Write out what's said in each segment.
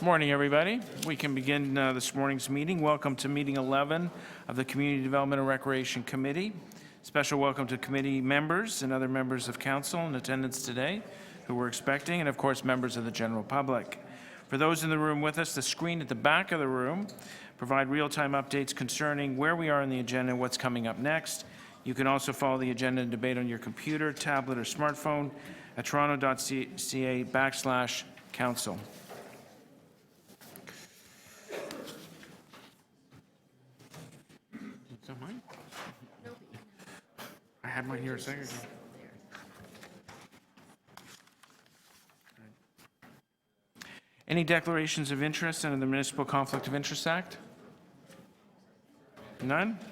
Morning, everybody. We can begin this morning's meeting. Welcome to meeting 11 of the Community Development and Recreation Committee. Special welcome to committee members and other members of council in attendance today who we're expecting, and of course, members of the general public. For those in the room with us, the screen at the back of the room provide real-time updates concerning where we are in the agenda and what's coming up next. You can also follow the agenda and debate on your computer, tablet, or smartphone at toronto.ca/council. Is that mine? I had mine here a second ago. Any declarations of interest under the Municipal Conflict of Interest Act? None? Can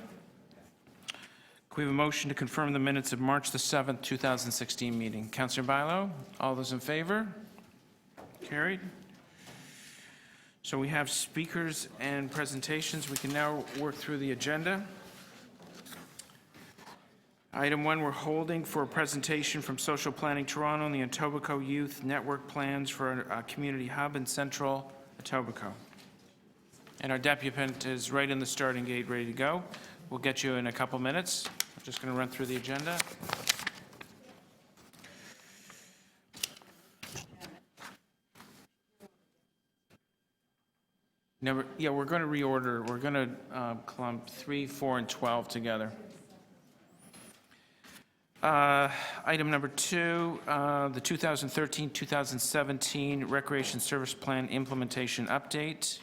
we have a motion to confirm the minutes of March the 7th, 2016 meeting? Councillor Bailo, all those in favor? Carried. So we have speakers and presentations. We can now work through the agenda. Item 1, we're holding for a presentation from Social Planning Toronto and the Etobicoke Youth Network plans for a community hub in central Etobicoke. And our deputant is right in the starting gate, ready to go. We'll get you in a couple minutes. I'm just going to run through the agenda. We're going to reorder. We're going to clump 3, 4, and 12 together. Item number 2, the 2013-2017 Recreation Service Plan Implementation Update.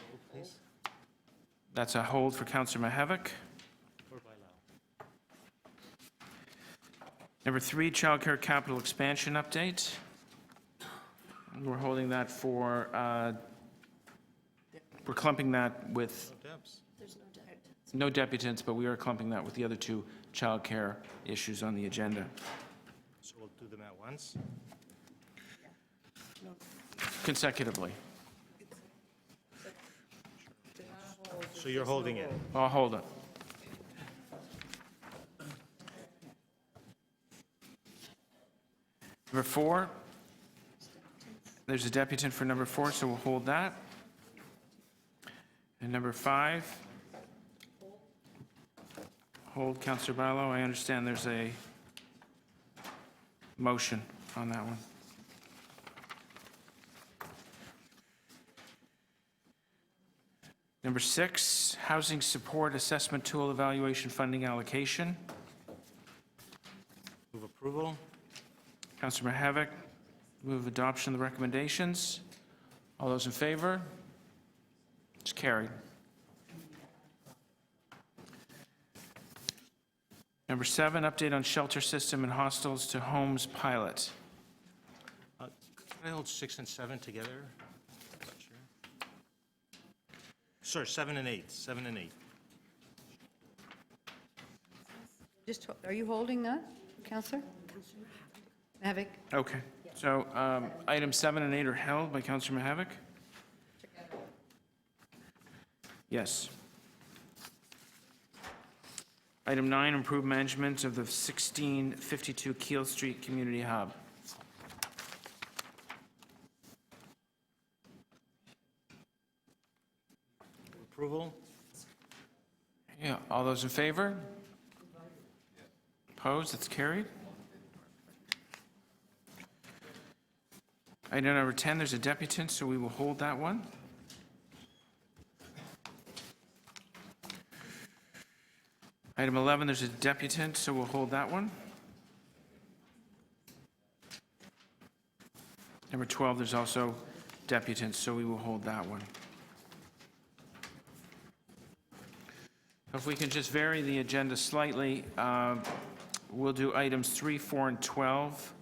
That's a hold for Councillor Mihevc. Number 3, Childcare Capital Expansion Update. We're holding that for, we're clumping that with no deputants, but we are clumping that with the other 2 childcare issues on the agenda. So we'll do them at once? Consecutively. So you're holding it? I'll hold it. Number 4, there's a deputant for number 4, so we'll hold that. And number 5, hold Councillor Bailo. I understand there's a motion on that one. Number 6, Housing Support Assessment Tool Evaluation Funding Allocation. Move approval? Councillor Mihevc, move adoption of the recommendations. All those in favor? It's carried. Number 7, update on shelter system and hostels to homes pilot. Can I hold 6 and 7 together? Not sure. Sorry, 7 and 8. 7 and 8. Are you holding that, Councillor? Mihevc? Okay. So items 7 and 8 are held by Councillor Mihevc? Yes. Item 9, improve management of the 1652 Keele Street Community Hub. Approval? Yeah, all those in favor? Opposed? It's carried. Item number 10, there's a deputant, so we will hold that one. Item 11, there's a deputant, so we'll hold that one. Number 12, there's also deputants, so we will hold that one. If we can just vary the agenda slightly, we'll do items 3, 4, and 12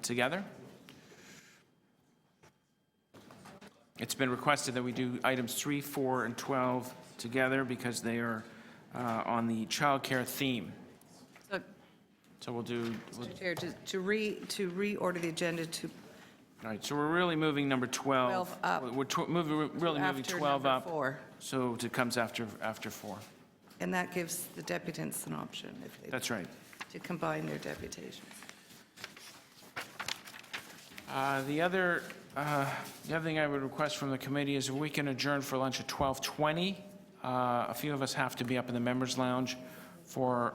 together. It's been requested that we do items 3, 4, and 12 together because they are on the childcare theme. So we'll do. Mr. Chair, to reorder the agenda to All right. So we're really moving number 12. 12 up. We're really moving after 12 number up. 4. So it comes after 4. And that gives the deputants an option if they That's right. to combine their deputations. The other thing I would request from the committee is if we can adjourn for lunch at 12:20. A few of us have to be up in the members' lounge for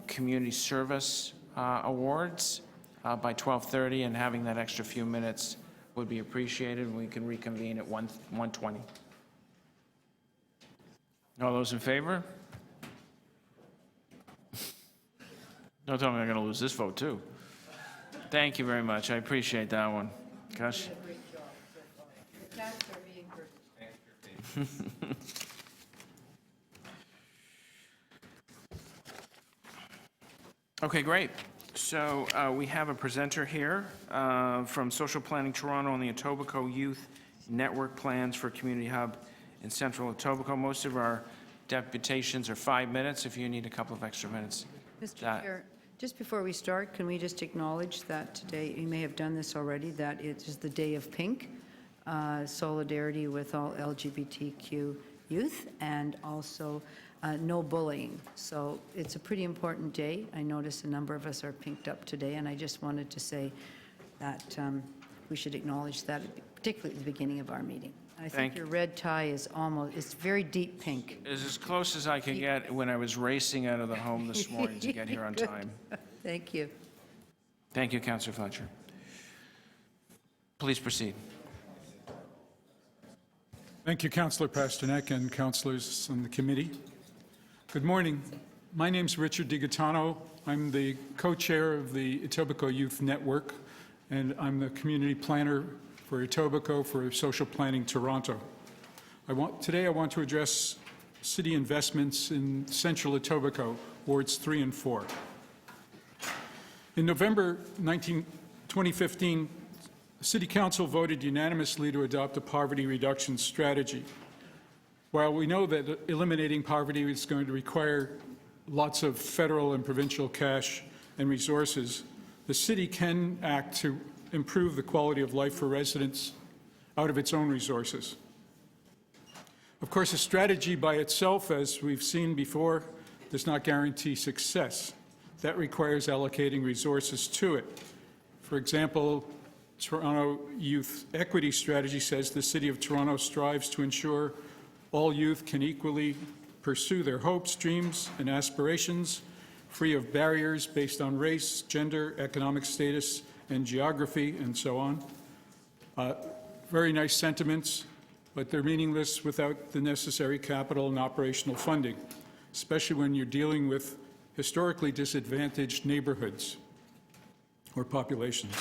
community service awards by 12:30, and having that extra few minutes would be appreciated. We can reconvene at 1:20. All those in favor? Don't tell me I'm going to lose this vote, too. Thank you very much. I appreciate that one. Gosh. Okay, great. So we have a presenter here from Social Planning Toronto on the Etobicoke Youth Network Plans for Community Hub in Central Etobicoke. Most of our deputations are 5 minutes. If you need a couple of extra minutes. Mr. Chair, just before we start, can we just acknowledge that today, you may have done this already, that it is the Day of Pink, solidarity with all LGBTQ youth, and also no bullying. So it's a pretty important day. I noticed a number of us are pinked up today, and I just wanted to say that we should acknowledge that, particularly at the beginning of our meeting. I think your red tie is almost, it's very deep pink. It's as close as I could get when I was racing out of the home this morning to get here on time. Thank you. Thank you, Councillor Fletcher. Please proceed. Thank you, Councillor Pasternak and councillors on the committee. Good morning. My name's Richard DiGaetano. I'm the co-chair of the Etobicoke Youth Network, and I'm the community planner for Etobicoke for Social Planning Toronto. Today I want to address city investments in Central Etobicoke, wards 3 and 4. In November 2015, the City Council voted unanimously to adopt a poverty reduction strategy. While we know that eliminating poverty is going to require lots of federal and provincial cash and resources, the city can act to improve the quality of life for residents out of its own resources. Of course, a strategy by itself, as we've seen before, does not guarantee success. That requires allocating resources to it. For example, Toronto Youth Equity Strategy says the City of Toronto strives to ensure all youth can equally pursue their hopes, dreams, and aspirations, free of barriers based on race, gender, economic status, and geography, and so on. Very nice sentiments, but they're meaningless without the necessary capital and operational funding, especially when you're dealing with historically disadvantaged neighborhoods or populations.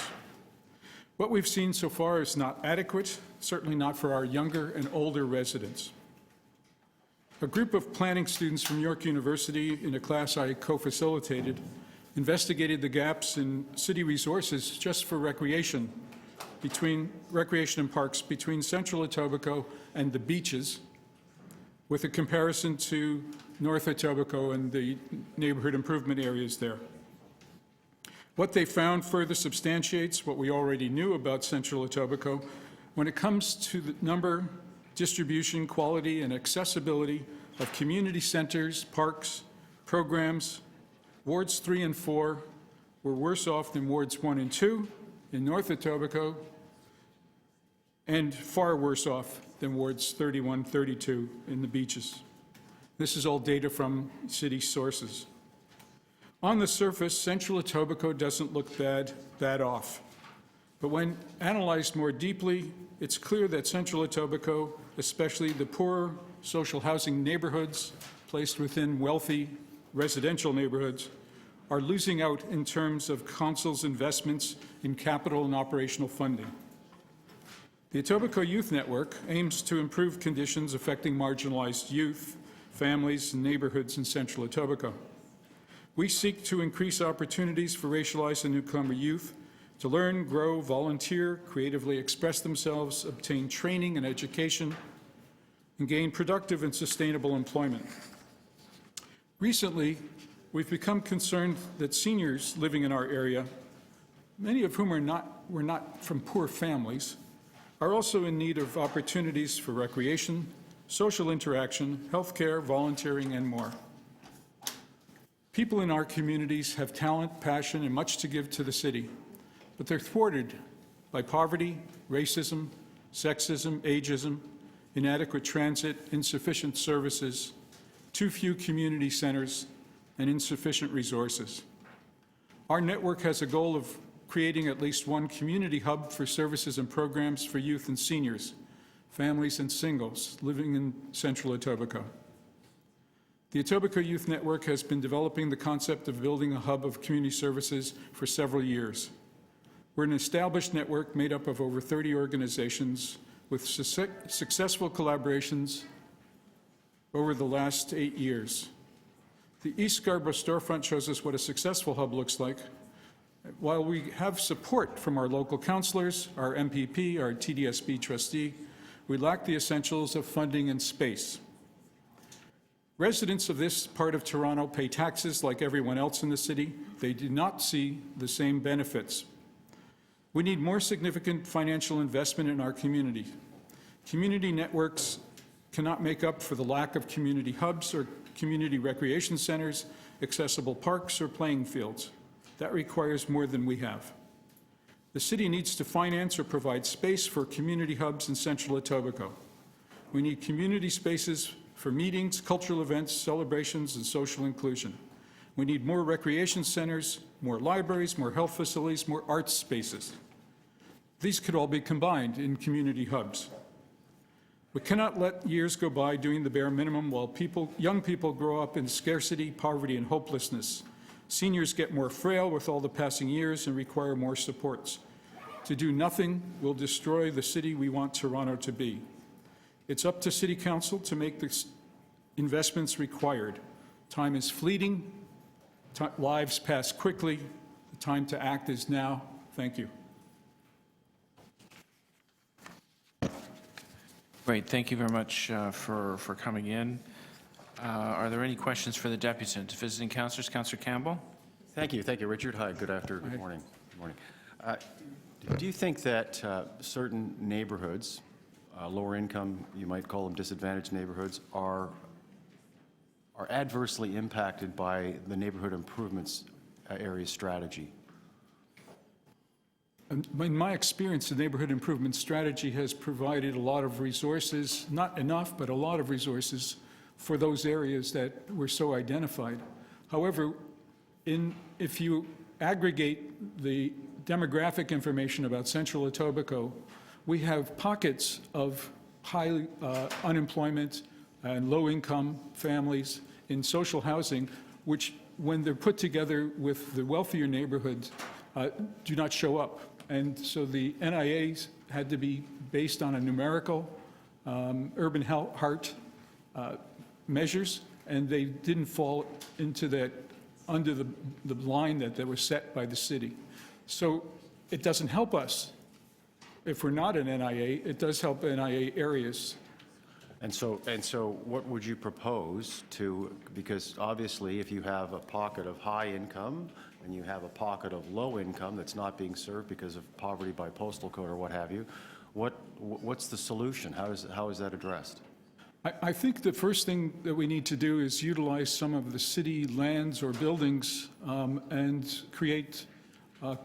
What we've seen so far is not adequate, certainly not for our younger and older residents. A group of planning students from York University in a class I co-facilitated investigated the gaps in city resources just for recreation and parks between Central Etobicoke and the beaches, with a comparison to North Etobicoke and the neighborhood improvement areas there. What they found further substantiates what we already knew about Central Etobicoke when it comes to the number, distribution, quality, and accessibility of community centers, parks, programs. Wards 3 and 4 were worse off than wards 1 and 2 in North Etobicoke, and far worse off than wards 31, 32 in the beaches. This is all data from city sources. On the surface, Central Etobicoke doesn't look bad off. But when analyzed more deeply, it's clear that Central Etobicoke, especially the poor social housing neighborhoods placed within wealthy residential neighborhoods, are losing out in terms of council's investments in capital and operational funding. The Etobicoke Youth Network aims to improve conditions affecting marginalized youth, families, and neighborhoods in Central Etobicoke. We seek to increase opportunities for racialized and newcomer youth to learn, grow, volunteer, creatively express themselves, obtain training and education, and gain productive and sustainable employment. Recently, we've become concerned that seniors living in our area, many of whom were not from poor families, are also in need of opportunities for recreation, social interaction, healthcare, volunteering, and more. People in our communities have talent, passion, and much to give to the city, but they're thwarted by poverty, racism, sexism, ageism, inadequate transit, insufficient services, too few community centers, and insufficient resources. Our network has a goal of creating at least one community hub for services and programs for youth and seniors, families and singles living in Central Etobicoke. The Etobicoke Youth Network has been developing the concept of building a hub of community services for several years. We're an established network made up of over 30 organizations with successful collaborations over the last 8 years. The East Scarborough storefront shows us what a successful hub looks like. While we have support from our local councillors, our MPP, our TDSB trustee, we lack the essentials of funding and space. Residents of this part of Toronto pay taxes like everyone else in the city. They do not see the same benefits. We need more significant financial investment in our community. Community networks cannot make up for the lack of community hubs or community recreation centers, accessible parks, or playing fields. That requires more than we have. The city needs to finance or provide space for community hubs in Central Etobicoke. We need community spaces for meetings, cultural events, celebrations, and social inclusion. We need more recreation centers, more libraries, more health facilities, more arts spaces. These could all be combined in community hubs. We cannot let years go by doing the bare minimum while young people grow up in scarcity, poverty, and hopelessness. Seniors get more frail with all the passing years and require more supports. To do nothing will destroy the city we want Toronto to be. It's up to City Council to make the investments required. Time is fleeting. Lives pass quickly. The time to act is now. Thank you. Great, thank you very much for coming in. Are there any questions for the deputant? Visiting councillors, Councillor Campbell? Thank you, Richard. Hi, good morning. Good morning. Do you think that certain neighborhoods, lower income, you might call them disadvantaged neighborhoods, are adversely impacted by the neighborhood improvements area strategy? In my experience, the neighborhood improvement strategy has provided a lot of resources, not enough, but a lot of resources for those areas that were so identified. However, if you aggregate the demographic information about Central Etobicoke, we have pockets of high unemployment and low-income families in social housing, which, when they're put together with the wealthier neighborhoods, do not show up. And so the NIAs had to be based on a numerical urban heart measures, and they didn't fall into that, under the line that was set by the city. So it doesn't help us if we're not an NIA. It does help NIA areas. And so what would you propose to, because obviously if you have a pocket of high income and you have a pocket of low income that's not being served because of poverty by postal code or what have you, what's the solution? How is that addressed? I think the first thing that we need to do is utilize some of the city lands or buildings and create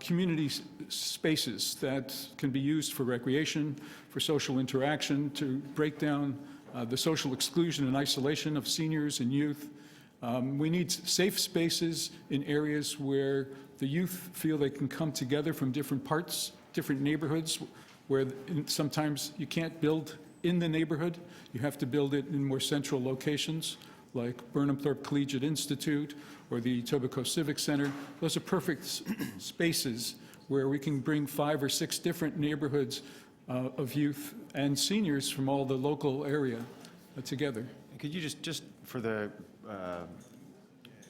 community spaces that can be used for recreation, for social interaction, to break down the social exclusion and isolation of seniors and youth. We need safe spaces in areas where the youth feel they can come together from different parts, different neighborhoods, where sometimes you can't build in the neighborhood. You have to build it in more central locations, like Burnham Thorpe Collegiate Institute or the Etobicoke Civic Center. Those are perfect spaces where we can bring 5 or 6 different neighborhoods of youth and seniors from all the local area together. Could you just for the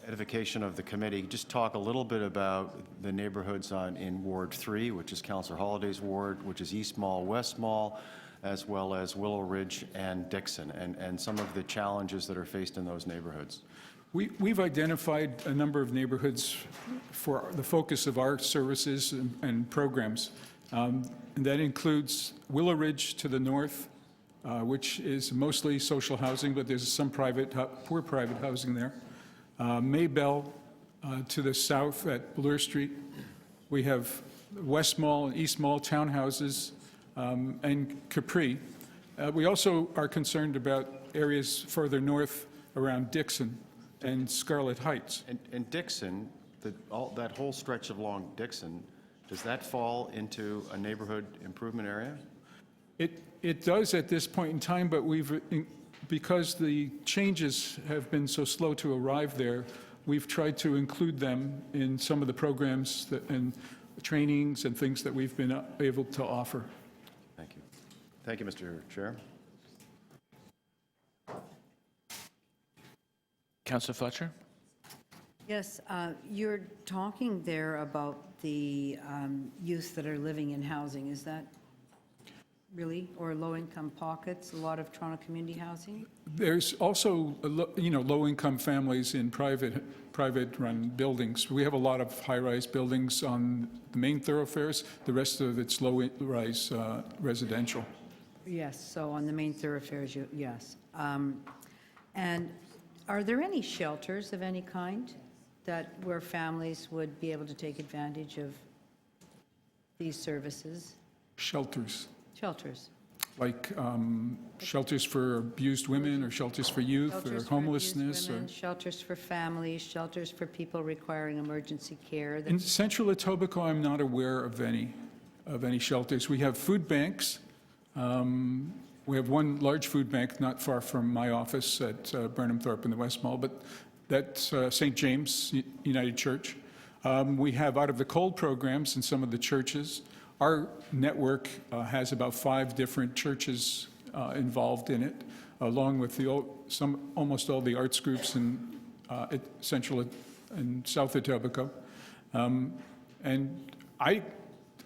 edification of the committee, just talk a little bit about the neighborhoods in Ward 3, which is Councillor Holliday's ward, which is East Mall, West Mall, as well as Willow Ridge and Dixon, and some of the challenges that are faced in those neighborhoods? We've identified a number of neighborhoods for the focus of our services and programs. And that includes Willow Ridge to the north, which is mostly social housing, but there's some poor private housing there. Maybell to the south at Bloor Street. We have West Mall and East Mall townhouses, and Capri. We also are concerned about areas further north around Dixon and Scarlet Heights. And Dixon, that whole stretch along Dixon, does that fall into a neighborhood improvement area? It does at this point in time, but because the changes have been so slow to arrive there, we've tried to include them in some of the programs and trainings and things that we've been able to offer. Thank you. Thank you, Mr. Chair. Councillor Fletcher? Yes, you're talking there about the youth that are living in housing. Is that really, or low-income pockets, a lot of Toronto community housing? There's also, low-income families in private-run buildings. We have a lot of high-rise buildings on the main thoroughfares. The rest of it's low-rise residential. Yes, so on the main thoroughfares, yes. And are there any shelters of any kind where families would be able to take advantage of these services? Shelters, Shelters. like shelters for abused women or shelters for youth Shelters or for abused homelessness. women, shelters for families, shelters for people requiring emergency care. In central Etobicoke, I'm not aware of any shelters. We have food banks. We have one large food bank not far from my office at Burnham Thorpe in the West Mall, but that's St. James United Church. We have out of the cold programs in some of the churches. Our network has about 5 different churches involved in it, along with almost all the arts groups in central and south Etobicoke. And I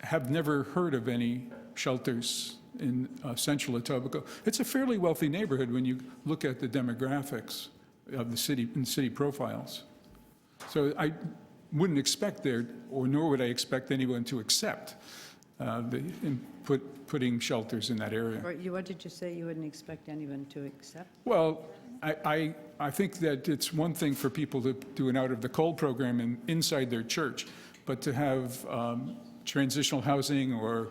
have never heard of any shelters in central Etobicoke. It's a fairly wealthy neighborhood when you look at the demographics of the city and city profiles. So I wouldn't expect there, or nor would I expect anyone to accept putting shelters in that area. What did you say you wouldn't expect anyone to accept? Well, I think that it's one thing for people to do an out of the cold program inside their church, but to have transitional housing or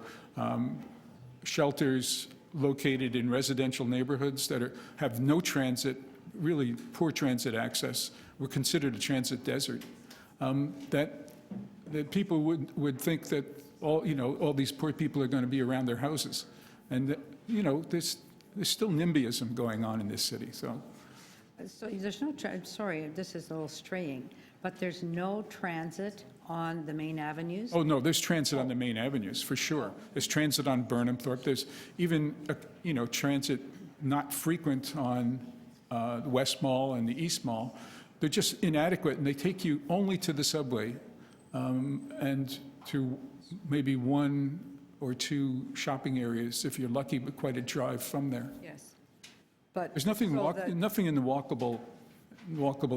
shelters located in residential neighborhoods that have no transit, really poor transit access, we're considered a transit desert, that people would think that all these poor people are going to be around their houses. And, there's still NIMBYism going on in this city, so. So there's no, sorry, this is a little straying, but there's no transit on the main avenues? Oh, no, there's transit on the main avenues, for sure. There's transit on Burnham Thorpe. There's even, transit not frequent on the West Mall and the East Mall. They're just inadequate, and they take you only to the subway and to maybe 1 or 2 shopping areas, if you're lucky, but quite a drive from there. Yes. But There's nothing, so that- nothing in the walkable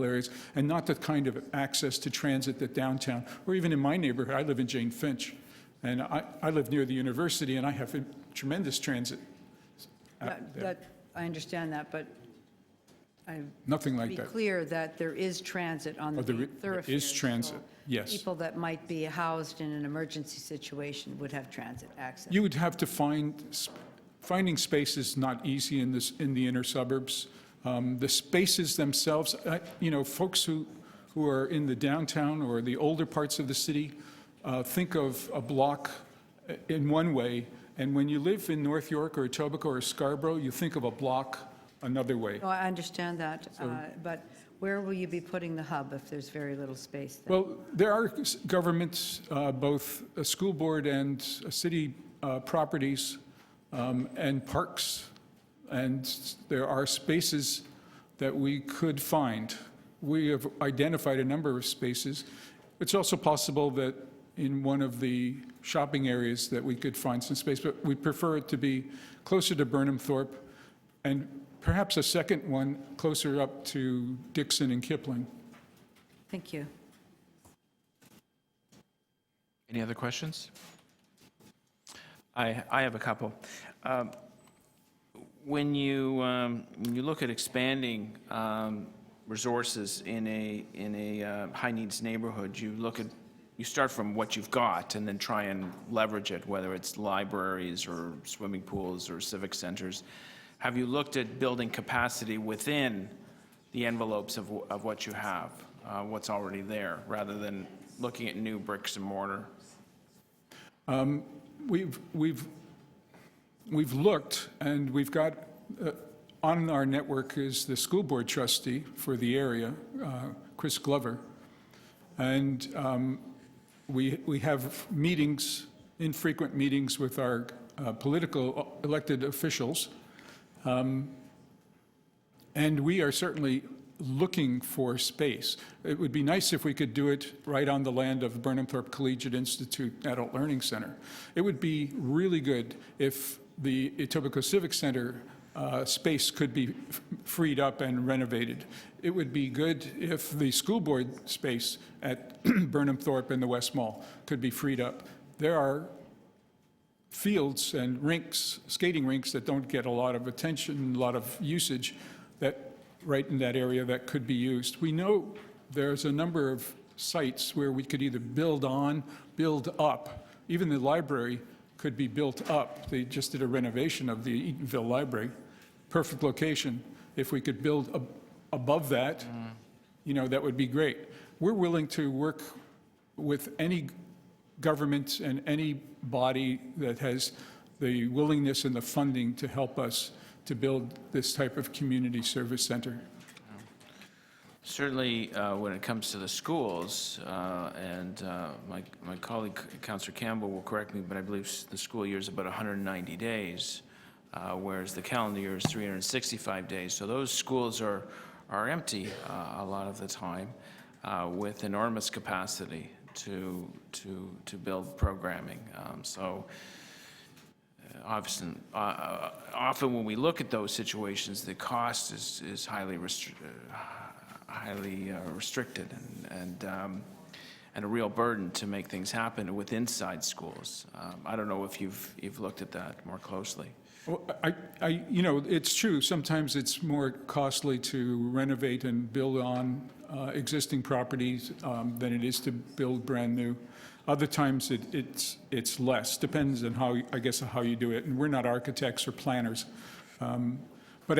areas, and not the kind of access to transit that downtown, or even in my neighborhood. I live in Jane Finch, and I live near the university, and I have tremendous transit out there. I understand that, but Nothing like be that. clear that there is transit on the there main is thoroughfares. transit, so yes. People that might be housed in an emergency situation would have transit access. You would have to finding spaces not easy in the inner suburbs. The spaces themselves, folks who are in the downtown or the older parts of the city think of a block in one way, and when you live in North York or Etobicoke or Scarborough, you think of a block another way. No, I understand that, but where will you be putting the hub if there's very little space there? Well, there are governments, both a school board and city properties and parks, and there are spaces that we could find. We have identified a number of spaces. It's also possible that in one of the shopping areas that we could find some space, but we prefer it to be closer to Burnham Thorpe, and perhaps a second one closer up to Dixon and Kipling. Thank you. Any other questions? I have a couple. When you look at expanding resources in a high needs neighborhood, you look at you start from what you've got and then try and leverage it, whether it's libraries or swimming pools or civic centers. Have you looked at building capacity within the envelopes of what you have, what's already there, rather than looking at new bricks and mortar? We've looked, and we've got, on our network is the school board trustee for the area, Chris Glover. And we have meetings, infrequent meetings with our political elected officials. And we are certainly looking for space. It would be nice if we could do it right on the land of Burnham Thorpe Collegiate Institute Adult Learning Center. It would be really good if the Etobicoke Civic Center space could be freed up and renovated. It would be good if the school board space at Burnham Thorpe and the West Mall could be freed up. There are fields and rinks, skating rinks that don't get a lot of attention, a lot of usage, that right in that area that could be used. We know there's a number of sites where we could either build on, build up. Even the library could be built up. They just did a renovation of the Eatonville Library. Perfect location. If we could build above that, you know, that would be great. We're willing to work with any government and any body that has the willingness and the funding to help us to build this type of community service center. Certainly, when it comes to the schools, and my colleague, Councillor Campbell, will correct me, but I believe the school year is about 190 days, whereas the calendar year is 365 days. So those schools are empty a lot of the time, with enormous capacity to build programming. Often when we look at those situations, the cost is highly restricted and a real burden to make things happen with inside schools. I don't know if you've looked at that more closely. Well, you know, it's true. Sometimes it's more costly to renovate and build on existing properties than it is to build brand new. Other times it's less. Depends on how, I guess, how you do it. And we're not architects or planners. But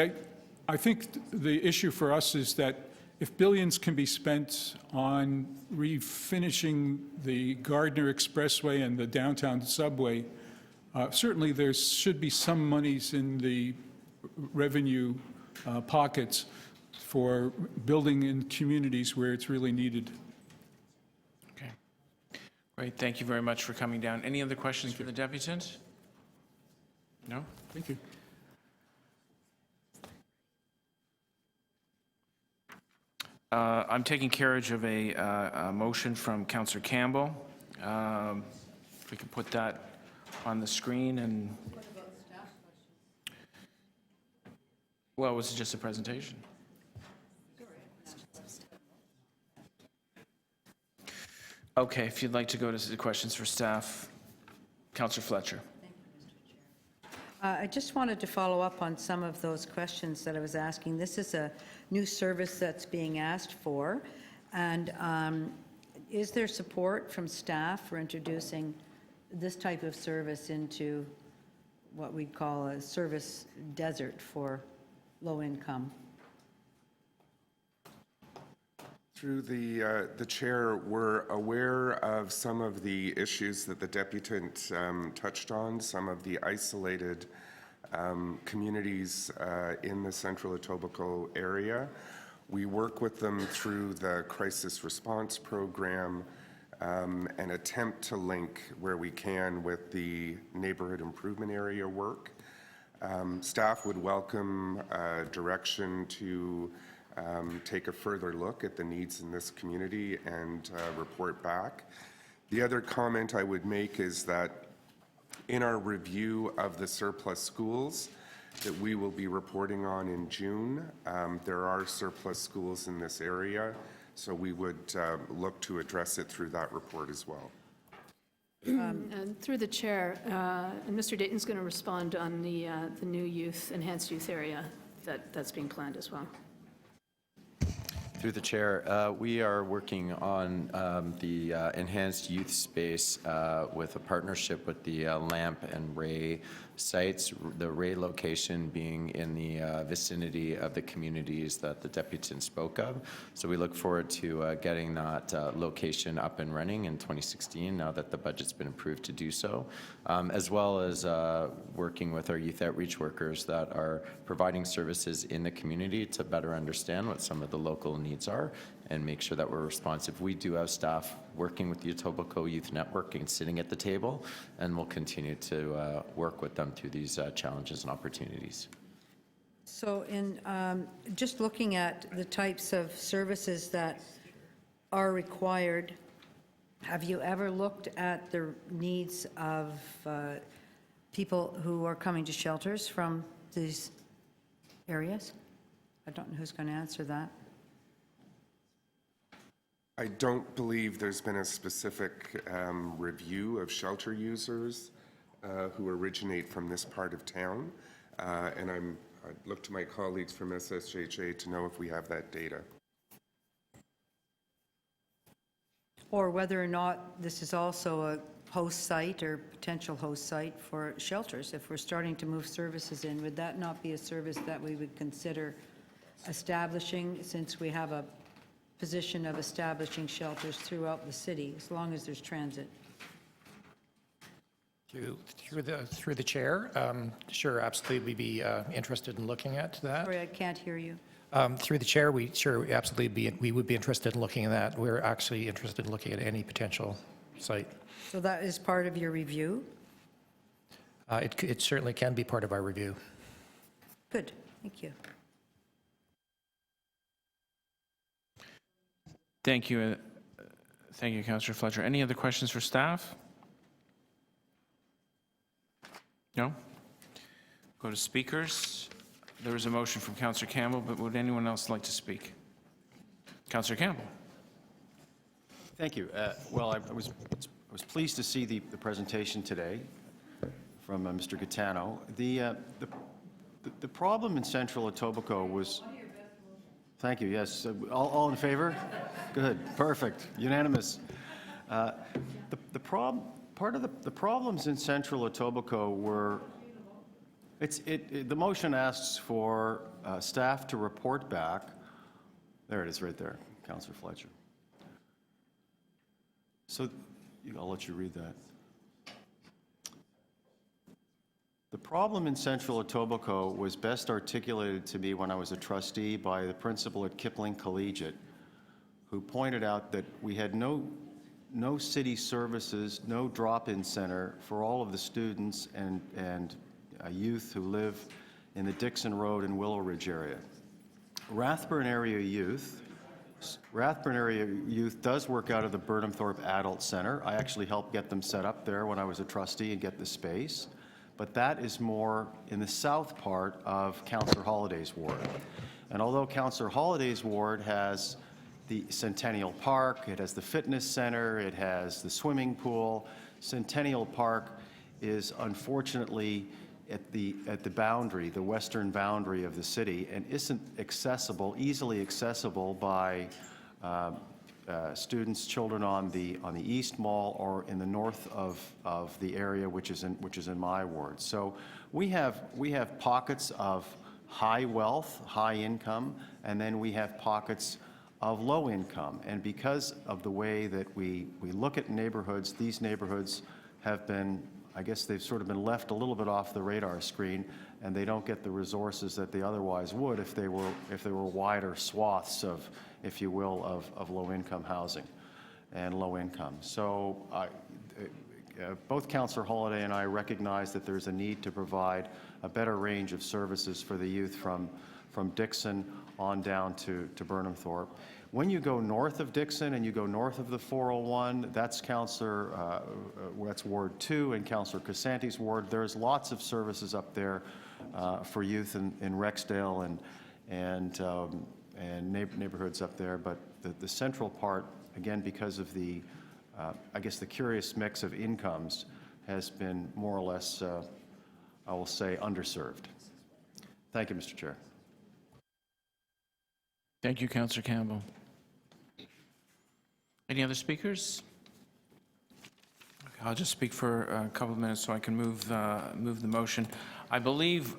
I think the issue for us is that if billions can be spent on refinishing the Gardner Expressway and the downtown subway, certainly there should be some monies in the revenue pockets for building in communities where it's really needed. Okay. Great. Thank you very much for coming down. Any other questions for the deputant? No? Thank you. I'm taking carriage of a motion from Councillor Campbell. If we could put that on the screen and... What about staff questions? Well, it was just a presentation. Okay, if you'd like to go to the questions for staff, Councillor Fletcher. I just wanted to follow up on some of those questions that I was asking. This is a new service that's being asked for, and is there support from staff for introducing this type of service into what we'd call a service desert for low income? Through the chair, we're aware of some of the issues that the deputant touched on, some of the isolated communities in the central Etobicoke area. We work with them through the crisis response program and attempt to link where we can with the neighborhood improvement area work. Staff would welcome direction to take a further look at the needs in this community and report back. The other comment I would make is that in our review of the surplus schools that we will be reporting on in June, there are surplus schools in this area, so we would look to address it through that report as well. And through the chair, and Mr. Dayton's going to respond on the new enhanced youth area that's being planned as well. Through the chair, we are working on the enhanced youth space with a partnership with the LAMP and Ray sites, the Ray location being in the vicinity of the communities that the deputant spoke of. So we look forward to getting that location up and running in 2016 now that the budget's been approved to do so, as well as working with our youth outreach workers that are providing services in the community to better understand what some of the local needs are and make sure that we're responsive. We do have staff working with the Etobicoke Youth Network and sitting at the table, and we'll continue to work with them through these challenges and opportunities. So in just looking at the types of services that are required, have you ever looked at the needs of people who are coming to shelters from these areas? I don't know who's going to answer that. I don't believe there's been a specific review of shelter users who originate from this part of town. And I'd look to my colleagues from SSJJ to know if we have that data. Or whether or not this is also a host site or potential host site for shelters. If we're starting to move services in, would that not be a service that we would consider establishing, since we have a position of establishing shelters throughout the city, as long as there's transit? Through the chair, sure, absolutely, we'd be interested in looking at that. Sorry, I can't hear you. Through the chair, we would be interested in looking at that. We're actually interested in looking at any potential site. So that is part of your review? It certainly can be part of our review. Good, thank you. Thank you. Thank you, Councillor Fletcher. Any other questions for staff? No? Go to speakers. There was a motion from Councillor Campbell, but would anyone else like to speak? Councillor Campbell. Thank you. Well, I was pleased to see the presentation today from Mr. Gaetano. The problem in Central Etobicoke was... Thank you, yes. All in favor? Good, perfect, unanimous. The problems in Central Etobicoke were, the motion asks for staff to report back. There it is right there, Councillor Fletcher. So I'll let you read that. The problem in Central Etobicoke was best articulated to me when I was a trustee by the principal at Kipling Collegiate, who pointed out that we had no city services, no drop-in center for all of the students and youth who live in the Dixon Road and Willow Ridge area. Rathburn area youth does work out of the Burnham Thorpe Adult Center. I actually helped get them set up there when I was a trustee and get the space. But that is more in the south part of Councillor Holliday's ward. And although Councillor Holliday's ward has the Centennial Park, it has the fitness center, it has the swimming pool, Centennial Park is unfortunately at the boundary, the western boundary of the city, and isn't easily accessible by students, children on the East Mall or in the north of the area, which is in my ward. So we have pockets of high wealth, high income, and then we have pockets of low income. And because of the way that we look at neighborhoods, these neighborhoods have been, I guess they've sort of been left a little bit off the radar screen, and they don't get the resources that they otherwise would if they were wider swaths of, if you will, of low-income housing and low income. So both Councillor Holladay and I recognize that there's a need to provide a better range of services for the youth from Dixon on down to Burnham Thorpe. When you go north of Dixon and you go north of the 401, that's that's Ward 2 and Councillor Casanti's ward. There's lots of services up there for youth in Rexdale and neighborhoods up there. But the central part, again, because of the, I guess, the curious mix of incomes, has been more or less, I will say, underserved. Thank you, Mr. Chair. Thank you, Councillor Campbell. Any other speakers? I'll just speak for a couple of minutes so I can move the motion. I believe,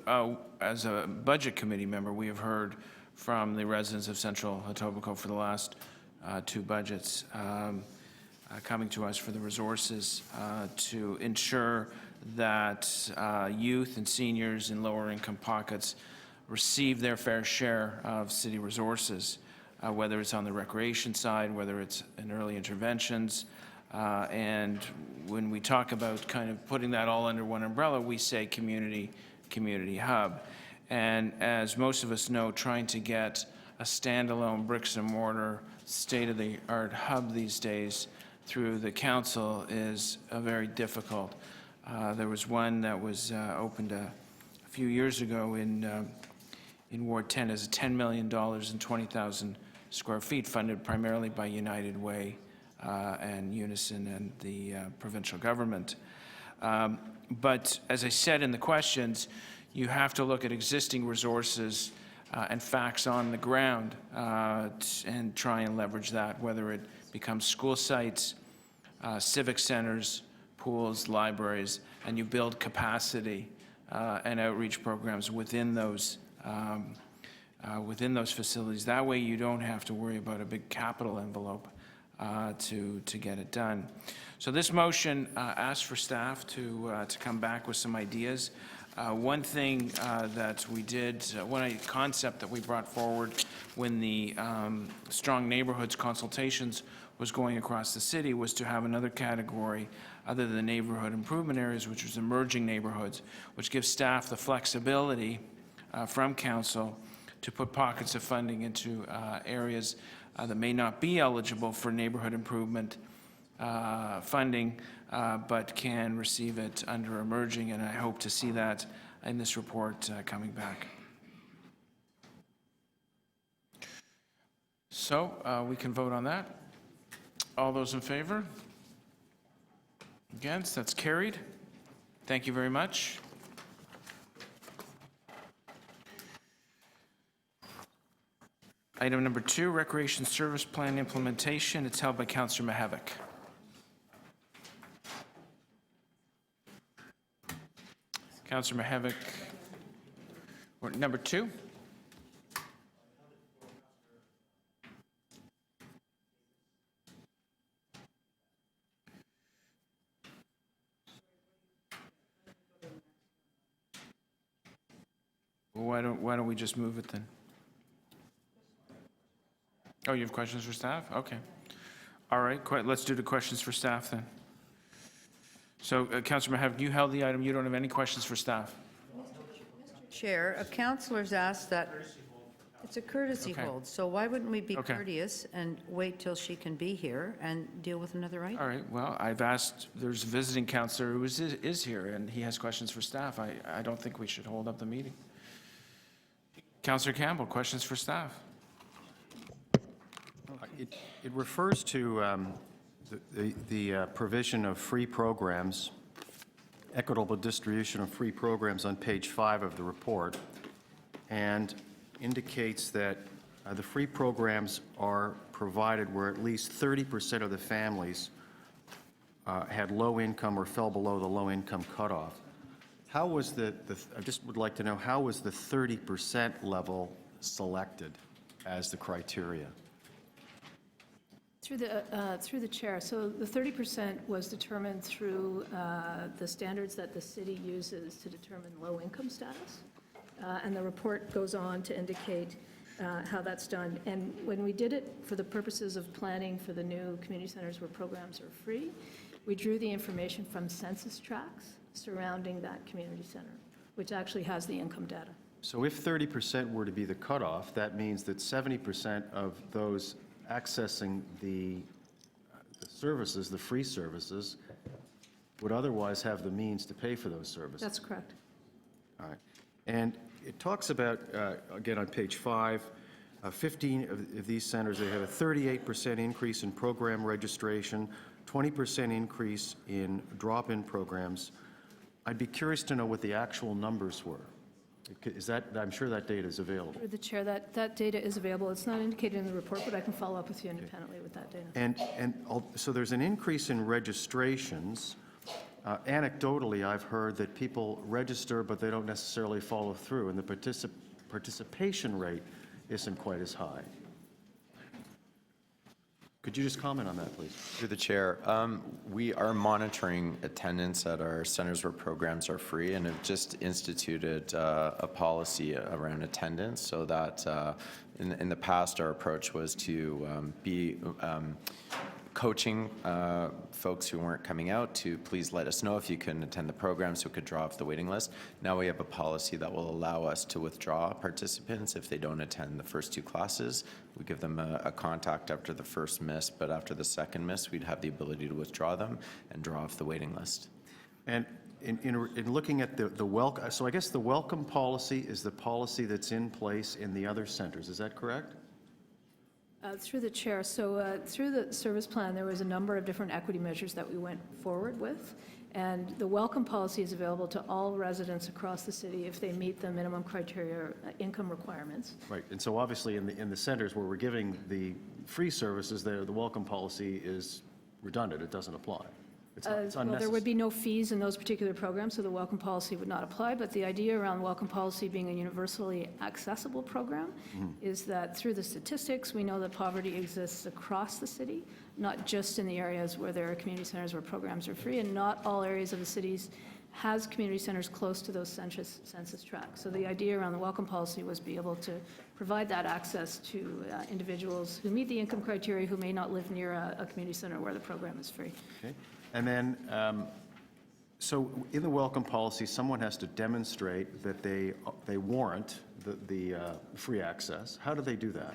as a Budget Committee member, we have heard from the residents of Central Etobicoke for the last 2 budgets, coming to us for the resources to ensure that youth and seniors in lower income pockets receive their fair share of city resources, whether it's on the recreation side, whether it's in early interventions. And when we talk about kind of putting that all under one umbrella, we say community hub. And as most of us know, trying to get a standalone bricks and mortar state-of-the-art hub these days through the council is very difficult. There was one that was opened a few years ago in Ward 10 as $10 million and 20,000 square feet, funded primarily by United Way and Unison and the provincial government. But as I said in the questions, you have to look at existing resources and facts on the ground and try and leverage that, whether it becomes school sites, civic centers, pools, libraries, and you build capacity and outreach programs within those facilities. That way you don't have to worry about a big capital envelope to get it done. So this motion asks for staff to come back with some ideas. One thing that we did, one concept that we brought forward when the Strong Neighborhoods consultations was going across the city was to have another category other than neighborhood improvement areas, which was emerging neighborhoods, which gives staff the flexibility from council to put pockets of funding into areas that may not be eligible for neighborhood improvement funding, but can receive it under emerging, and I hope to see that in this report coming back. So we can vote on that. All those in favor? Against? That's carried. Thank you very much. Item number 2, Recreation Service Plan Implementation. It's held by Councillor Mihevc. Councillor Mihevc, number 2. Well, why don't we just move it then? Oh, you have questions for staff? Okay. All right, let's do the questions for staff then. So, Councillor Mihevc, you held the item. You don't have any questions for staff? Chair, a councillor's asked that, it's a courtesy Okay. hold, so why wouldn't we be Okay. courteous and wait till she can be here and deal with another item? All right, well, I've asked, there's a visiting councillor who is here, and he has questions for staff. I don't think we should hold up the meeting. Councillor Campbell, questions for staff? It refers to the provision of free programs, equitable distribution of free programs on page 5 of the report, and indicates that the free programs are provided where at least 30% of the families had low income or fell below the low income cutoff. How was I just would like to know, how was the 30% level selected as the criteria? Through the chair, so the 30% was determined through the standards that the city uses to determine low-income status, and the report goes on to indicate how that's done. And when we did it for the purposes of planning for the new community centers where programs are free, we drew the information from census tracts surrounding that community center, which actually has the income data. So if 30% were to be the cutoff, that means that 70% of those accessing the services, the free services, would otherwise have the means to pay for those services. That's correct. All right. And it talks about, again, on page 5, 15 of these centers, they have a 38% increase in program registration, 20% increase in drop-in programs. I'd be curious to know what the actual numbers were. Is that, I'm sure that data is available. Through the chair, that data is available. It's not indicated in the report, but I can follow up with you independently with that data. So there's an increase in registrations. Anecdotally, I've heard that people register, but they don't necessarily follow through, and the participation rate isn't quite as high. Could you just comment on that, please? Through the chair, we are monitoring attendance at our centers where programs are free, and have just instituted a policy around attendance, so that in the past, our approach was to be coaching folks who weren't coming out to please let us know if you couldn't attend the program so we could draw off the waiting list. Now we have a policy that will allow us to withdraw participants if they don't attend the first 2 classes. We give them a contact after the first miss, but after the second miss, we'd have the ability to withdraw them and draw off the waiting list. And in looking at the welcome, so I guess the welcome policy is the policy that's in place in the other centers, is that correct? Through the chair, so through the service plan, there was a number of different equity measures that we went forward with, and the welcome policy is available to all residents across the city if they meet the minimum criteria income requirements. Right, and so obviously in the centers where we're giving the free services there, the welcome policy is redundant, it doesn't apply. It's Well, there unnecessary. would be no fees in those particular programs, so the welcome policy would not apply. But the idea around welcome policy being a universally accessible program is that through the statistics, we know that poverty exists across the city, not just in the areas where there are community centers where programs are free, and not all areas of the cities has community centers close to those census tracts. So the idea around the welcome policy was be able to provide that access to individuals who meet the income criteria who may not live near a community center where the program is free. Okay. And then, so in the welcome policy, someone has to demonstrate that they warrant the free access. How do they do that?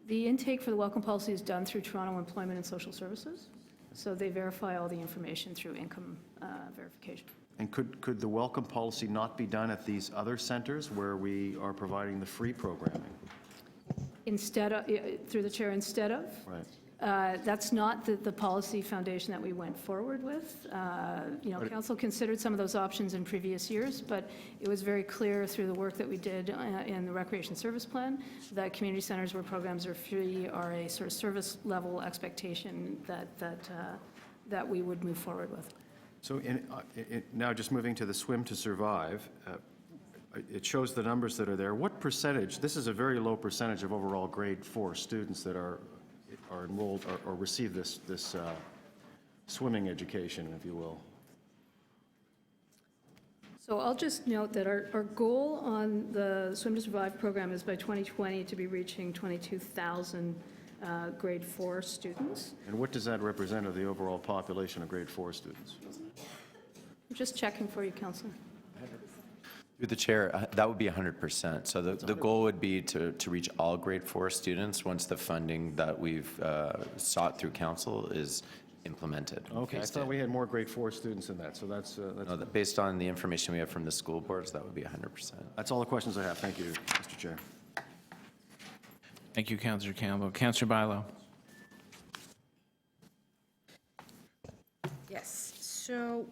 The intake for the welcome policy is done through Toronto Employment and Social Services, so they verify all the information through income verification. And could the welcome policy not be done at these other centers where we are providing the free programming? Instead of, through the chair, instead of? Right. That's not the policy foundation that we went forward with. Council considered some of those options in previous years, but it was very clear through the work that we did in the Recreation Service Plan that community centers where programs are free are a sort of service level expectation that we would move forward with. So now just moving to the Swim to Survive, it shows the numbers that are there. What percentage, this is a very low percentage of overall grade 4 students that are enrolled or receive this swimming education, if you will. So I'll just note that our goal on the Swim to Survive program is by 2020 to be reaching 22,000 grade 4 students. And what does that represent of the overall population of grade 4 students? I'm just checking for you, Councillor. Through the chair, that would be 100%. So the goal would be to reach all grade 4 students once the funding that we've sought through council is implemented. Okay, I thought we had more grade 4 students than that, so that's No, based on the information we have from the school boards, that would be 100%. that's all the questions I have. Thank you, Mr. Chair. Thank you, Councillor Campbell. Councillor Bailo. Yes, so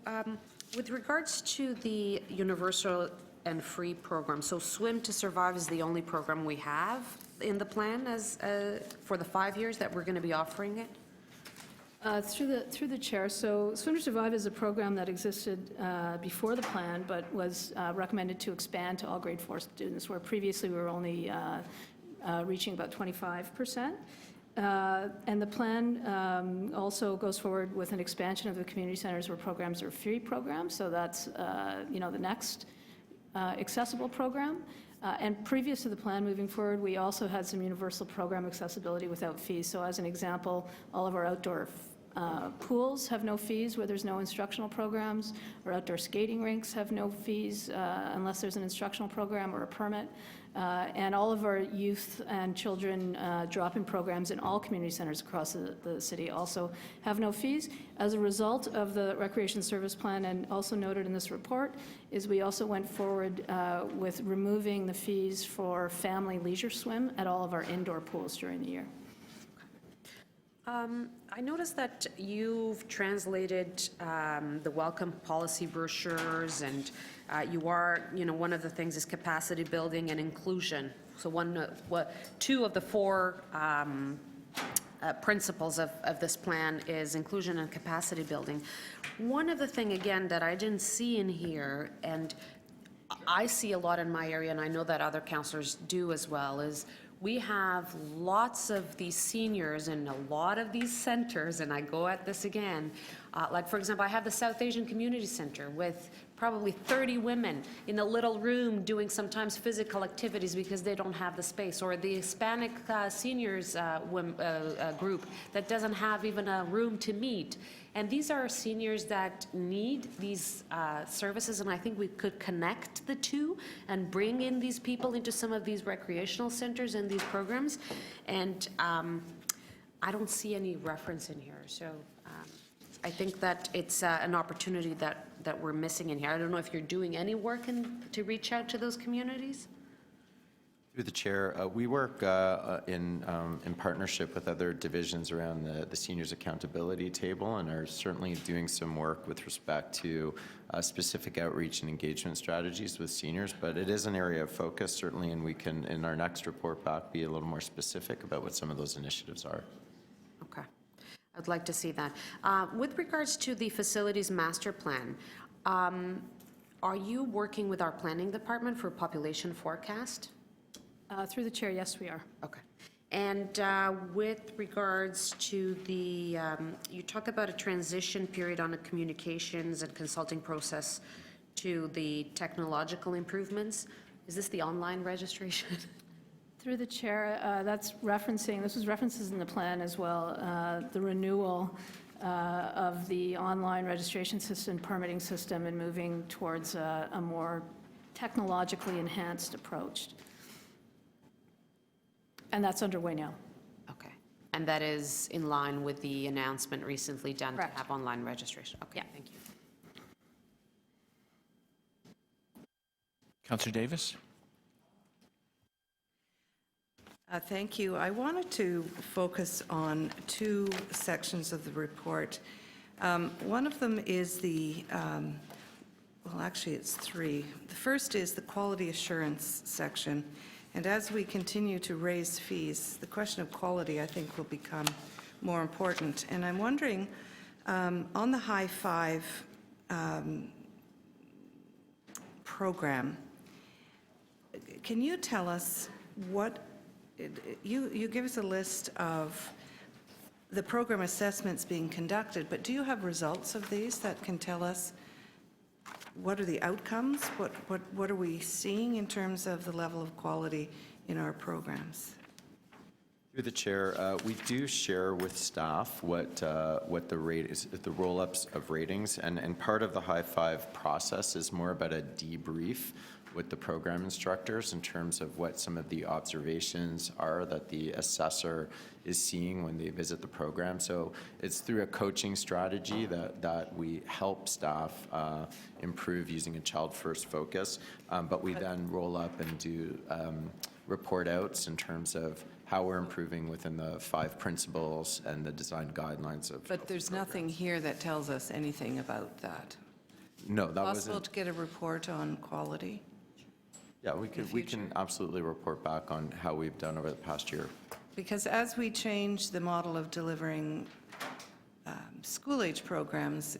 with regards to the universal and free program, so Swim to Survive is the only program we have in the plan as for the 5 years that we're going to be offering it? Through the chair, so Swim to Survive is a program that existed before the plan, but was recommended to expand to all grade 4 students, where previously we were only reaching about 25%. And the plan also goes forward with an expansion of the community centers where programs are free programs, so that's the next accessible program. And previous to the plan moving forward, we also had some universal program accessibility without fees. So as an example, all of our outdoor pools have no fees where there's no instructional programs. Our outdoor skating rinks have no fees unless there's an instructional program or a permit. And all of our youth and children drop-in programs in all community centers across the city also have no fees. As a result of the Recreation Service Plan, and also noted in this report, is we also went forward with removing the fees for family leisure swim at all of our indoor pools during the year. I noticed that you've translated the welcome policy brochures, and one of the things is capacity building and inclusion. So two of the four principles of this plan is inclusion and capacity building. One of the thing, again, that I didn't see in here, and I see a lot in my area, and I know that other councillors do as well, is we have lots of these seniors in a lot of these centers, and I go at this again. Like, for example, I have the South Asian Community Center with probably 30 women in a little room doing sometimes physical activities because they don't have the space, or the Hispanic seniors group that doesn't have even a room to meet. And these are seniors that need these services, and I think we could connect the two and bring in these people into some of these recreational centers and these programs. And I don't see any reference in here, so I think that it's an opportunity that we're missing in here. I don't know if you're doing any work to reach out to those communities? Through the chair, we work in partnership with other divisions around the seniors accountability table, and are certainly doing some work with respect to specific outreach and engagement strategies with seniors. But it is an area of focus, certainly, and we can, in our next report back, be a little more specific about what some of those initiatives are. Okay. I'd like to see that. With regards to the facilities master plan, are you working with our planning department for population forecast? Through the chair, yes, we are. Okay. And with regards to the, you talk about a transition period on the communications and consulting process to the technological improvements. Is this the online registration? Through the chair, this was references in the plan as well, the renewal of the online registration system, permitting system, and moving towards a more technologically enhanced approach. And that's underway now. Okay. And that is in line with the announcement recently done Correct. to have online registration? Okay, Yeah. thank you. Councillor Davis? Thank you. I wanted to focus on two sections of the report. One of them is well, actually, it's three. The first is the quality assurance section. And as we continue to raise fees, the question of quality, I think, will become more important. And I'm wondering, on the High Five program, can you tell us what, you give us a list of the program assessments being conducted, but do you have results of these that can tell us what are the outcomes? What are we seeing in terms of the level of quality in our programs? Through the chair, we do share with staff what the rate is, the roll-ups of ratings, and part of the High Five process is more about a debrief with the program instructors in terms of what some of the observations are that the assessor is seeing when they visit the program. So it's through a coaching strategy that we help staff improve using a child-first focus, but we then roll up and do report outs in terms of how we're improving within the 5 principles and the design guidelines of. But there's nothing here that tells us anything about that. No, that Possible wasn't. to get a report on quality? Yeah, we can absolutely report back on how we've done over the past year. Because as we change the model of delivering school-age programs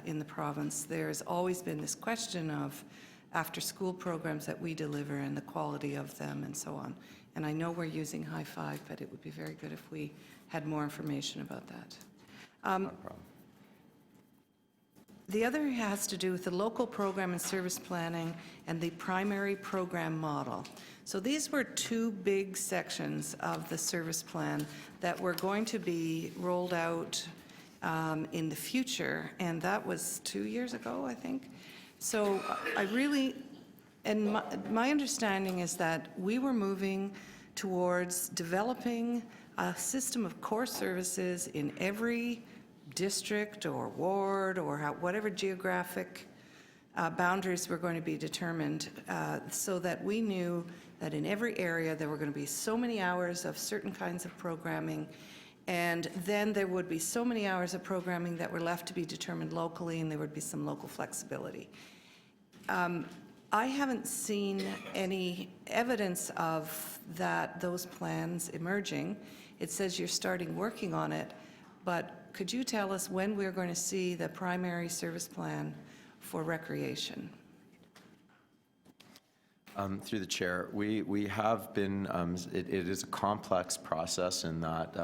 in the province, there's always been this question of after-school programs that we deliver and the quality of them and so on. And I know we're using High Five, but it would be very good if we had more information about that. No problem. The other has to do with the local program and service planning and the primary program model. So these were two big sections of the service plan that were going to be rolled out in the future, and that was 2 years ago, I think. So I really, and my understanding is that we were moving towards developing a system of core services in every district or ward or whatever geographic boundaries were going to be determined, so that we knew that in every area there were going to be so many hours of certain kinds of programming, And then there would be so many hours of programming that were left to be determined locally, and there would be some local flexibility. I haven't seen any evidence of that, those plans emerging. It says you're starting working on it, but could you tell us when we're going to see the primary service plan for recreation? Through the chair, we have been, it is a complex process in that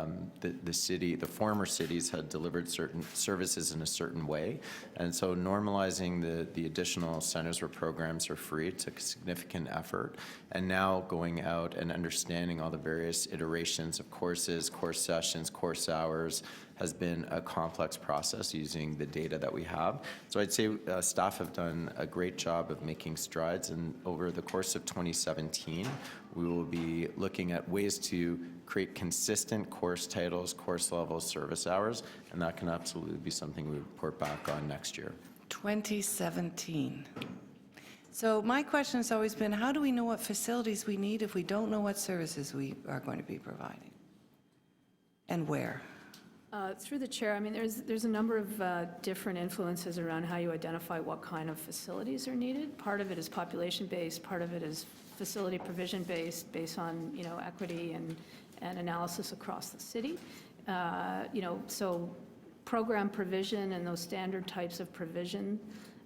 the city, the former cities had delivered certain services in a certain way. And so normalizing the additional centers where programs are free took significant effort. And now going out and understanding all the various iterations of courses, course sessions, course hours, has been a complex process using the data that we have. So I'd say staff have done a great job of making strides, and over the course of 2017, we will be looking at ways to create consistent course titles, course levels, service hours, and that can absolutely be something we report back on next year. 2017. So my question has always been, how do we know what facilities we need if we don't know what services we are going to be providing? And where? Through the chair, I mean, there's a number of different influences around how you identify what kind of facilities are needed. Part of it is population-based, part of it is facility provision-based, based on, you know, equity and analysis across the city. You know, so program provision and those standard types of provision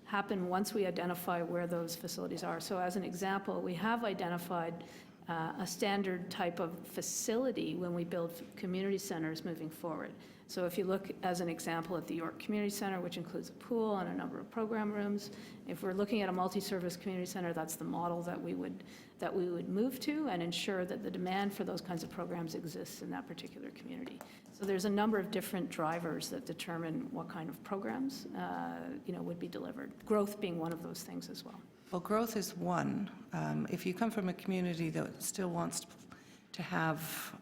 happen once we identify where those facilities are. So as an example, we have identified a standard type of facility when we build community centers moving forward. So if you look as an example at the York Community Center, which includes a pool and a number of program rooms, if we're looking at a multi-service community center, that's the model that we would move to and ensure that the demand for those kinds of programs exists in that particular community. So there's a number of different drivers that determine what kind of programs you know, would be delivered. Growth being one of those things as well. Well, growth is one. If you come from a community that still wants to have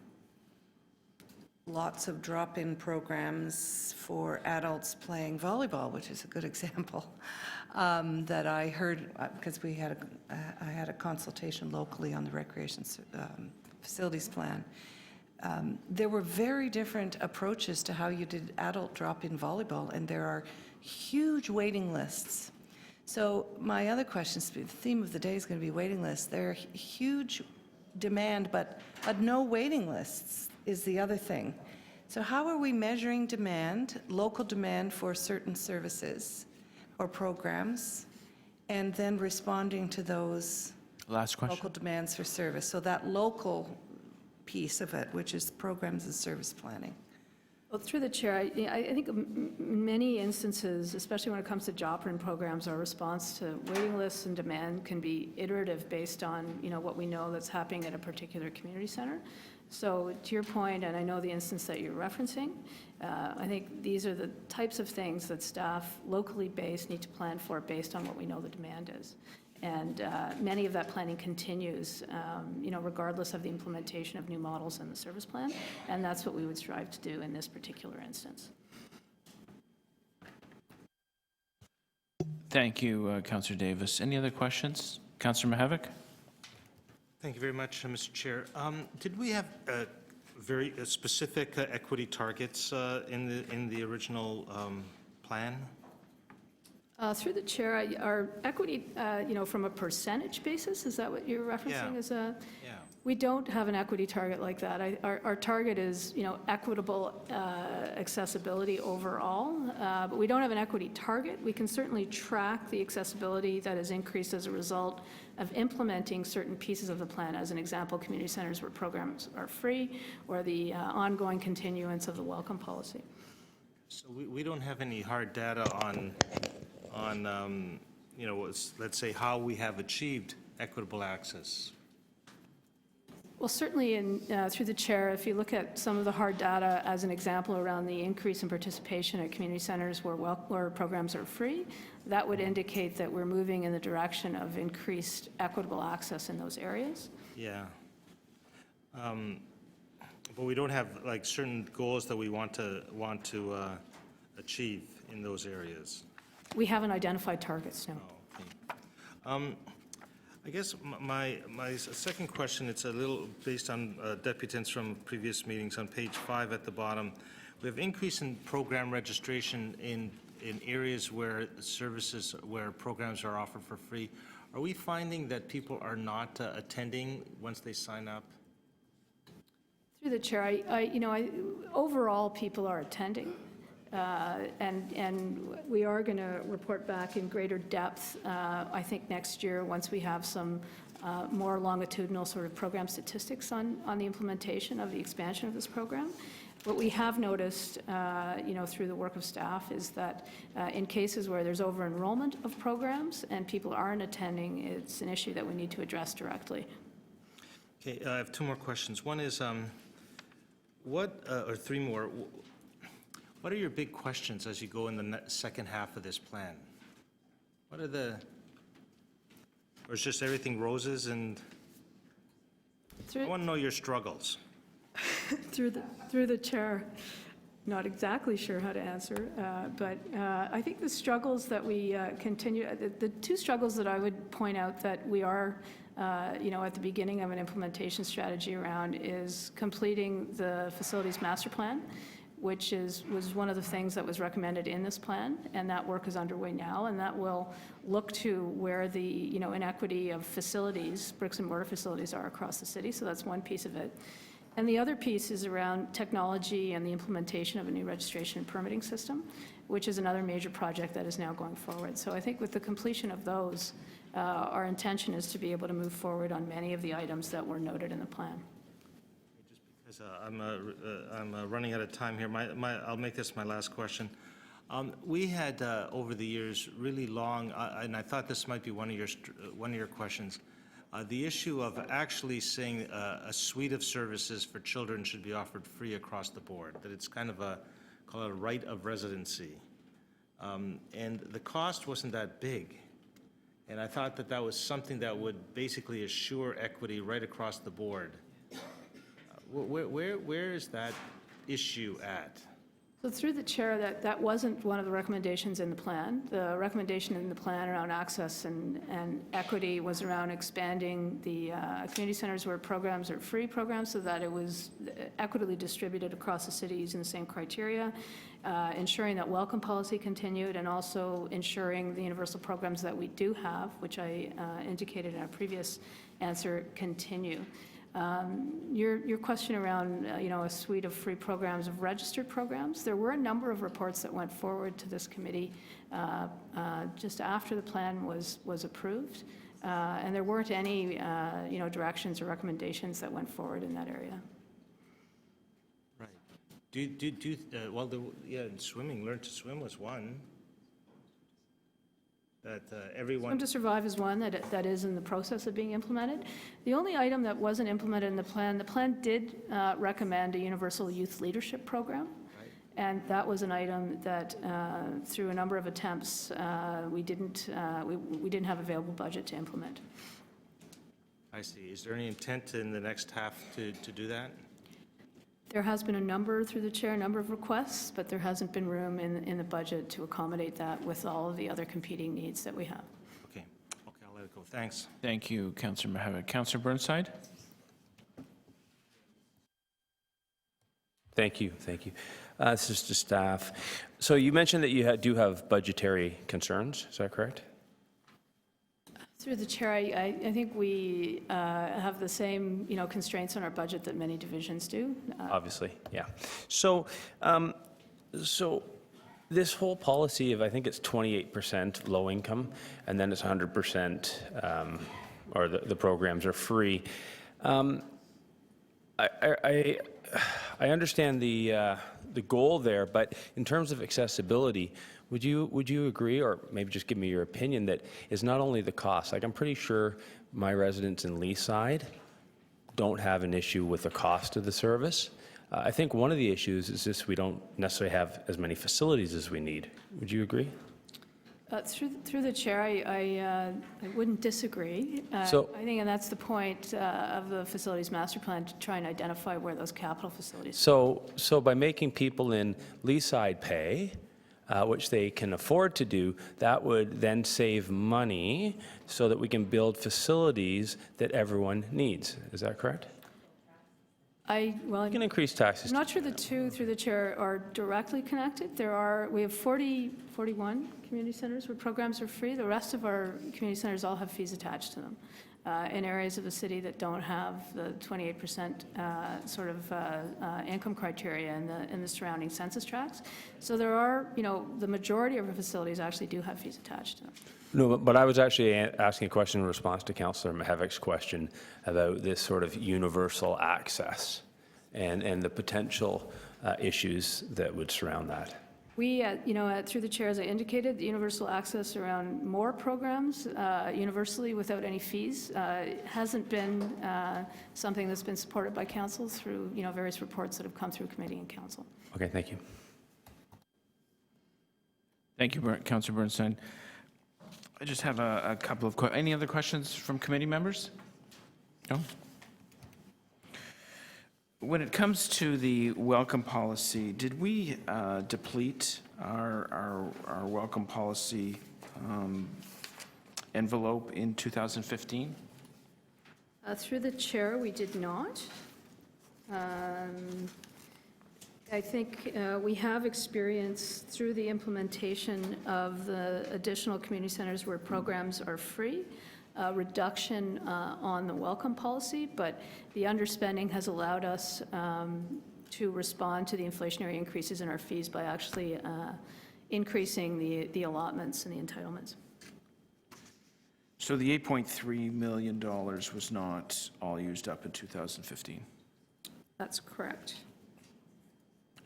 lots of drop-in programs for adults playing volleyball, which is a good example, that I heard, because I had a consultation locally on the recreation facilities plan. There were very different approaches to how you did adult drop-in volleyball, and there are huge waiting lists. So my other question, the theme of the day is going to be waiting lists. There are huge demand, but no waiting lists is the other thing. So how are we measuring demand, local demand for certain services or programs, and then responding to those Last question. local demands for service? So that local piece of it, which is programs and service planning. Well, through the chair, I think many instances, especially when it comes to job-run programs, our response to waiting lists and demand can be iterative based on, you know, what we know that's happening at a particular community center. So to your point, and I know the instance that you're referencing, I think these are the types of things that staff locally based need to plan for based on what we know the demand is. And many of that planning continues, you know, regardless of the implementation of new models in the service plan, and that's what we would strive to do in this particular instance. Thank you, Councillor Davis. Any other questions? Councillor Mihevc? Thank you very much, Mr. Chair. Did we have very specific equity targets in the original plan? Through the chair, our equity, you know, from a percentage basis, is that what you're referencing? Yeah. Yeah. We don't have an equity target like that. Our target is, you know, equitable accessibility overall, but we don't have an equity target. We can certainly track the accessibility that has increased as a result of implementing certain pieces of the plan. As an example, community centers where programs are free, or the ongoing continuance of the welcome policy. So we don't have any hard data on you know, let's say how we have achieved equitable access. Well, certainly through the chair, if you look at some of the hard data as an example around the increase in participation at community centers where programs are free, that would indicate that we're moving in the direction of increased equitable access in those areas. Yeah. But we don't have like certain goals that we want to achieve in those areas. We haven't identified targets, no. Okay. I guess my second question, it's a little based on deputants from previous meetings. On page 5 at the bottom, we have increase in program registration in areas where services, where programs are offered for free. Are we finding that people are not attending once they sign up? Through the chair, overall, people are attending. And we are going to report back in greater depth, I think, next year, once we have some more longitudinal sort of program statistics on the implementation of the expansion of this program. What we have noticed, through the work of staff is that in cases where there's over-enrollment of programs and people aren't attending, it's an issue that we need to address directly. Okay, I have 2 more questions. One is, or 3 more. What are your big questions as you go in the second half of this plan? What are or is just everything roses and? I want to know your struggles. Through the chair, not exactly sure how to answer, but I think the struggles that we continue, the 2 struggles that I would point out that we are, at the beginning of an implementation strategy around is completing the facilities master plan, which was one of the things that was recommended in this plan, and that work is underway now, and that will look to where the, inequity of facilities, bricks and mortar facilities are across the city, so that's one piece of it. And the other piece is around technology and the implementation of a new registration and permitting system, which is another major project that is now going forward. So I think with the completion of those, our intention is to be able to move forward on many of the items that were noted in the plan. Just because I'm running out of time here, I'll make this my last question. We had, over the years, really long, and I thought this might be one of your questions, the issue of actually saying a suite of services for children should be offered free across the board, that it's kind of call it a right of residency. And the cost wasn't that big. And I thought that was something that would basically assure equity right across the board. Where is that issue at? So through the chair, that wasn't one of the recommendations in the plan. The recommendation in the plan around access and equity was around expanding the community centers where programs are free programs so that it was equitably distributed across the city using the same criteria, ensuring that welcome policy continued, and also ensuring the universal programs that we do have, which I indicated in a previous answer, continue. Your question around, a suite of free programs, of registered programs, there were a number of reports that went forward to this committee just after the plan was approved, and there weren't any, directions or recommendations that went forward in that area. Right. In swimming, Learn to Swim was one. That everyone. Swim to Survive is one that is in the process of being implemented. The only item that wasn't implemented in the plan did recommend a universal youth leadership program. Right. And that was an item that, through a number of attempts, we didn't have available budget to implement. I see. Is there any intent in the next half to do that? There has been a number of requests, but there hasn't been room in the budget to accommodate that with all of the other competing needs that we have. Okay, I'll let it go. Thanks. Thank you, Councillor Mohammed. Councillor Burnside? Thank you. This is to staff. So you mentioned that you do have budgetary concerns. Is that correct? Through the chair, I think we have the same, constraints on our budget that many divisions do. Obviously, yeah. So, this whole policy of, I think it's 28% low income, and then it's 100%, or the programs are free. I understand the goal there, but in terms of accessibility, would you agree, or maybe just give me your opinion, that it's not only the cost? Like, I'm pretty sure my residents in Leaside don't have an issue with the cost of the service. I think one of the issues is just we don't necessarily have as many facilities as we need. Would you agree? Through the chair, I wouldn't disagree. I think, and that's the point of the facilities master plan, to try and identify where those capital facilities. So by making people in Leaside pay, which they can afford to do, that would then save money so that we can build facilities that everyone needs. Is that correct? Well, We can increase taxes. I'm not sure the two, through the chair, are directly connected. We have 41 community centers where programs are free. The rest of our community centers all have fees attached to them in areas of the city that don't have the 28% sort of income criteria in the surrounding census tracts. So there are, the majority of our facilities actually do have fees attached to them. No, but I was actually asking a question in response to Councillor Mahevich's question about this sort of universal access and the potential issues that would surround that. We, through the chair, as I indicated, the universal access around more programs universally without any fees hasn't been something that's been supported by council through, various reports that have come through committee and council. Okay, thank you. Thank you, Councillor Bernstein. I just have a couple of any other questions from committee members? No? When it comes to the welcome policy, did we deplete our welcome policy envelope in 2015? Through the chair, we did not. I think we have experience through the implementation of the additional community centers where programs are free, reduction on the welcome policy, but the underspending has allowed us to respond to the inflationary increases in our fees by actually increasing the allotments and the entitlements. So the $8.3 million was not all used up in 2015? That's correct.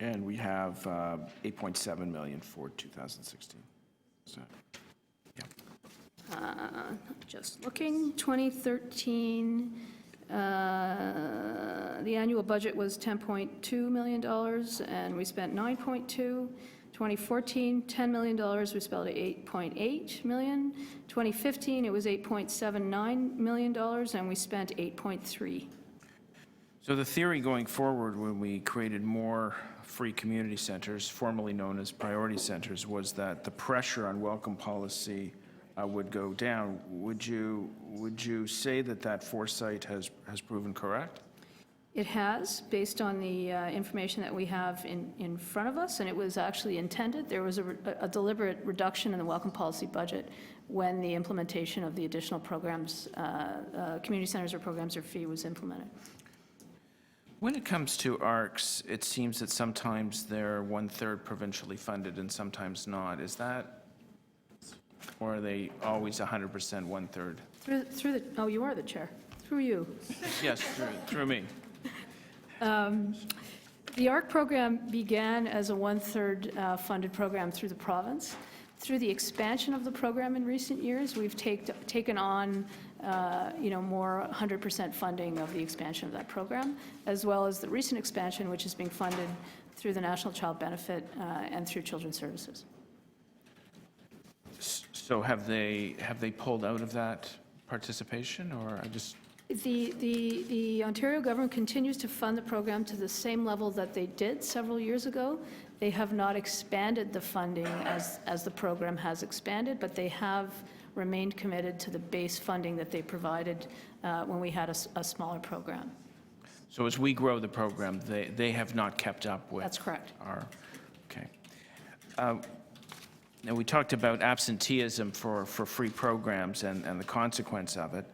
And we have 8.7 million for 2016. So, yeah. Just looking, 2013, the annual budget was $10.2 million, and we spent 9.2. 2014, $10 million, we spent 8.8 million. 2015, it was $8.79 million, and we spent 8.3. So the theory going forward when we created more free community centers, formerly known as priority centers, was that the pressure on welcome policy would go down. Would you say that foresight has proven correct? It has, based on the information that we have in front of us, and it was actually intended. There was a deliberate reduction in the welcome policy budget when the implementation of the additional programs, community centers or programs or fee was implemented. When it comes to ARCs, it seems that sometimes they're 1/3 provincially funded and sometimes not. Is that, or are they always 100% 1/3? Through the, oh, you are the chair. Through you. Yes, through me. The ARC program began as a 1/3 funded program through the province. Through the expansion of the program in recent years, we've taken on more 100% funding of the expansion of that program, as well as the recent expansion, which is being funded through the National Child Benefit and through Children's Services. So have they pulled out of that participation, or I just? The Ontario government continues to fund the program to the same level that they did several years ago. They have not expanded the funding as the program has expanded, but they have remained committed to the base funding that they provided when we had a smaller program. So as we grow the program, they have not kept up with? That's correct. Okay. Now, we talked about absenteeism for free programs and the consequence of it.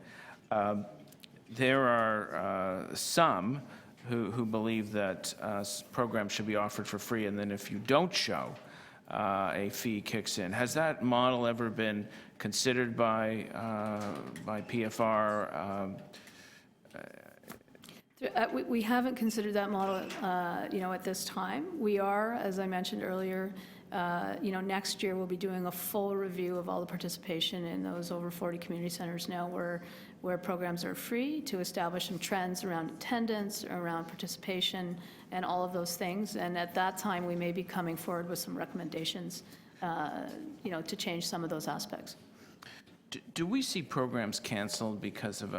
There are some who believe that programs should be offered for free, and then if you don't show, a fee kicks in. Has that model ever been considered by PFR? We haven't considered that model, at this time. We are, as I mentioned earlier, next year we'll be doing a full review of all the participation in those over 40 community centers now where programs are free, to establish some trends around attendance, around participation, and all of those things. And at that time, we may be coming forward with some recommendations, to change some of those aspects. Do we see programs canceled because of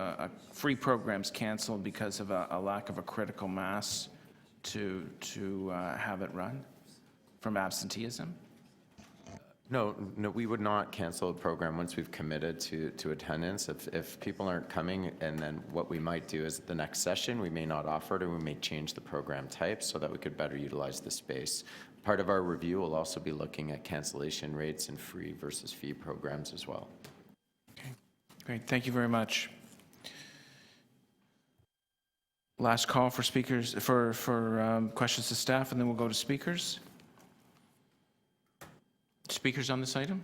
free programs canceled because of a lack of a critical mass to have it run from absenteeism? No, no, we would not cancel a program once we've committed to attendance. If people aren't coming, and then what we might do is the next session, we may not offer it, or we may change the program type so that we could better utilize the space. Part of our review will also be looking at cancellation rates and free versus fee programs as well. Okay, great. Thank you very much. Last call for speakers, for questions to staff, and then we'll go to speakers. Speakers on this item?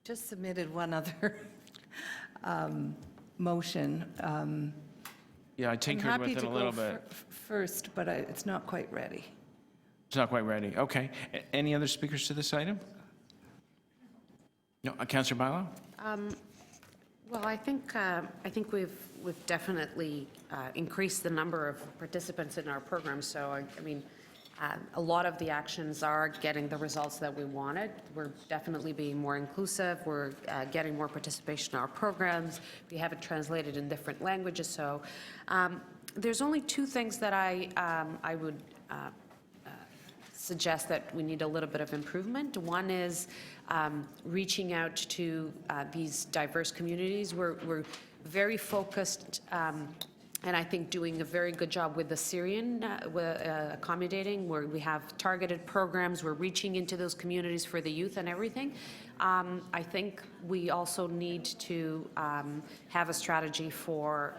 Just submitted one other motion. Yeah, I I'm tinkered happy with it to a go little bit. first, but it's not quite ready. It's not quite ready. Okay. Any other speakers to this item? No. Councillor Bailão? Well, I think we've definitely increased the number of participants in our program. So I mean, a lot of the actions are getting the results that we wanted. We're definitely being more inclusive. We're getting more participation in our programs. We have it translated in different languages. So there's only two things that I would suggest that we need a little bit of improvement. One is reaching out to these diverse communities. We're very focused and I think doing a very good job with the Syrian accommodating, where we have targeted programs. We're reaching into those communities for the youth and everything. I think we also need to have a strategy for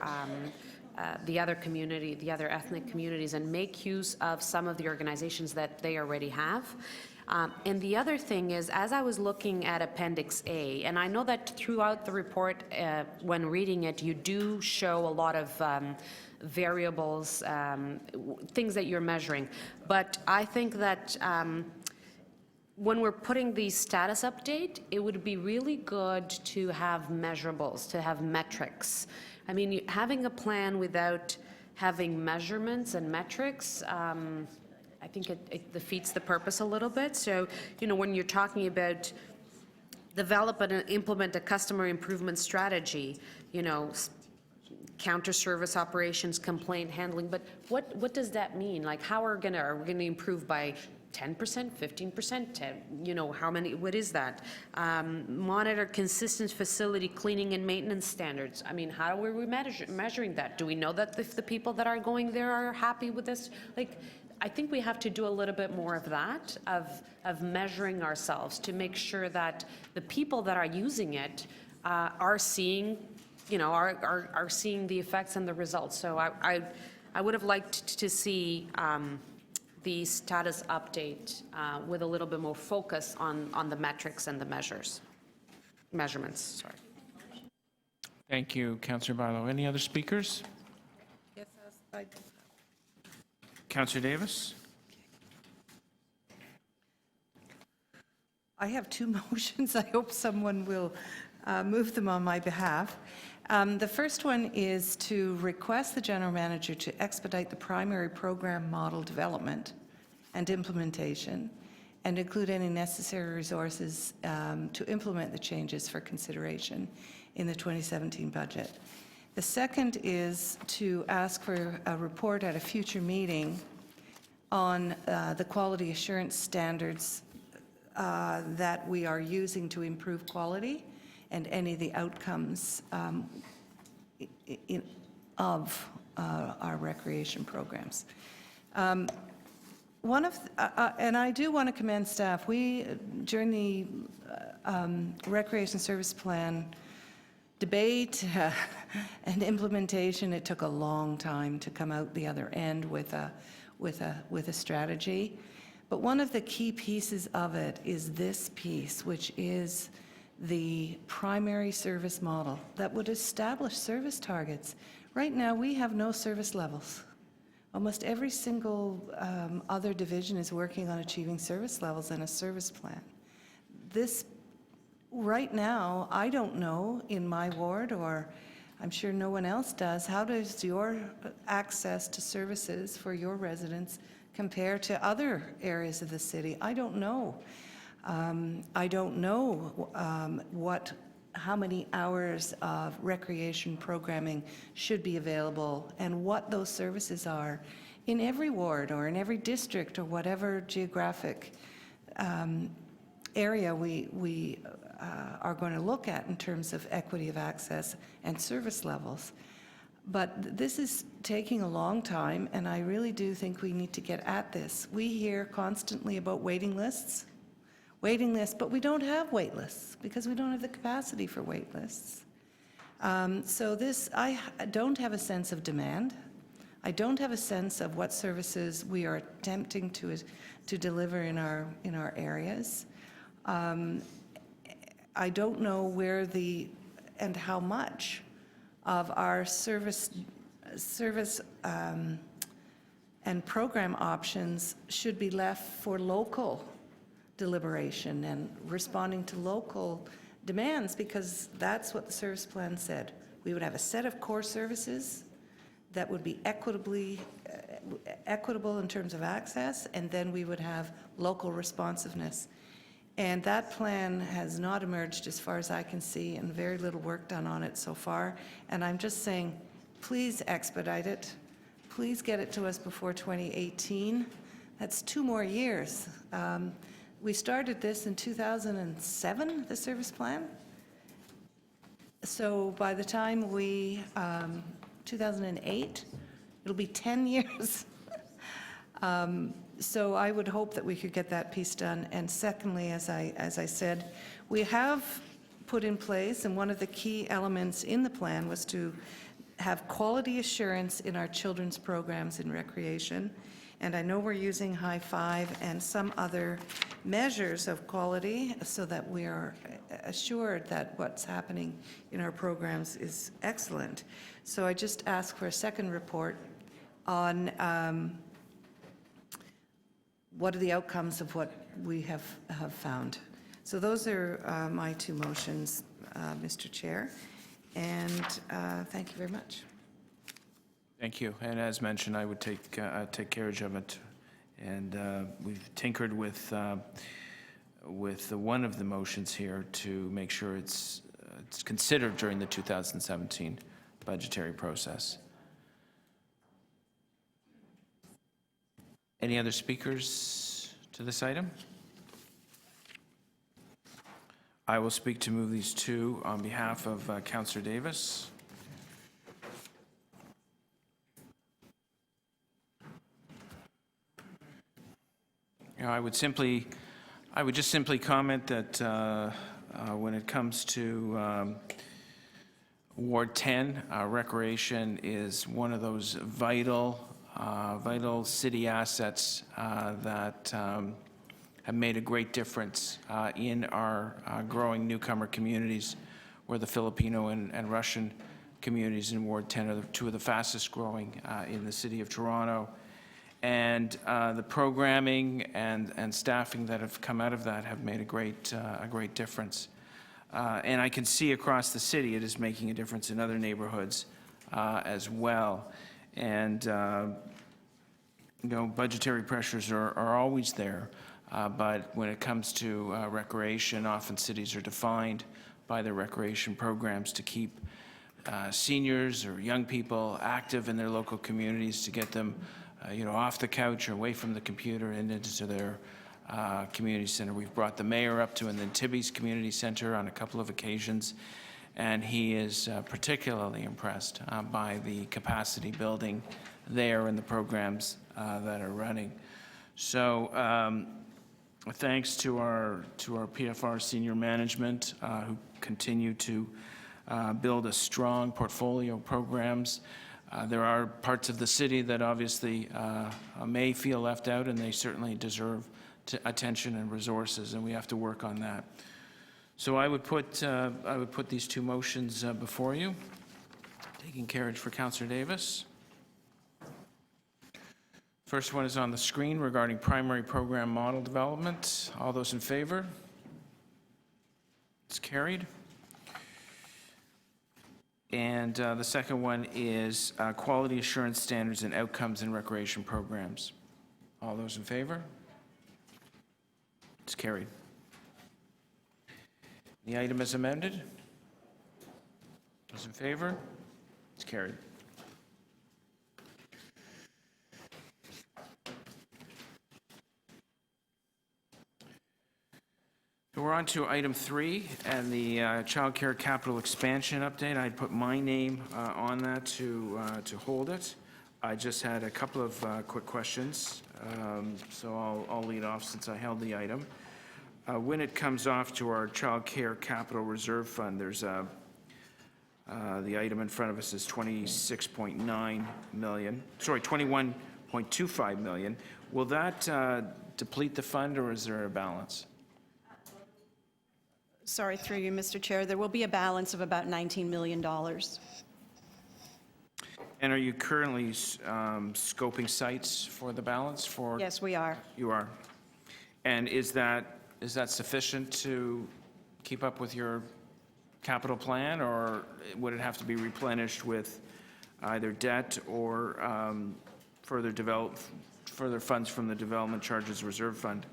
the other community, the other ethnic communities, and make use of some of the organizations that they already have. And the other thing is, as I was looking at Appendix A, and I know that throughout the report, when reading it, you do show a lot of variables, things that you're measuring. But I think that when we're putting the status update, it would be really good to have measurables, to have metrics. I mean, having a plan without having measurements and metrics, I think it defeats the purpose a little bit. So, you know, when you're talking about develop and implement a customer improvement strategy, you know, counter service operations, complaint handling, but what does that mean? Like, how are we going to improve by 10%, 15%, 10, you know, how many, what is that? Monitor consistent facility cleaning and maintenance standards. I mean, how are we measuring that? Do we know that if the people that are going there are happy with this? Like, I think we have to do a little bit more of that, of measuring ourselves to make sure that the people that are using it are seeing, you know, are seeing the effects and the results. So I would have liked to see the status update with a little bit more focus on the metrics and the measurements. Sorry. Thank you, Councillor Bailão. Any other speakers? Yes, I Councillor Davis? I have two motions. I hope someone will move them on my behalf. The first one is to request the general manager to expedite the primary program model development and implementation and include any necessary resources to implement the changes for consideration in the 2017 budget. The second is to ask for a report at a future meeting on the quality assurance standards that we are using to improve quality and any of the outcomes of our recreation programs. And I do want to commend staff. We, during the recreation service plan debate and implementation, it took a long time to come out the other end with a strategy. But one of the key pieces of it is this piece, which is the primary service model that would establish service targets. Right now, we have no service levels. Almost every single other division is working on achieving service levels in a service plan. This, right now, I don't know in my ward, or I'm sure no one else does, how does your access to services for your residents compare to other areas of the city? I don't know. I don't know how many hours of recreation programming should be available and what those services are in every ward or in every district or whatever geographic area we are going to look at in terms of equity of access and service levels. But this is taking a long time, and I really do think we need to get at this. We hear constantly about waiting lists, but we don't have wait lists because we don't have the capacity for wait lists. So this, I don't have a sense of demand. I don't have a sense of what services we are attempting to deliver in our areas. I don't know where and how much of our service and program options should be left for local deliberation and responding to local demands, because that's what the service plan said. We would have a set of core services that would be equitable in terms of access, and then we would have local responsiveness. And that plan has not emerged as far as I can see, and very little work done on it so far. And I'm just saying, please expedite it. Please get it to us before 2018. That's 2 more years. We started this in 2007, the service plan. So by the time 2008, it'll be 10 years. So I would hope that we could get that piece done. And secondly, as I said, we have put in place, and one of the key elements in the plan was to have quality assurance in our children's programs in recreation. And I know we're using High Five and some other measures of quality so that we are assured that what's happening in our programs is excellent. So I just ask for a second report on what are the outcomes of what we have found. So those are my 2 motions, Mr. Chair, and thank you very much. Thank you. And as mentioned, I would take carriage of it. And we've tinkered with one of the motions here to make sure it's considered during the 2017 budgetary process. Any other speakers to this item? I will speak to move these 2 on behalf of Councillor Davis. I would just simply comment that when it comes to Ward 10, recreation is one of those vital city assets that have made a great difference in our growing newcomer communities, where the Filipino and Russian communities in Ward 10 are 2 of the fastest growing in the city of Toronto. And the programming and staffing that have come out of that have made a great difference. And I can see across the city it is making a difference in other neighborhoods as well. And budgetary pressures are always there, but when it comes to recreation, often cities are defined by their recreation programs to keep seniors or young people active in their local communities, to get them off the couch or away from the computer and into their community center. We've brought the mayor up to Tibby's Community Center on a couple of occasions, and he is particularly impressed by the capacity building there and the programs that are running. So thanks to our PFR senior management who continue to build a strong portfolio of programs. There are parts of the city that obviously may feel left out, and they certainly deserve attention and resources, and we have to work on that. So I would put these 2 motions before you. Taking carriage for Councillor Davis. First one is on the screen regarding primary program model development. All those in favor? It's carried. And the second one is quality assurance standards and outcomes in recreation programs. All those in favor? It's carried. The item is amended. Those in favor? It's carried. on to item 3 and the child care capital expansion update. I put my name on that to hold it. I just had a couple of quick questions, so I'll lead off since I held the item. When it comes off to our child care capital reserve fund, there's the item in front of us is 26.9 million, sorry, 21.25 million. Will that deplete the fund, or is there a balance? Sorry, through you, Mr. Chair. There will be a balance of about $19 million. And are you currently scoping sites for the balance for? Yes, we are. You are. And is that sufficient to keep up with your capital plan, or would it have to be replenished with either debt or further funds from the Development Charges Reserve Fund?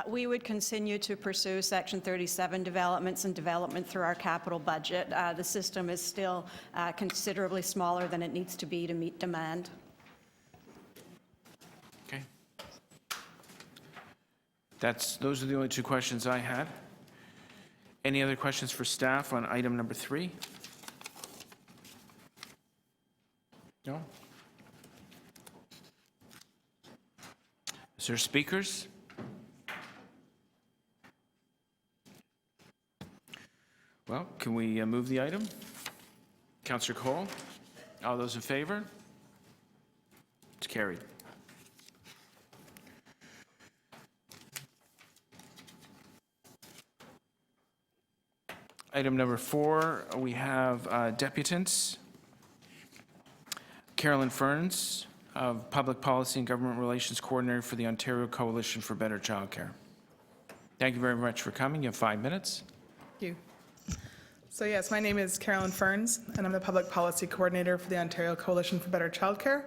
We would continue to pursue Section 37 developments and development through our capital budget. The system is still considerably smaller than it needs to be to meet demand. Okay. Those are the only two questions I had. Any other questions for staff on item number 3? No? Is there speakers? Well, can we move the item? Councillor Cole? All those in favor? It's carried. Item number 4, we have deputants. Carolyn Ferns, of Public Policy and Government Relations Coordinator for the Ontario Coalition for Better Childcare. Thank you very much for coming. You have 5 minutes. Thank you. So yes, my name is Carolyn Ferns, and I'm the Public Policy Coordinator for the Ontario Coalition for Better Childcare.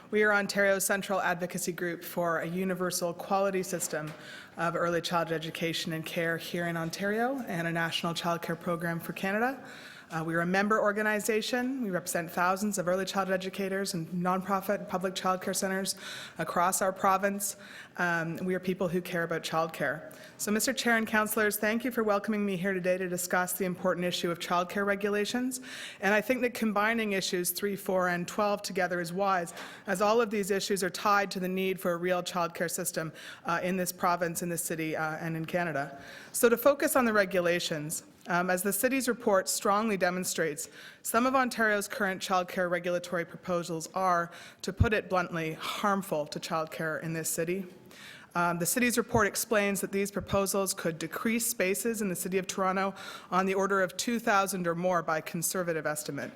We are Ontario's central advocacy group for a universal quality system of early childhood education and care here in Ontario and a national childcare program for Canada. We are a member organization. We represent thousands of early childhood educators and nonprofit public childcare centers across our province. We are people who care about childcare. So, Mr. Chair and councillors, thank you for welcoming me here today to discuss the important issue of childcare regulations. And I think that combining issues 3, 4, and 12 together is wise, as all of these issues are tied to the need for a real childcare system in this province, in this city, and in Canada. So to focus on the regulations, as the city's report strongly demonstrates, some of Ontario's current childcare regulatory proposals are, to put it bluntly, harmful to childcare in this city. The city's report explains that these proposals could decrease spaces in the City of Toronto on the order of 2,000 or more by conservative estimate.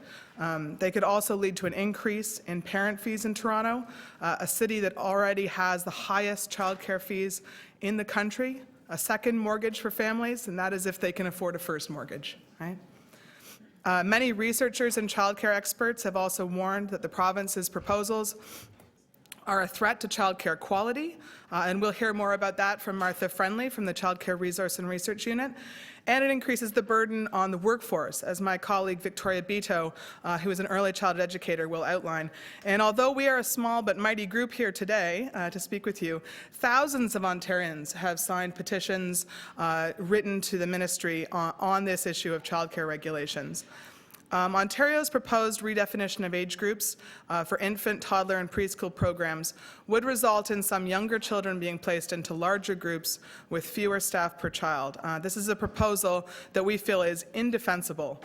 They could also lead to an increase in parent fees in Toronto, a city that already has the highest childcare fees in the country, a second mortgage for families, and that is if they can afford a first mortgage, right? Many researchers and childcare experts have also warned that the province's proposals are a threat to childcare quality, and we'll hear more about that from Martha Friendly from the Childcare Resource and Research Unit. And it increases the burden on the workforce, as my colleague Victoria Beto, who is an early childhood educator, will outline. And although we are a small but mighty group here today to speak with you, thousands of Ontarians have signed petitions written to the ministry on this issue of childcare regulations. Ontario's proposed redefinition of age groups for infant, toddler, and preschool programs would result in some younger children being placed into larger groups with fewer staff per child. This is a proposal that we feel is indefensible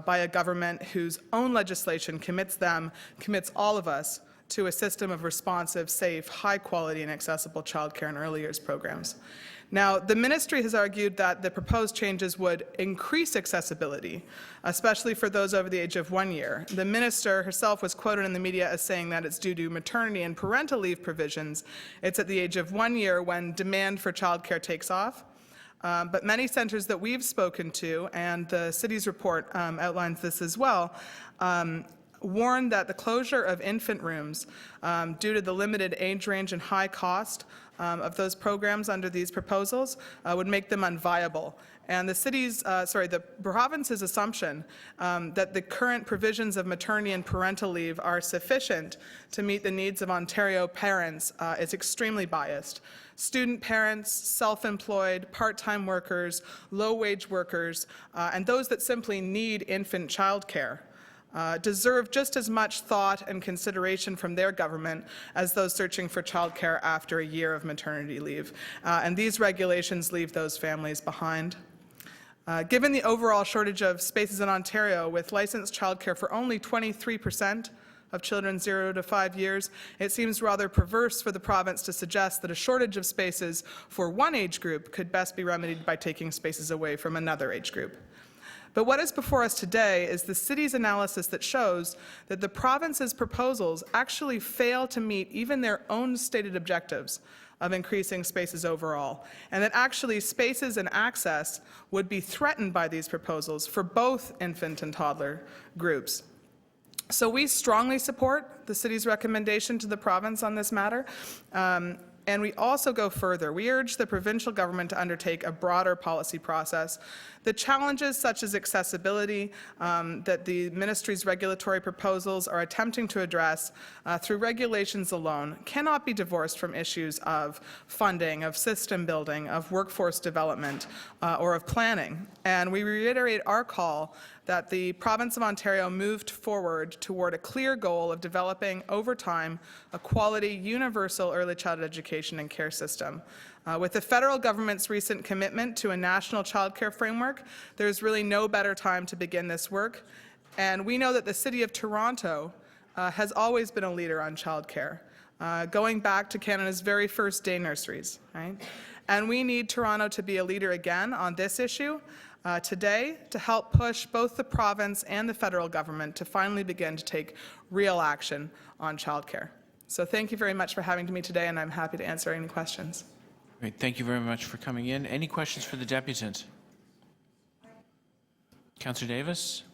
by a government whose own legislation commits all of us to a system of responsive, safe, high-quality, and accessible childcare and early years programs. Now, the ministry has argued that the proposed changes would increase accessibility, especially for those over the age of 1 year. The minister herself was quoted in the media as saying that it's due to maternity and parental leave provisions. It's at the age of 1 year when demand for childcare takes off. But many centres that we've spoken to, and the city's report outlines this as well, warned that the closure of infant rooms, due to the limited age range and high cost of those programs under these proposals, would make them unviable. And the province's assumption that the current provisions of maternity and parental leave are sufficient to meet the needs of Ontario parents is extremely biased. Student parents, self-employed, part-time workers, low-wage workers, and those that simply need infant childcare deserve just as much thought and consideration from their government as those searching for childcare after a year of maternity leave. And these regulations leave those families behind. Given the overall shortage of spaces in Ontario, with licensed childcare for only 23% of children 0 to 5 years, it seems rather perverse for the province to suggest that a shortage of spaces for one age group could best be remedied by taking spaces away from another age group. But what is before us today is the city's analysis that shows that the province's proposals actually fail to meet even their own stated objectives of increasing spaces overall, and that actually spaces and access would be threatened by these proposals for both infant and toddler groups. So we strongly support the city's recommendation to the province on this matter. And we also go further. We urge the provincial government to undertake a broader policy process. The challenges such as accessibility that the ministry's regulatory proposals are attempting to address through regulations alone cannot be divorced from issues of funding, of system building, of workforce development, or of planning. And we reiterate our call that the province of Ontario moved forward toward a clear goal of developing over time a quality universal early childhood education and care system. With the federal government's recent commitment to a national childcare framework, there's really no better time to begin this work. And we know that the City of Toronto has always been a leader on childcare, going back to Canada's very first day nurseries, right? And we need Toronto to be a leader again on this issue today to help push both the province and the federal government to finally begin to take real action on childcare. So thank you very much for having me today, and I'm happy to answer any questions. Great. Thank you very much for coming in. Any questions for the deputant? Councillor Davis?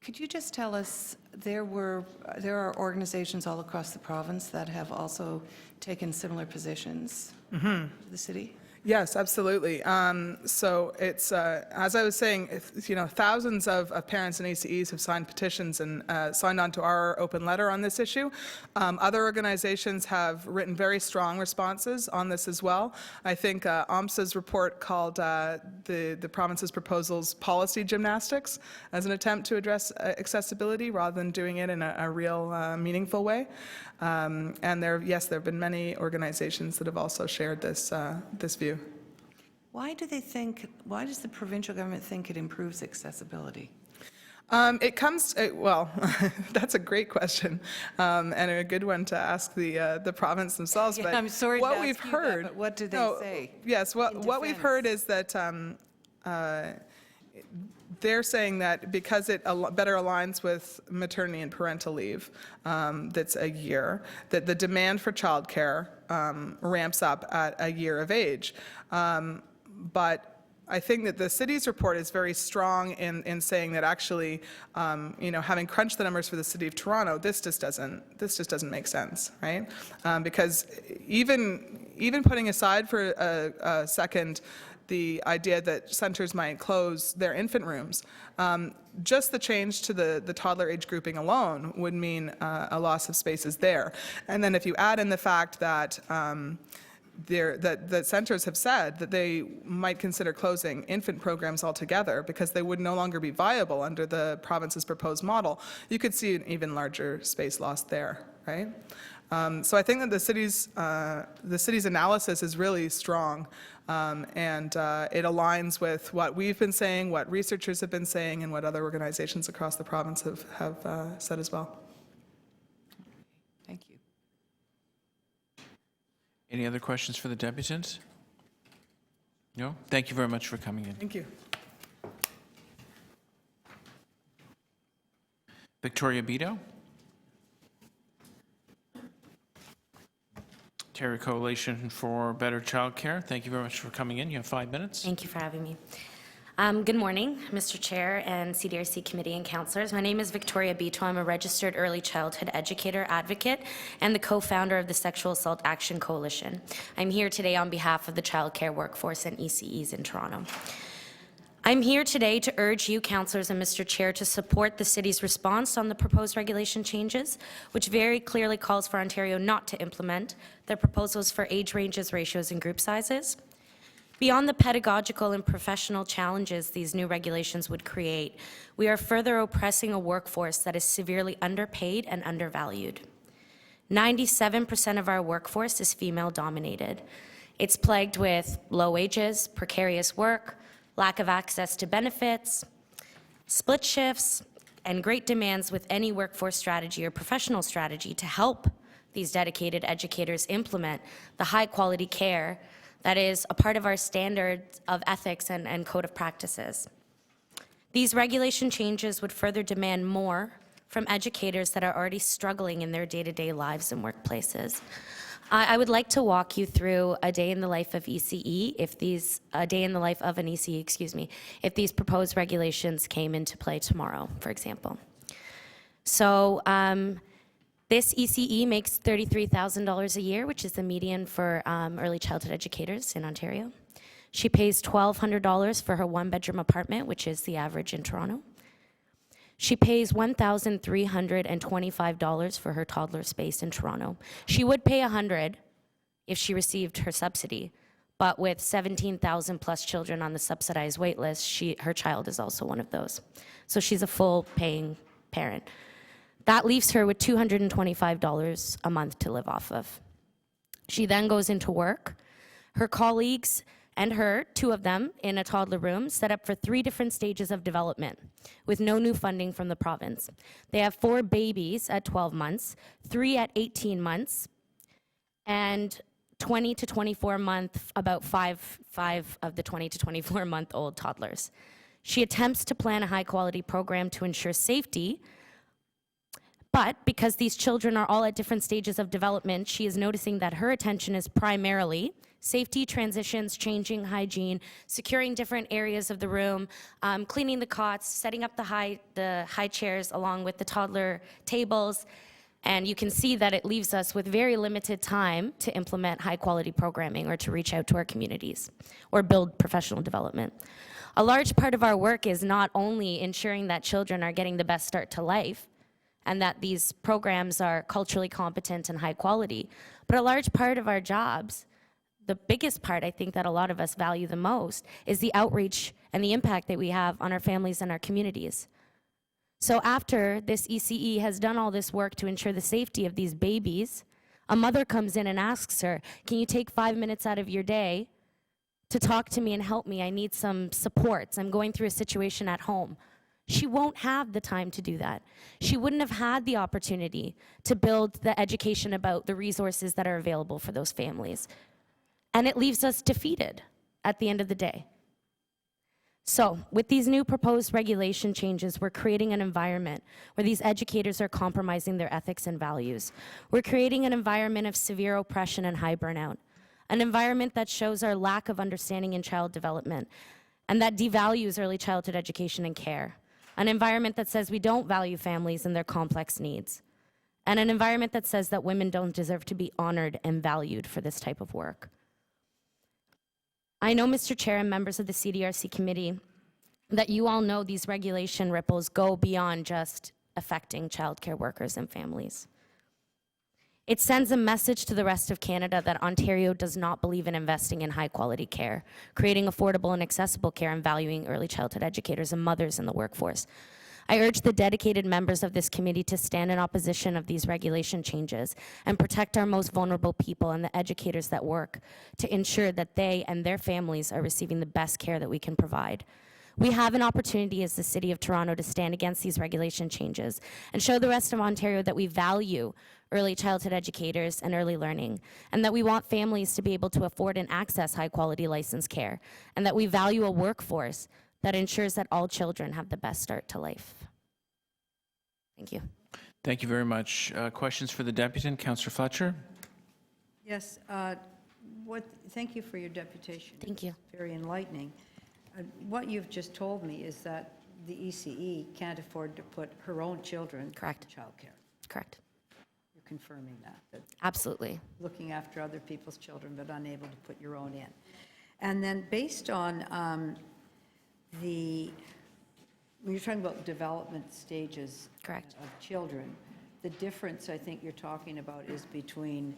Could you just tell us, there are organizations all across the province that have also taken similar positions to the city? Yes, absolutely. So it's, as I was saying, thousands of parents and ACEs have signed petitions and signed on to our open letter on this issue. Other organizations have written very strong responses on this as well. I think OMSA's report called the province's proposals policy gymnastics as an attempt to address accessibility rather than doing it in a real meaningful way. And there have been many organizations that have also shared this view. Why does the provincial government think it improves accessibility? Well, that's a great question, and a good one to ask the province themselves. Yeah, but I'm sorry what to we've ask you heard, that, but what do they say? Yes, what we've heard is that they're saying that because it better aligns with maternity and parental leave, that's a year, that the demand for childcare ramps up at a year of age. But I think that the city's report is very strong in saying that actually, having crunched the numbers for the City of Toronto, this just doesn't make sense, right? Because even putting aside for a second the idea that centers might close their infant rooms, just the change to the toddler age grouping alone would mean a loss of spaces there. And then if you add in the fact that that centers have said that they might consider closing infant programs altogether because they would no longer be viable under the province's proposed model, you could see an even larger space loss there, right? So I think that the city's analysis is really strong, and it aligns with what we've been saying, what researchers have been saying, and what other organizations across the province have said as well. Thank you. Any other questions for the deputant? No? Thank you very much for coming in. Thank you. Victoria Beto? Ontario Coalition for Better Childcare. Thank you very much for coming in. You have 5 minutes. Thank you for having me. Good morning, Mr. Chair and CDRC committee and councillors. My name is Victoria Bito. I'm a registered early childhood educator advocate and the co-founder of the Sexual Assault Action Coalition. I'm here today on behalf of the childcare workforce and ECEs in Toronto. I'm here today to urge you, councillors and Mr. Chair, to support the city's response on the proposed regulation changes, which very clearly calls for Ontario not to implement the proposals for age ranges, ratios, and group sizes. Beyond the pedagogical and professional challenges these new regulations would create, we are further oppressing a workforce that is severely underpaid and undervalued. 97% of our workforce is female-dominated. It's plagued with low wages, precarious work, lack of access to benefits, split shifts, and great demands with any workforce strategy or professional strategy to help these dedicated educators implement the high-quality care that is a part of our standard of ethics and code of practices. These regulation changes would further demand more from educators that are already struggling in their day-to-day lives and workplaces. I would like to walk you through a day in the life of ECE, a day in the life of an ECE, excuse me, if these proposed regulations came into play tomorrow, for example. So, this ECE makes $33,000 a year, which is the median for early childhood educators in Ontario. She pays $1,200 for her one-bedroom apartment, which is the average in Toronto. She pays $1,325 for her toddler space in Toronto. She would pay $100 if she received her subsidy, but with 17,000 plus children on the subsidized wait list, her child is also one of those. So she's a full paying parent. That leaves her with $225 a month to live off of. She then goes into work. Her colleagues and her, two of them in a toddler room, set up for 3 different stages of development with no new funding from the province. They have 4 babies at 12 months, 3 at 18 months, and 20 to 24 month, about five of the 20 to 24 month old toddlers. She attempts to plan a high quality program to ensure safety, but because these children are all at different stages of development, she is noticing that her attention is primarily safety, transitions, changing hygiene, securing different areas of the room, cleaning the cots, setting up the high chairs along with the toddler tables. And you can see that it leaves us with very limited time to implement high quality programming or to reach out to our communities or build professional development. A large part of our work is not only ensuring that children are getting the best start to life, and that these programs are culturally competent and high quality. But a large part of our jobs, the biggest part I think that a lot of us value the most, is the outreach and the impact that we have on our families and our communities. So after this ECE has done all this work to ensure the safety of these babies, a mother comes in and asks her, can you take 5 minutes out of your day to talk to me and help me? I need some supports. I'm going through a situation at home. She won't have the time to do that. She wouldn't have had the opportunity to build the education about the resources that are available for those families. And it leaves us defeated at the end of the day. So, with these new proposed regulation changes, we're creating an environment where these educators are compromising their ethics and values. We're creating an environment of severe oppression and high burnout, an environment that shows our lack of understanding in child development and that devalues early childhood education and care. An environment that says we don't value families and their complex needs, and an environment that says that women don't deserve to be honored and valued for this type of work. I know, Mr. Chair and members of the CDRC committee, that you all know these regulation ripples go beyond just affecting childcare workers and families. It sends a message to the rest of Canada that Ontario does not believe in investing in high-quality care, creating affordable and accessible care, and valuing early childhood educators and mothers in the workforce. I urge the dedicated members of this committee to stand in opposition of these regulation changes and protect our most vulnerable people and the educators that work to ensure that they and their families are receiving the best care that we can provide. We have an opportunity as the City of Toronto to stand against these regulation changes and show the rest of Ontario that we value early childhood educators and early learning, and that we want families to be able to afford and access high-quality licensed care, and that we value a workforce that ensures that all children have the best start to life. Thank you. Thank you very much. Questions for the deputant, Councillor Fletcher? Yes, thank you for your deputation. Thank you. It's very enlightening. What you've just told me is that the ECE can't afford to put her own children Correct. in childcare. Correct. You're confirming that Absolutely. looking after other people's children, but unable to put your own in. And then based on when you're talking about development stages Correct. of children, the difference I think you're talking about is between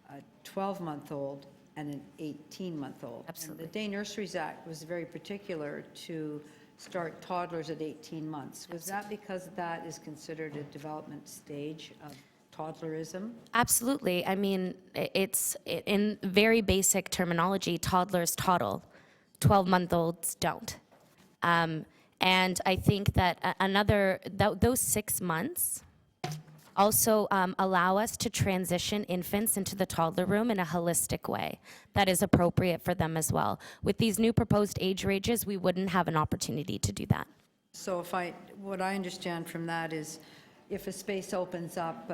a 12-month-old and an 18-month-old. Absolutely. And the Day Nurseries Act was very particular to start toddlers at 18 months. Was that because that is considered a development stage of toddlerism? Absolutely. I mean, it's in very basic terminology, toddlers toddle, 12-month-olds don't. And I think that those 6 months also allow us to transition infants into the toddler room in a holistic way that is appropriate for them as well. With these new proposed age ranges, we wouldn't have an opportunity to do that. So what I understand from that is if a space opens up,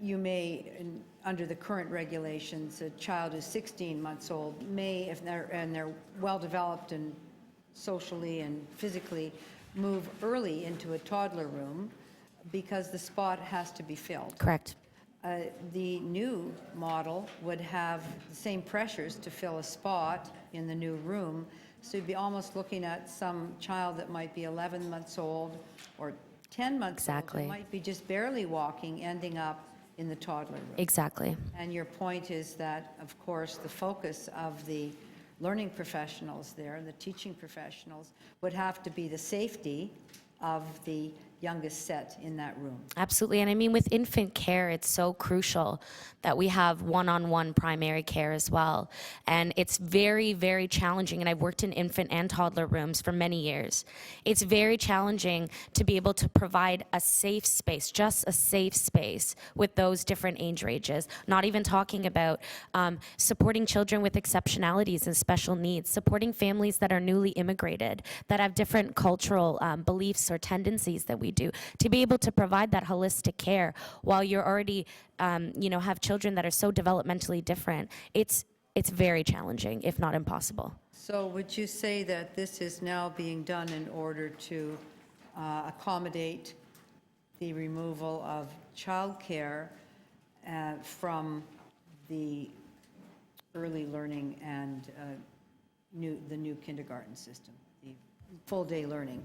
you may, under the current regulations, a child who's 16 months old may, if they're well-developed and socially and physically, move early into a toddler room because the spot has to be filled. Correct. The new model would have the same pressures to fill a spot in the new room, so you'd be almost looking at some child that might be 11 months old or 10 months Exactly. old, who might be just barely walking, ending up in the toddler room. Exactly. And your point is that, of course, the focus of the learning professionals there and the teaching professionals would have to be the safety of the youngest set in that room. Absolutely. And I mean, with infant care, it's so crucial that we have one-on-one primary care as well. And it's very, very challenging. And I've worked in infant and toddler rooms for many years. It's very challenging to be able to provide a safe space, just a safe space with those different age ranges. Not even talking about supporting children with exceptionalities and special needs, supporting families that are newly immigrated, that have different cultural beliefs or tendencies that we do, to be able to provide that holistic care while you're already, have children that are so developmentally different. It's very challenging, if not impossible. So would you say that this is now being done in order to accommodate the removal of childcare from the early learning and the new kindergarten system, the full-day learning,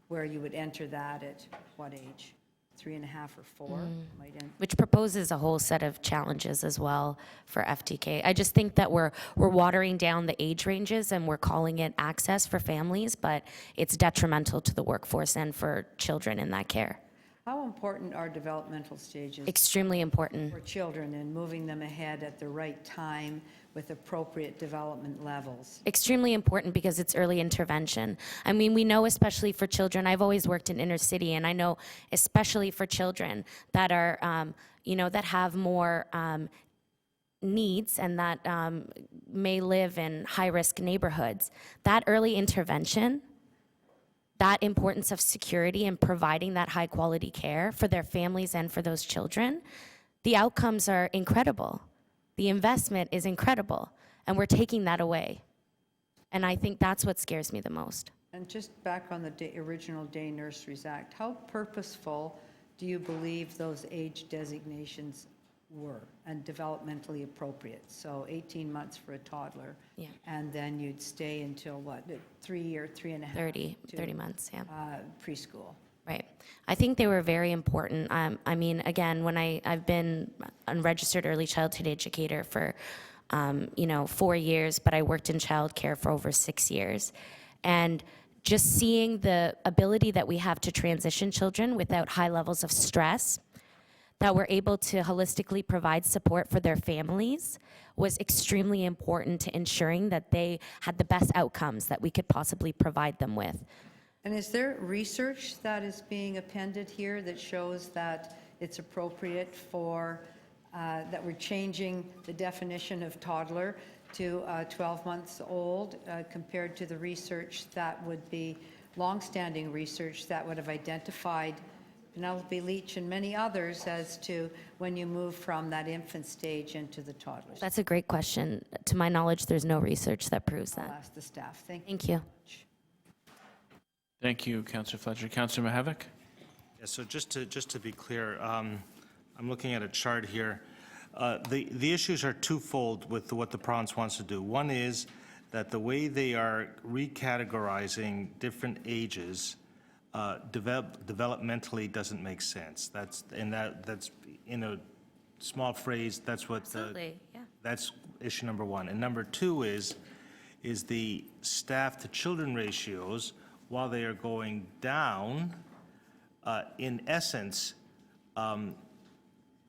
where you would enter that at what age? 3.5 or 4? Might end. Which proposes a whole set of challenges as well for FTK. I just think that we're watering down the age ranges and we're calling it access for families, but it's detrimental to the workforce and for children in that care. How important are developmental stages Extremely important. for children and moving them ahead at the right time with appropriate development levels? Extremely important because it's early intervention. I mean, we know especially for children, I've always worked in inner city, and I know especially for children that are, that have more needs and that may live in high-risk neighborhoods, that early intervention, that importance of security and providing that high-quality care for their families and for those children, the outcomes are incredible. The investment is incredible, and we're taking that away. And I think that's what scares me the most. And just back on the original Day Nurseries Act, how purposeful do you believe those age designations were and developmentally appropriate? So 18 months for a toddler. Yeah. And then you'd stay until what, 3 or 3.5? 30 months, yeah. Preschool. Right. I think they were very important. I mean, again, when I've been a registered early childhood educator for, 4 years, but I worked in childcare for over 6 years. And just seeing the ability that we have to transition children without high levels of stress, that we're able to holistically provide support for their families was extremely important to ensuring that they had the best outcomes that we could possibly provide them with. And is there research that is being appended here that shows that it's appropriate for, that we're changing the definition of toddler to 12 months old compared to the research that would be longstanding research that would have identified Penelope Leach and many others as to when you move from that infant stage into the toddler stage? That's a great question. To my knowledge, there's no research that proves I'll that. ask the staff. Thank you. Thank you. Thank you, Councillor Fletcher. Councillor Mahavik? Yeah, so just to be clear, I'm looking at a chart here. The issues are twofold with what the province wants to do. One is that the way they are recategorizing different ages developmentally doesn't make sense. That's in a small phrase. That's what. Absolutely, yeah. That's issue number one. And number two is the staff to children ratios, while they are going down, in essence,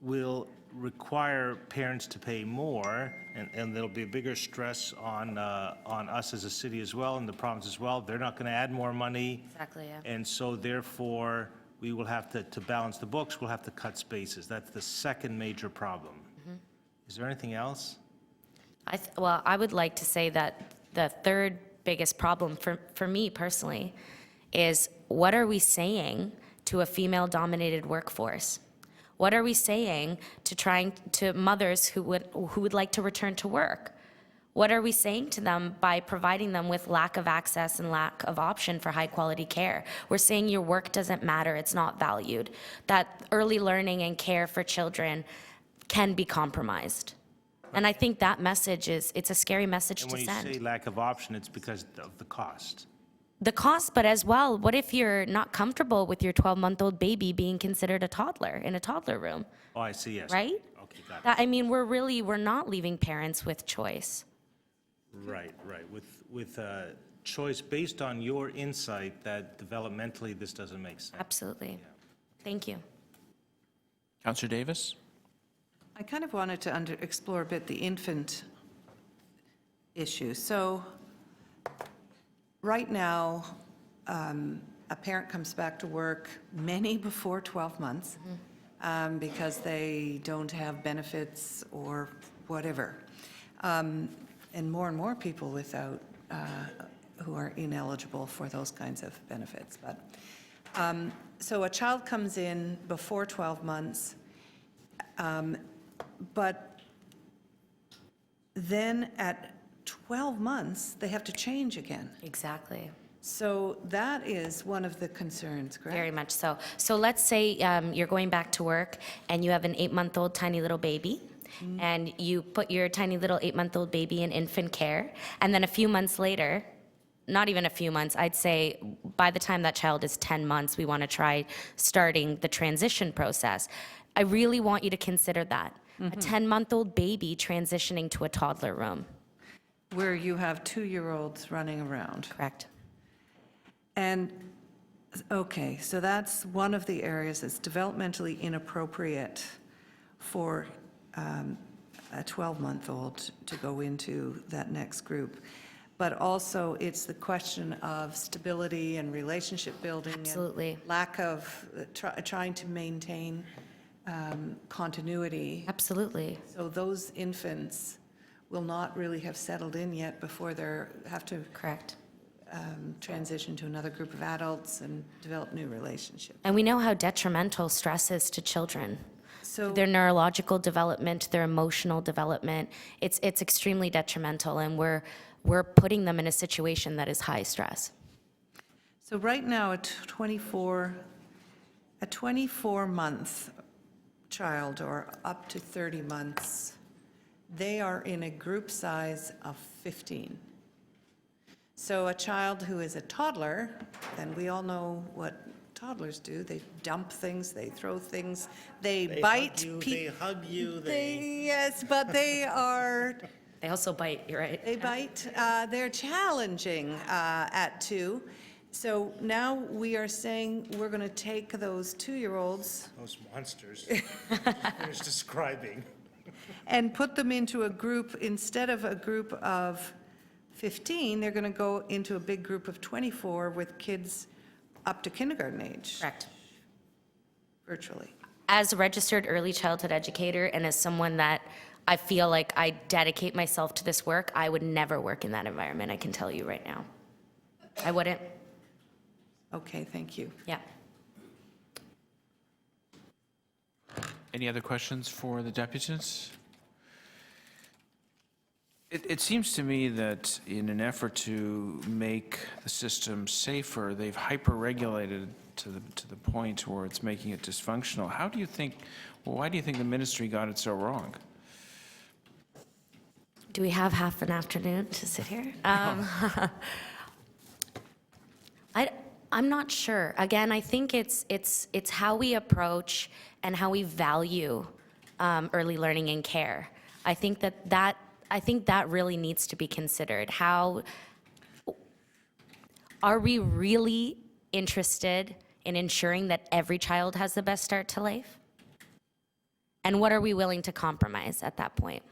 will require parents to pay more, and there'll be a bigger stress on us as a city as well, and the province as well. They're not going to add more money. Exactly, yeah. And so therefore, we will have to balance the books, we'll have to cut spaces. That's the second major problem. Is there anything else? Well, I would like to say that the third biggest problem for me personally is, what are we saying to a female-dominated workforce? What are we saying to mothers who would like to return to work? What are we saying to them by providing them with lack of access and lack of option for high-quality care? We're saying your work doesn't matter, it's not valued, that early learning and care for children can be compromised. And I think that message it's a scary message And to when send. you say lack of option, it's because of the cost. The cost, but as well, what if you're not comfortable with your 12-month-old baby being considered a toddler in a toddler room, Oh, I see, yes. right? Okay, got it. I mean, we're not leaving parents with choice. Right. With choice based on your insight that developmentally this doesn't make sense. Absolutely. Thank you. Councillor Davis? I kind of wanted to explore a bit the infant issue. So right now, a parent comes back to work many before 12 months because they don't have benefits or whatever. And more people without, who are ineligible for those kinds of benefits. But so a child comes in before 12 months, but then at 12 months, they have to change again. Exactly. So that is one of the concerns, correct? Very much so. So let's say you're going back to work and you have an 8-month-old tiny little baby, and you put your tiny little 8-month-old baby in infant care, and then a few months later, not even a few months, I'd say by the time that child is 10 months, we want to try starting the transition process. I really want you to consider that. A 10-month-old baby transitioning to a toddler room. Where you have 2-year-olds running around. Correct. And, okay, so that's one of the areas that's developmentally inappropriate for a 12-month-old to go into that next group. But also, it's the question of stability and relationship building. Absolutely. And lack of trying to maintain continuity. Absolutely. So those infants will not really have settled in yet before they have to Correct. transition to another group of adults and develop new relationships. And we know how detrimental stress is to children. So Their neurological development, their emotional development, it's extremely detrimental, and we're putting them in a situation that is high stress. So right now, a 24-month child, or up to 30 months, they are in a group size of 15. So a child who is a toddler, and we all know what toddlers do, they dump things, they throw things, they bite. They hug you, Yes, but they are They also bite, you're right. They bite. They're challenging at 2. So now we are saying we're going to take those 2-year-olds Those monsters. Finish describing. and put them into a group, instead of a group of 15, they're going to go into a big group of 24 with kids up to kindergarten age. Correct. Virtually. As a registered early childhood educator, and as someone that I feel like I dedicate myself to this work, I would never work in that environment, I can tell you right now. I wouldn't. Okay, thank you. Yeah. Any other questions for the deputants? It seems to me that in an effort to make the system safer, they've hyper-regulated to the point where it's making it dysfunctional. How do you think, well, why do you think the ministry got it so wrong? Do we have half an afternoon to sit here? I'm not sure. Again, I think it's how we approach and how we value early learning and care. I think that really needs to be considered. How are we really interested in ensuring that every child has the best start to life? And what are we willing to compromise at that point?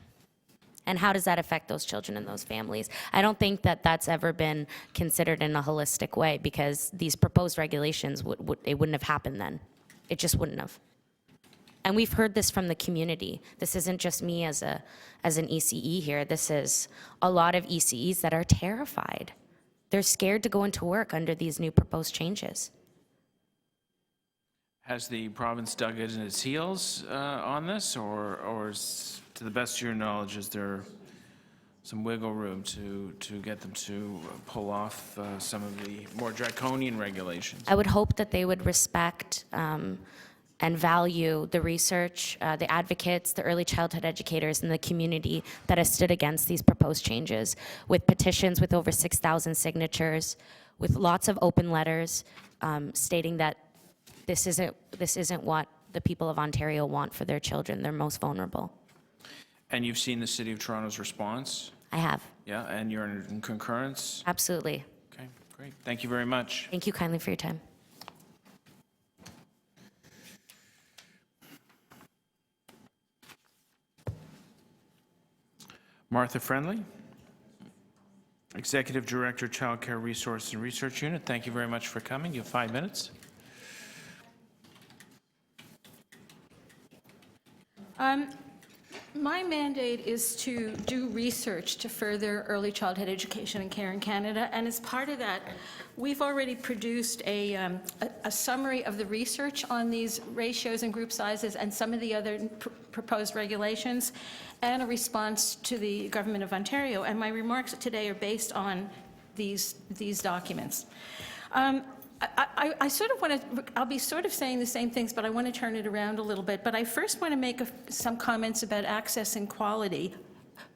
And how does that affect those children and those families? I don't think that that's ever been considered in a holistic way, because these proposed regulations, it wouldn't have happened then. It just wouldn't have. And we've heard this from the community. This isn't just me as an ECE here. This is a lot of ECEs that are terrified. They're scared to go into work under these new proposed changes. Has the province dug in its heels on this, or to the best of your knowledge, is there some wiggle room to get them to pull off some of the more draconian regulations? I would hope that they would respect and value the research, the advocates, the early childhood educators, and the community that has stood against these proposed changes, with petitions with over 6,000 signatures, with lots of open letters stating that this isn't what the people of Ontario want for their children. They're most vulnerable. And you've seen the City of Toronto's response? I have. Yeah, and you're in concurrence? Absolutely. Okay, great. Thank you very much. Thank you kindly for your time. Martha Friendly, Executive Director, Child Care Resource and Research Unit. Thank you very much for coming. You have 5 minutes. My mandate is to do research to further early childhood education and care in Canada, and as part of that, we've already produced a summary of the research on these ratios and group sizes and some of the other proposed regulations, and a response to the Government of Ontario, and my remarks today are based on these documents. I sort of want to, I'll be sort of saying the same things, but I want to turn it around a little bit. But I first want to make some comments about access and quality,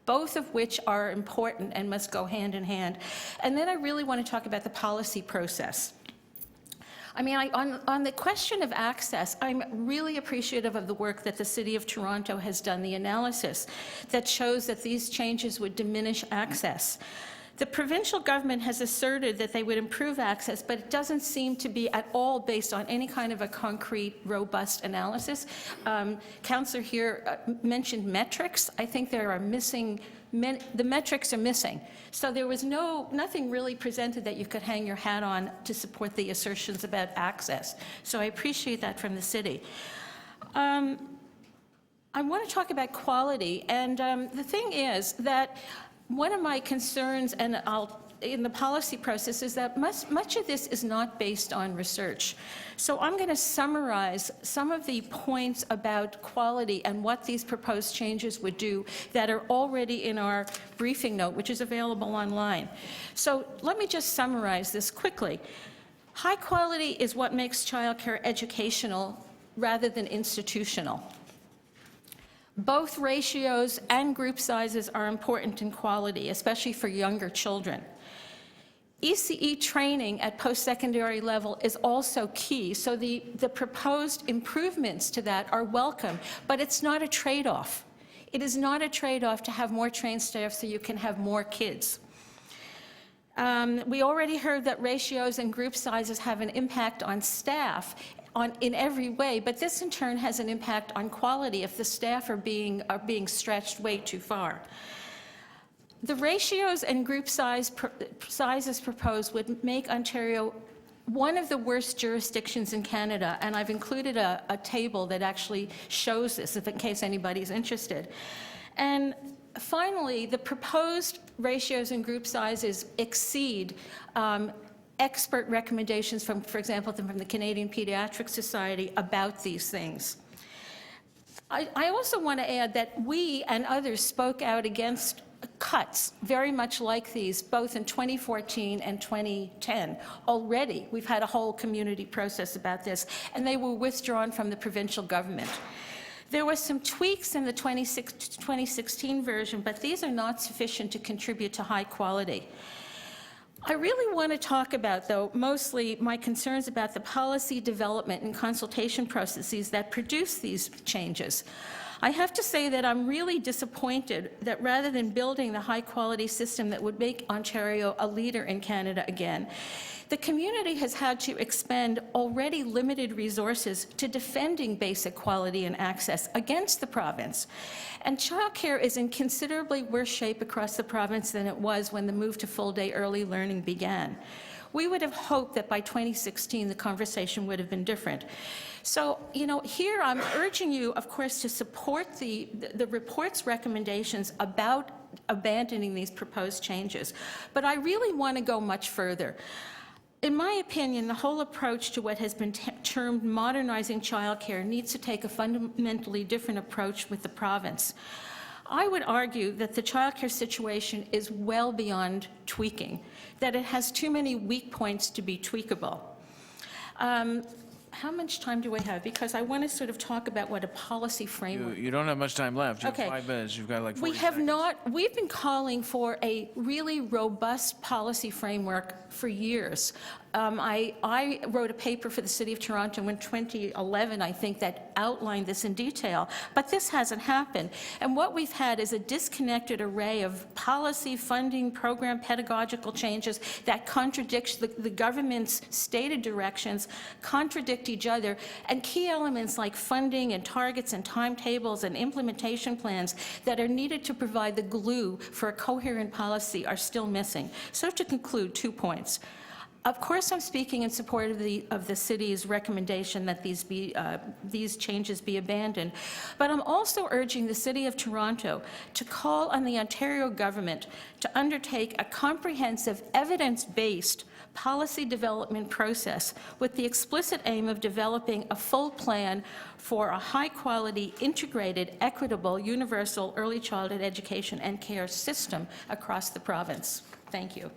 both of which are important and must go hand in hand. And then I really want to talk about the policy process. I mean, on the question of access, I'm really appreciative of the work that the City of Toronto has done, the analysis that shows that these changes would diminish access. The provincial government has asserted that they would improve access, but it doesn't seem to be at all based on any kind of a concrete, robust analysis. Councillor here mentioned metrics. I think there are missing, the metrics are missing. So there was nothing really presented that you could hang your hat on to support the assertions about access. So I appreciate that from the city. I want to talk about quality, and the thing is that one of my concerns, and in the policy process, is that much of this is not based on research. So I'm going to summarize some of the points about quality and what these proposed changes would do that are already in our briefing note, which is available online. So let me just summarize this quickly. High quality is what makes childcare educational rather than institutional. Both ratios and group sizes are important in quality, especially for younger children. ECE training at post-secondary level is also key, so the proposed improvements to that are welcome, but it's not a trade-off. It is not a trade-off to have more trained staff so you can have more kids. We already heard that ratios and group sizes have an impact on staff in every way, but this in turn has an impact on quality if the staff are being stretched way too far. The ratios and group sizes proposed would make Ontario one of the worst jurisdictions in Canada, and I've included a table that actually shows this, if in case anybody's interested. And finally, the proposed ratios and group sizes exceed expert recommendations from, for example, from the Canadian Pediatric Society about these things. I also want to add that we and others spoke out against cuts very much like these, both in 2014 and 2010. Already, we've had a whole community process about this, and they were withdrawn from the provincial government. There were some tweaks in the 2016 version, but these are not sufficient to contribute to high quality. I really want to talk about, though, mostly my concerns about the policy development and consultation processes that produce these changes. I have to say that I'm really disappointed that rather than building the high-quality system that would make Ontario a leader in Canada again, the community has had to expend already limited resources to defending basic quality and access against the province. And childcare is in considerably worse shape across the province than it was when the move to full-day early learning began. We would have hoped that by 2016 the conversation would have been different. So, here I'm urging you, of course, to support the report's recommendations about abandoning these proposed changes. But I really want to go much further. In my opinion, the whole approach to what has been termed modernizing childcare needs to take a fundamentally different approach with the province. I would argue that the childcare situation is well beyond tweaking, that it has too many weak points to be tweakable. How much time do we have? Because I want to sort of talk about what a policy framework. You don't have much time left. You have Okay. 5 minutes. You've got like 40 We have seconds. not, we've been calling for a really robust policy framework for years. I wrote a paper for the City of Toronto in 2011, I think, that outlined this in detail, but this hasn't happened. And what we've had is a disconnected array of policy, funding, program, pedagogical changes that contradict the government's stated directions, contradict each other, and key elements like funding and targets and timetables and implementation plans that are needed to provide the glue for a coherent policy are still missing. So to conclude, 2 points. Of course, I'm speaking in support of the city's recommendation that these changes be abandoned, but I'm also urging the City of Toronto to call on the Ontario government to undertake a comprehensive, evidence-based policy development process with the explicit aim of developing a full plan for a high-quality, integrated, equitable, universal early childhood education and care system across the province. Thank you.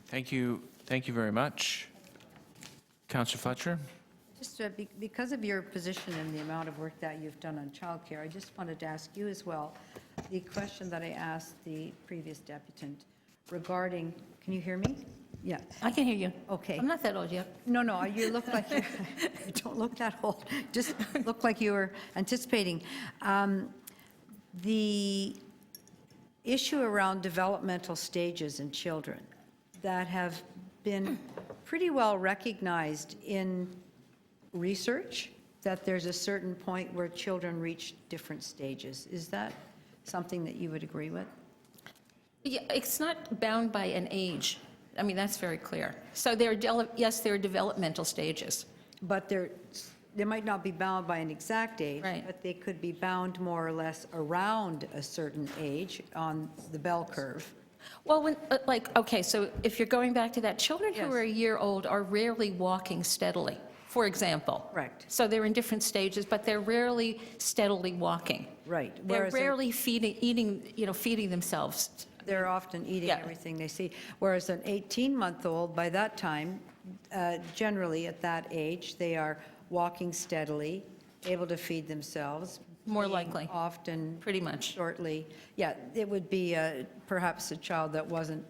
Thank you. Thank you very much. Councillor Fletcher? Just because of your position and the amount of work that you've done on childcare, I just wanted to ask you as well the question that I asked the previous deputant regarding, can you hear me? Yeah. I can hear you. Okay. I'm not that old yet. No, you look like you don't look that old. Just look like you were anticipating. The issue around developmental stages in children that have been pretty well recognized in research, that there's a certain point where children reach different stages. Is that something that you would agree with? Yeah, it's not bound by an age. I mean, that's very clear. So yes, there are developmental stages. But they might not be bound by an exact age, Right. but they could be bound more or less around a certain age on the bell curve. Well, okay, so if you're going back to that, children who Yes. are a year old are rarely walking steadily, for example. Correct. So they're in different stages, but they're rarely steadily walking. Right. They're Whereas rarely feeding themselves. they're often eating Yeah. everything they see. Whereas an 18-month-old, by that time, generally at that age, they are walking steadily, able to feed themselves. More being likely. Often. Pretty much. Shortly. Yeah, it would be perhaps a child that wasn't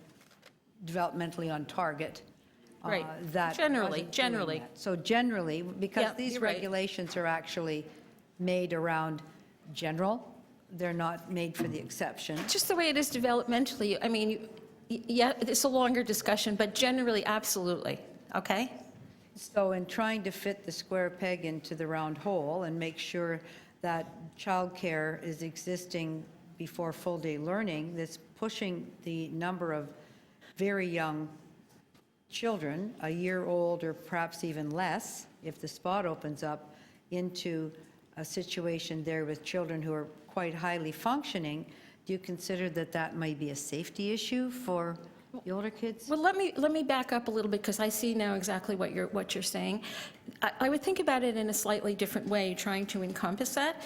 developmentally on target. Right. That Generally. wasn't doing that. So generally, because Yeah, these you're right. regulations are actually made around general, they're not made for the exception. Just the way it is developmentally, I mean, yeah, it's a longer discussion, but generally, absolutely, okay? So in trying to fit the square peg into the round hole and make sure that childcare is existing before full-day learning, that's pushing the number of very young children, a year old or perhaps even less, if the spot opens up, into a situation there with children who are quite highly functioning. Do you consider that that might be a safety issue for The older kids? Well, let me back up a little bit, because I see now exactly what you're saying. I would think about it in a slightly different way, trying to encompass that.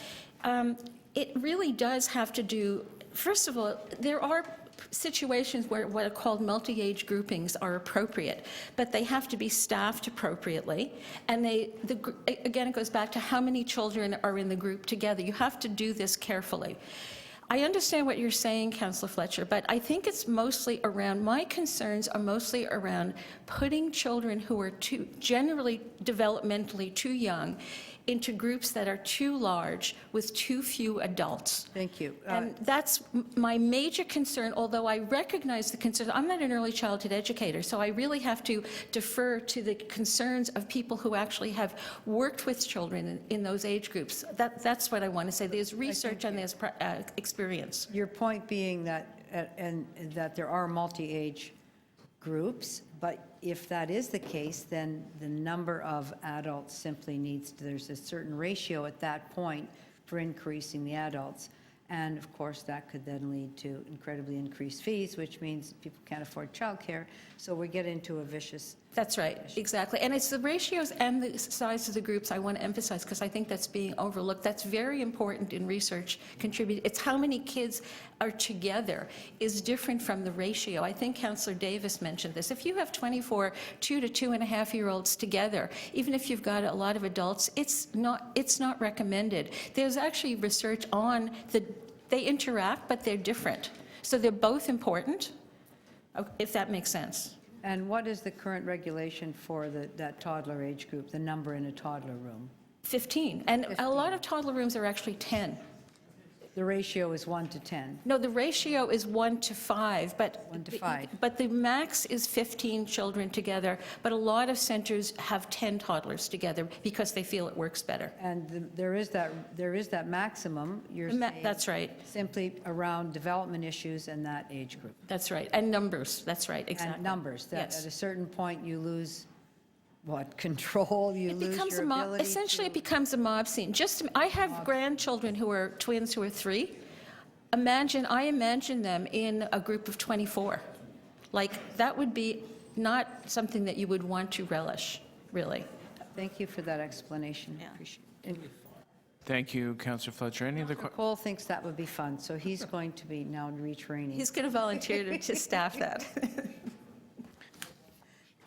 It really does have to do, first of all, there are situations where what are called multi-age groupings are appropriate, but they have to be staffed appropriately. And again, it goes back to how many children are in the group together. You have to do this carefully. I understand what you're saying, Councillor Fletcher, but I think it's mostly around, my concerns are mostly around putting children who are generally developmentally too young into groups that are too large with too few adults. Thank you. And that's my major concern, although I recognize the concerns. I'm not an early childhood educator, so I really have to defer to the concerns of people who actually have worked with children in those age groups. That's what I want to say. There's research and there's experience. Your point being that, and that there are multi-age groups, but if that is the case, then the number of adults simply needs, there's a certain ratio at that point for increasing the adults. And of course, that could then lead to incredibly increased fees, which means people can't afford childcare. So we get into a vicious. That's right, exactly. And it's the ratios and the size of the groups I want to emphasize, because I think that's being overlooked. That's very important in research contributed. It's how many kids are together is different from the ratio. I think Councillor Davis mentioned this. If you have 24 2 to 2.5-year-olds together, even if you've got a lot of adults, it's not recommended. There's actually research on they interact, but they're different. So they're both important, if that makes sense. And what is the current regulation for that toddler age group, the number in a toddler room? 15. And a lot of toddler rooms are actually 10. The ratio is 1 to 10. No, the ratio is 1 to 5, but 1 to 5. But the max is 15 children together. But a lot of centers have 10 toddlers together because they feel it works better. And there is that maximum. You're saying That's right. simply around development issues and that age group. That's right. And numbers. That's right. Exactly. And numbers. That Yes. at a certain point you lose control. You lose your ability. Essentially, it becomes a mob scene. I have grandchildren who are twins who are 3. I imagine them in a group of 24. Like, that would be not something that you would want to relish, really. Thank you for that explanation. Appreciate it. Thank you, Councillor Fletcher. Any other questions? Cole thinks that would be fun, so he's going to be now retraining. He's going to volunteer to staff that.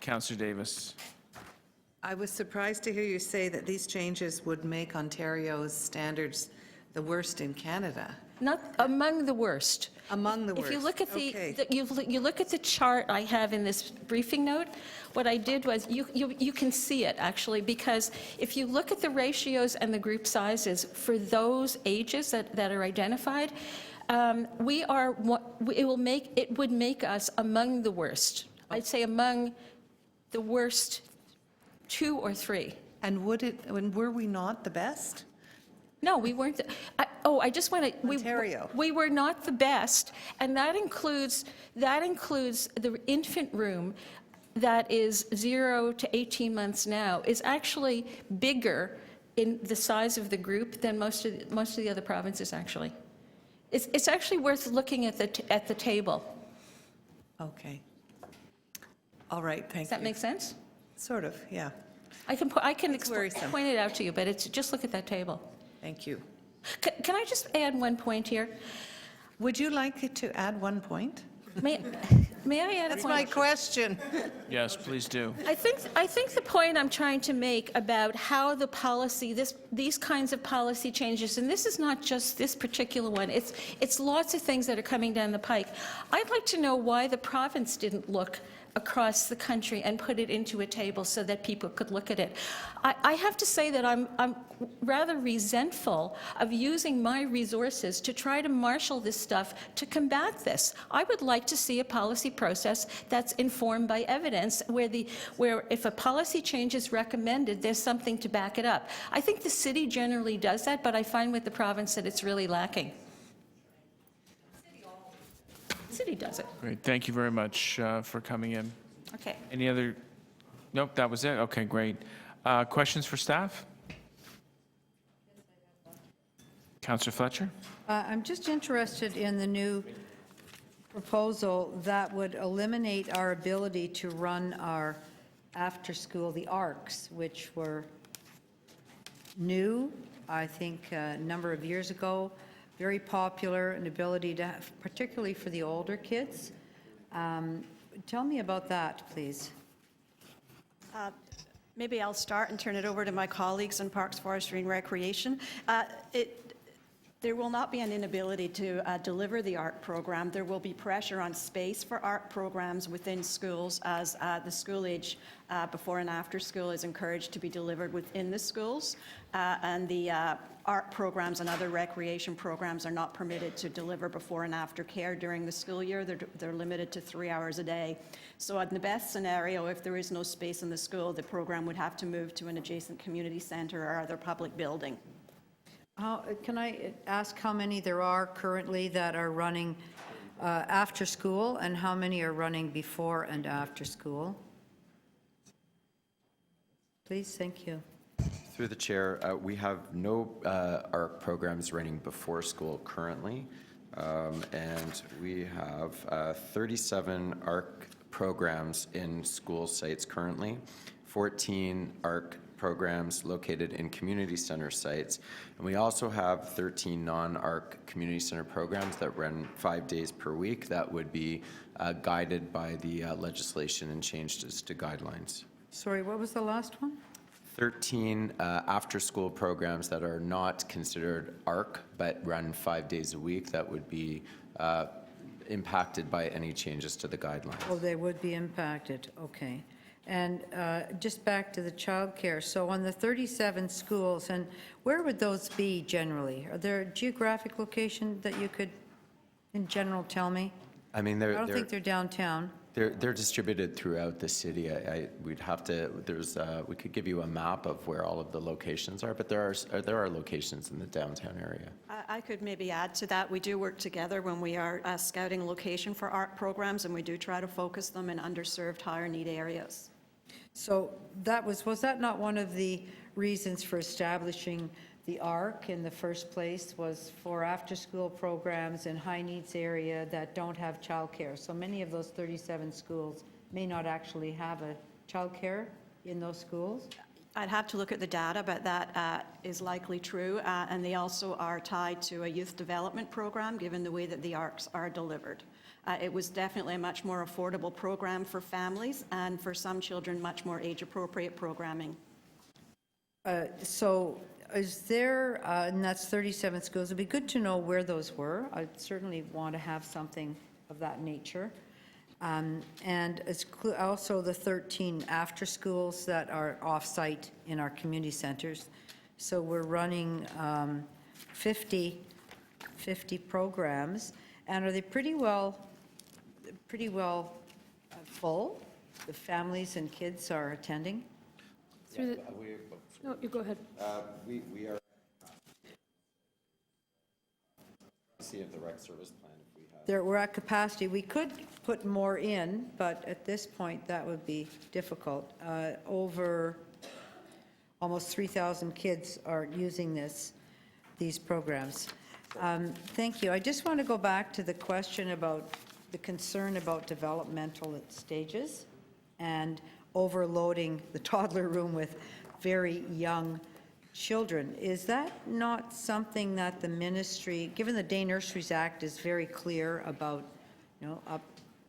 Councillor Davis. I was surprised to hear you say that these changes would make Ontario's standards the worst in Canada. Not among the worst. Among the worst. If you look at Okay. you look at the chart I have in this briefing note, what I did was, you can see it actually, because if you look at the ratios and the group sizes for those ages that are identified, it would make us among the worst. I'd say among the worst 2 or 3. And were we not the best? No, we weren't. I just want to. Ontario. We were not the best, and that includes the infant room that is 0 to 18 months now is actually bigger in the size of the group than most of the other provinces. Actually, it's actually worth looking at the table. Okay. All right, thank you. Does that make sense? Sort of, yeah. I can worrisome. point it out to you, but it's just look at that table. Thank you. Can I just add one point here? Would you like to add one point? May I add a That's point? my question. Yes, please do. I think the point I'm trying to make about how the policy, these kinds of policy changes, and this is not just this particular one, it's lots of things that are coming down the pike. I'd like to know why the province didn't look across the country and put it into a table so that people could look at it. I have to say that I'm rather resentful of using my resources to try to marshal this stuff to combat this. I would like to see a policy process that's informed by evidence, where if a policy change is recommended, there's something to back it up. I think the city generally does that, but I find with the province that it's really lacking. City does it. Great. Thank you very much for coming in. Okay. Any other? Nope, that was it. Okay, great. Questions for staff? Councillor Fletcher? I'm just interested in the new proposal that would eliminate our ability to run our after-school, the ARCs, which were new, I think, a number of years ago, very popular, an ability to have, particularly for the older kids. Tell me about that, please. Maybe I'll start and turn it over to my colleagues in Parks, Forestry, and Recreation. There will not be an inability to deliver the ARC program. There will be pressure on space for ARC programs within schools as the school age before and after school is encouraged to be delivered within the schools. And the ARC programs and other recreation programs are not permitted to deliver before and after care during the school year. They're limited to 3 hours a day. So in the best scenario, if there is no space in the school, the program would have to move to an adjacent community center or other public building. Can I ask how many there are currently that are running after school, and how many are running before and after school? Please, thank you. Through the chair, we have no ARC programs running before school currently, and we have 37 ARC programs in school sites currently, 14 ARC programs located in community center sites, and we also have 13 non-ARC community center programs that run 5 days per week that would be guided by the legislation and changes to guidelines. Sorry, what was the last one? 13 after-school programs that are not considered ARC but run 5 days a week that would be impacted by any changes to the guidelines. Oh, they would be impacted, okay. And just back to the childcare, so on the 37 schools, and where would those be generally? Are there a geographic location that you could, in general, tell me? I mean, I don't think they're downtown. They're distributed throughout the city. We'd have to. We could give you a map of where all of the locations are, but there are locations in the downtown area. I could maybe add to that. We do work together when we are scouting location for ARC programs, and we do try to focus them in underserved, higher need areas. So that was that not one of the reasons for establishing the ARC in the first place, was for after-school programs in high-needs area that don't have childcare? So many of those 37 schools may not actually have a childcare in those schools? I'd have to look at the data, but that is likely true. And they also are tied to a youth development program, given the way that the ARCs are delivered. It was definitely a much more affordable program for families, and for some children, much more age-appropriate programming. So is there, and that's 37 schools, it'd be good to know where those were. I'd certainly want to have something of that nature. And it's also the 13 after schools that are off-site in our community centers. So we're running 50 programs, and are they pretty well full? The families and kids are attending? Through the, no, you go ahead. We are. See if the rec service plan, if we have. We're at capacity. We could put more in, but at this point, that would be difficult. Over almost 3,000 kids are using these programs. Thank you. I just want to go back to the question about the concern about developmental stages and overloading the toddler room with very young children. Is that not something that the ministry, given the Day Nurseries Act is very clear about,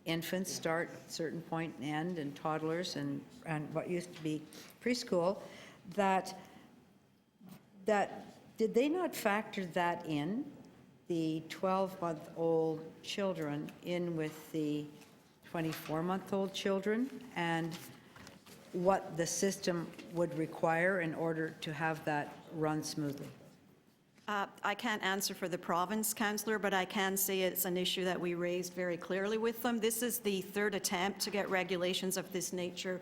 infants start at a certain point and end, and toddlers and what used to be preschool, that did they not factor that in, the 12-month-old children in with the 24-month-old children, and what the system would require in order to have that run smoothly? I can't answer for the province, Councillor, but I can say it's an issue that we raised very clearly with them. This is the third attempt to get regulations of this nature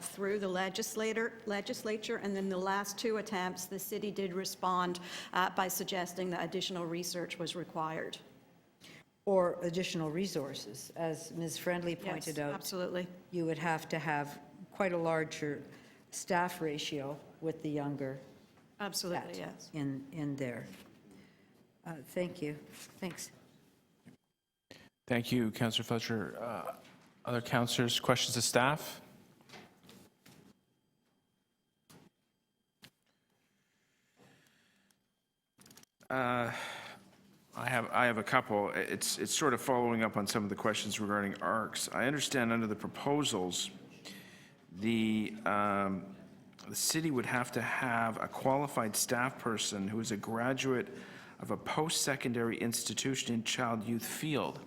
through the legislature, and in the last two attempts, the city did respond by suggesting that additional research was required. Or additional resources, as Ms. Friendly pointed out. Absolutely. You would have to have quite a larger staff ratio with the younger. Absolutely, yes. In there. Thank you. Thanks. Thank you, Councillor Fletcher. Other councillors, questions of staff? I have a couple. It's sort of following up on some of the questions regarding ARCs. I understand under the proposals, the city would have to have a qualified staff person who is a graduate of a post-secondary institution in child youth field.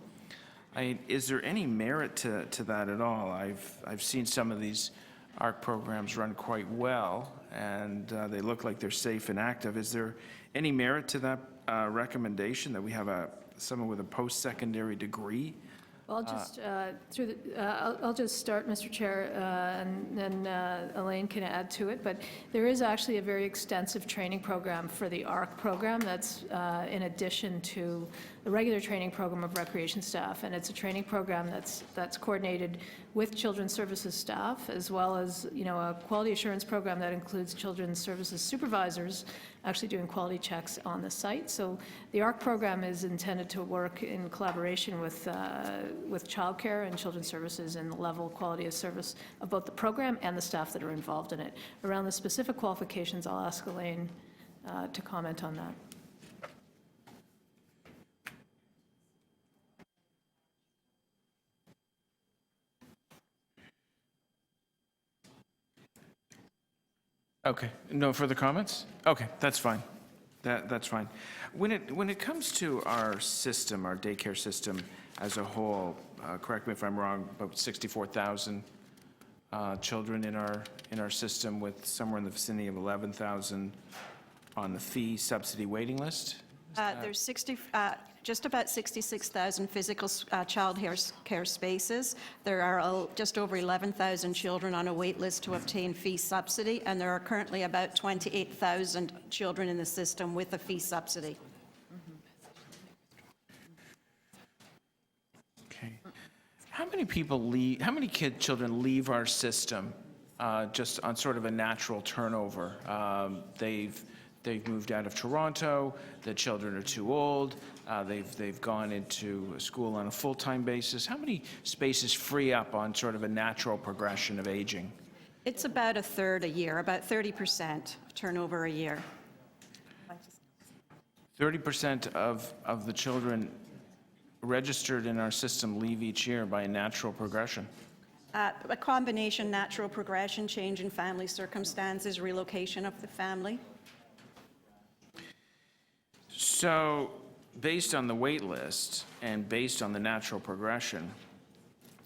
Is there any merit to that at all? I've seen some of these ARC programs run quite well, and they look like they're safe and active. Is there any merit to that recommendation that we have someone with a post-secondary degree? Well, I'll just start, Mr. Chair, and then Elaine can add to it. But there is actually a very extensive training program for the ARC program that's in addition to the regular training program of recreation staff. And it's a training program that's coordinated with children's services staff, as well as, a quality assurance program that includes children's services supervisors actually doing quality checks on the site. So the ARC program is intended to work in collaboration with childcare and children's services and the level of quality of service of both the program and the staff that are involved in it. Around the specific qualifications, I'll ask Elaine to comment on that. Okay, no further comments? Okay, that's fine. That's fine. When it comes to our system, our daycare system as a whole, correct me if I'm wrong, about 64,000 children in our system, with somewhere in the vicinity of 11,000 on the fee subsidy waiting list. There's just about 66,000 physical child care spaces. There are just over 11,000 children on a wait list to obtain fee subsidy, and there are currently about 28,000 children in the system with a fee subsidy. Okay. How many children leave our system just on sort of a natural turnover? They've moved out of Toronto, the children are too old, they've gone into school on a full-time basis. How many spaces free up on sort of a natural progression of aging? It's about a third a year, about 30% turnover a year. 30% of the children registered in our system leave each year by a natural progression. A combination natural progression, change in family circumstances, relocation of the family. So, based on the wait list and based on the natural progression,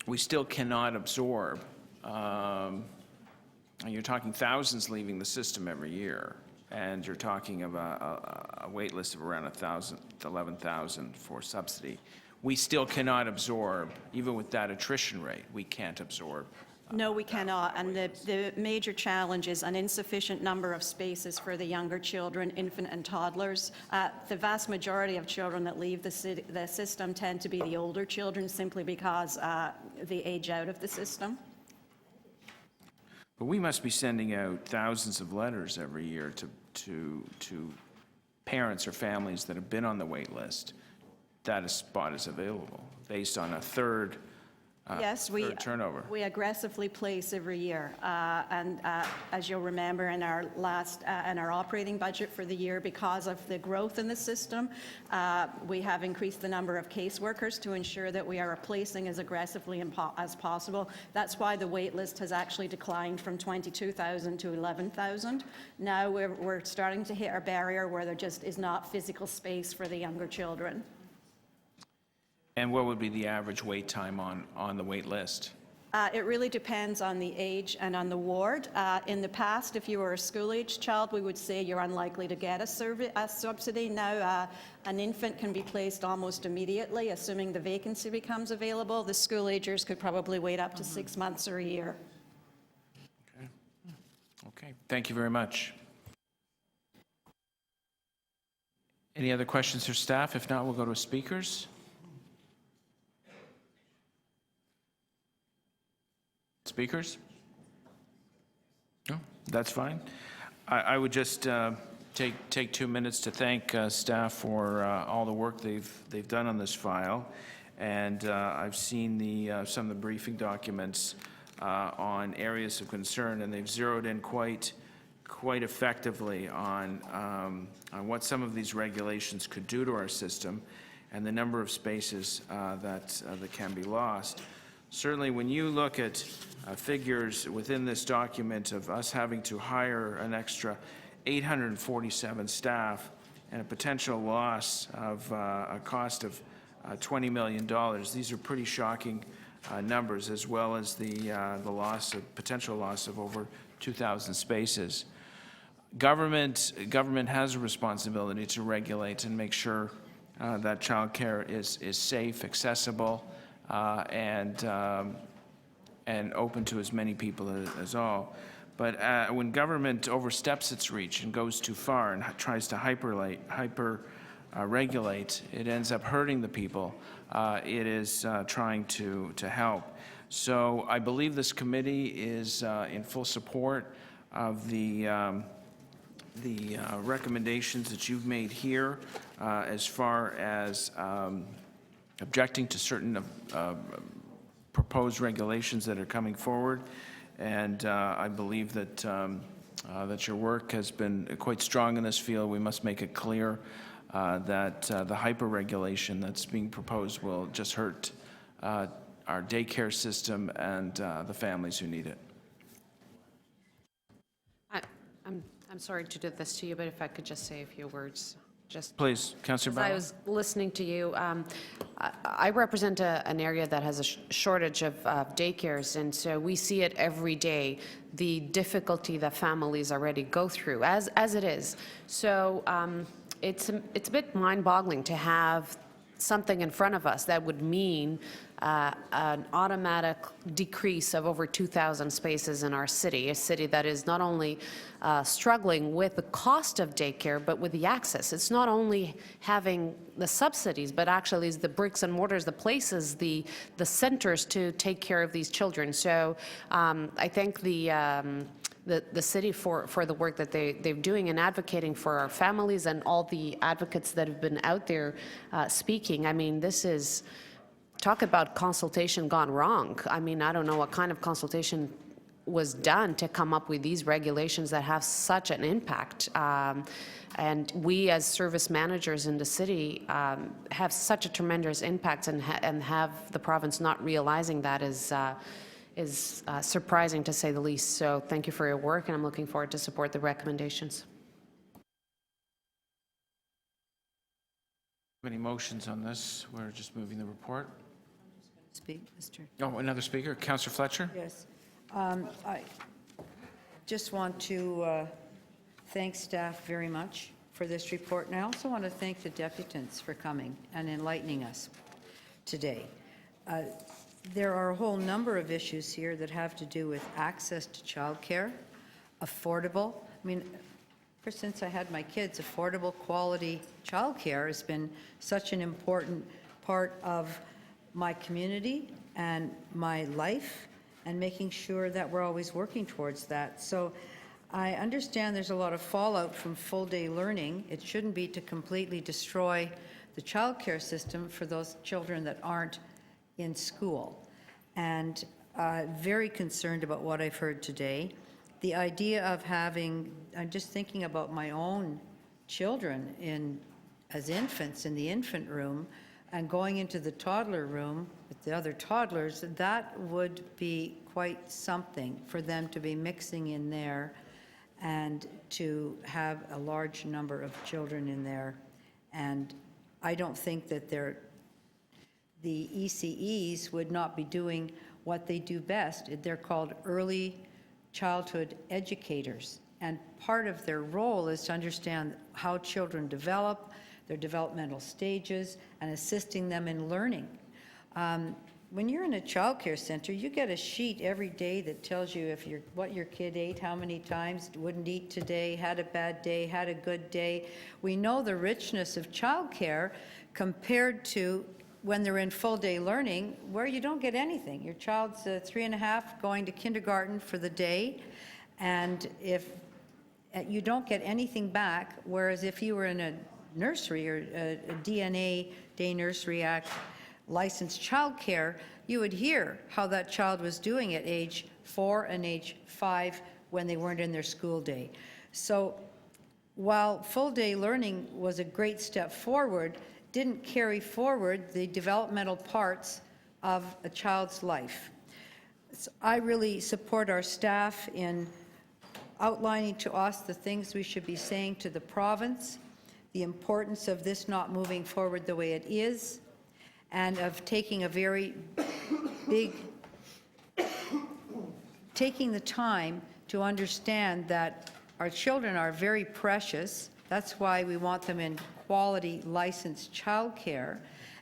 we still cannot absorb, you're talking thousands leaving the system every year, and you're talking of a wait list of around 1,000 to 11,000 for subsidy. We still cannot absorb, even with that attrition rate, we can't absorb. No, we cannot, and the major challenge is an insufficient number of spaces for the younger children, infant and toddlers. The vast majority of children that leave the system tend to be the older children, simply because they age out of the system. But we must be sending out thousands of letters every year to parents or families that have been on the wait list that a spot is available, based on a third turnover. We aggressively place every year, and as you'll remember, in our operating budget for the year, because of the growth in the system, we have increased the number of caseworkers to ensure that we are replacing as aggressively as possible. That's why the wait list has actually declined from 22,000 to 11,000. Now we're starting to hit our barrier where there just is not physical space for the younger children. And what would be the average wait time on the wait list? It really depends on the age and on the ward. In the past, if you were a school-aged child, we would say you're unlikely to get a subsidy. Now, an infant can be placed almost immediately, assuming the vacancy becomes available. The school-agers could probably wait up to 6 months or a year. Okay, thank you very much. Any other questions for staff? If not, we'll go to speakers. Speakers? No, that's fine. I would just take 2 minutes to thank staff for all the work they've done on this file, And I've seen some of the briefing documents on areas of concern, and they've zeroed in quite effectively on what some of these regulations could do to our system and the number of spaces that can be lost. Certainly, when you look at figures within this document of us having to hire an extra 847 staff and a potential loss of a cost of $20 million, these are pretty shocking numbers, as well as the potential loss of over 2,000 spaces. Government has a responsibility to regulate and make sure that childcare is safe, accessible, and open to as many people as all. But when government oversteps its reach and goes too far and tries to regulate, it ends up hurting the people it is trying to help. So I believe this committee is in full support of the recommendations that you've made here as far as objecting to certain proposed regulations that are coming forward. And I believe that that your work has been quite strong in this field. We must make it clear that the hyper-regulation that's being proposed will just hurt our daycare system and the families who need it. I'm sorry to do this to you, but if I could just say a few words. Just please, Councillor as Bauer. I was listening to you, I represent an area that has a shortage of daycares, and so we see it every day, the difficulty that families already go through, as it is. So it's a bit mind-boggling to have something in front of us that would mean an automatic decrease of over 2,000 spaces in our city, a city that is not only struggling with the cost of daycare, but with the access. It's not only having the subsidies, but actually is the bricks and mortars, the places, the centers to take care of these children. So I thank the city for the work that they're doing and advocating for our families and all the advocates that have been out there speaking. I mean, this is, talk about consultation gone wrong. I mean, I don't know what kind of consultation was done to come up with these regulations that have such an impact. And we as service managers in the city have such a tremendous impact, and have the province not realizing that is surprising, to say the least. So thank you for your work, and I'm looking forward to support the recommendations. Any motions on this? We're just moving the report. Speak, Mr. Oh, another speaker, Councillor Fletcher. Yes. I just want to thank staff very much for this report, and I also want to thank the deputants for coming and enlightening us today. There are a whole number of issues here that have to do with access to childcare, affordable. I mean, ever since I had my kids, affordable quality childcare has been such an important part of my community and my life, and making sure that we're always working towards that. So I understand there's a lot of fallout from full-day learning. It shouldn't be to completely destroy the childcare system for those children that aren't in school. And very concerned about what I've heard today. The idea of having, I'm just thinking about my own children as infants in the infant room, and going into the toddler room with the other toddlers, that would be quite something for them to be mixing in there and to have a large number of children in there. And I don't think that the ECEs would not be doing what they do best. They're called early childhood educators. And part of their role is to understand how children develop, their developmental stages, and assisting them in learning. When you're in a child care center, you get a sheet every day that tells you what your kid ate, how many times, wouldn't eat today, had a bad day, had a good day. We know the richness of child care compared to when they're in full-day learning, where you don't get anything. Your child's 3.5 going to kindergarten for the day, and if you don't get anything back, whereas if you were in a nursery or a DNA Day Nursery Act licensed childcare, you would hear how that child was doing at age 4 and age 5 when they weren't in their school day. So while full-day learning was a great step forward, didn't carry forward the developmental parts of a child's life. So I really support our staff in outlining to us the things we should be saying to the province, the importance of this not moving forward the way it is, and of taking a very taking the time to understand that our children are very precious. That's why we want them in quality licensed childcare,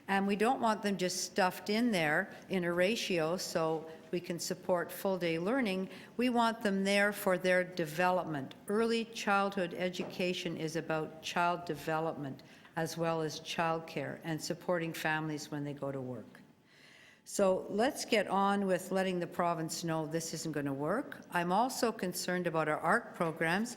and we don't want them just stuffed in there in a ratio so we can support full-day learning. We want them there for their development. Early childhood education is about child development as well as childcare and supporting families when they go to work. So let's get on with letting the province know this isn't going to work. I'm also concerned about our ARC programs.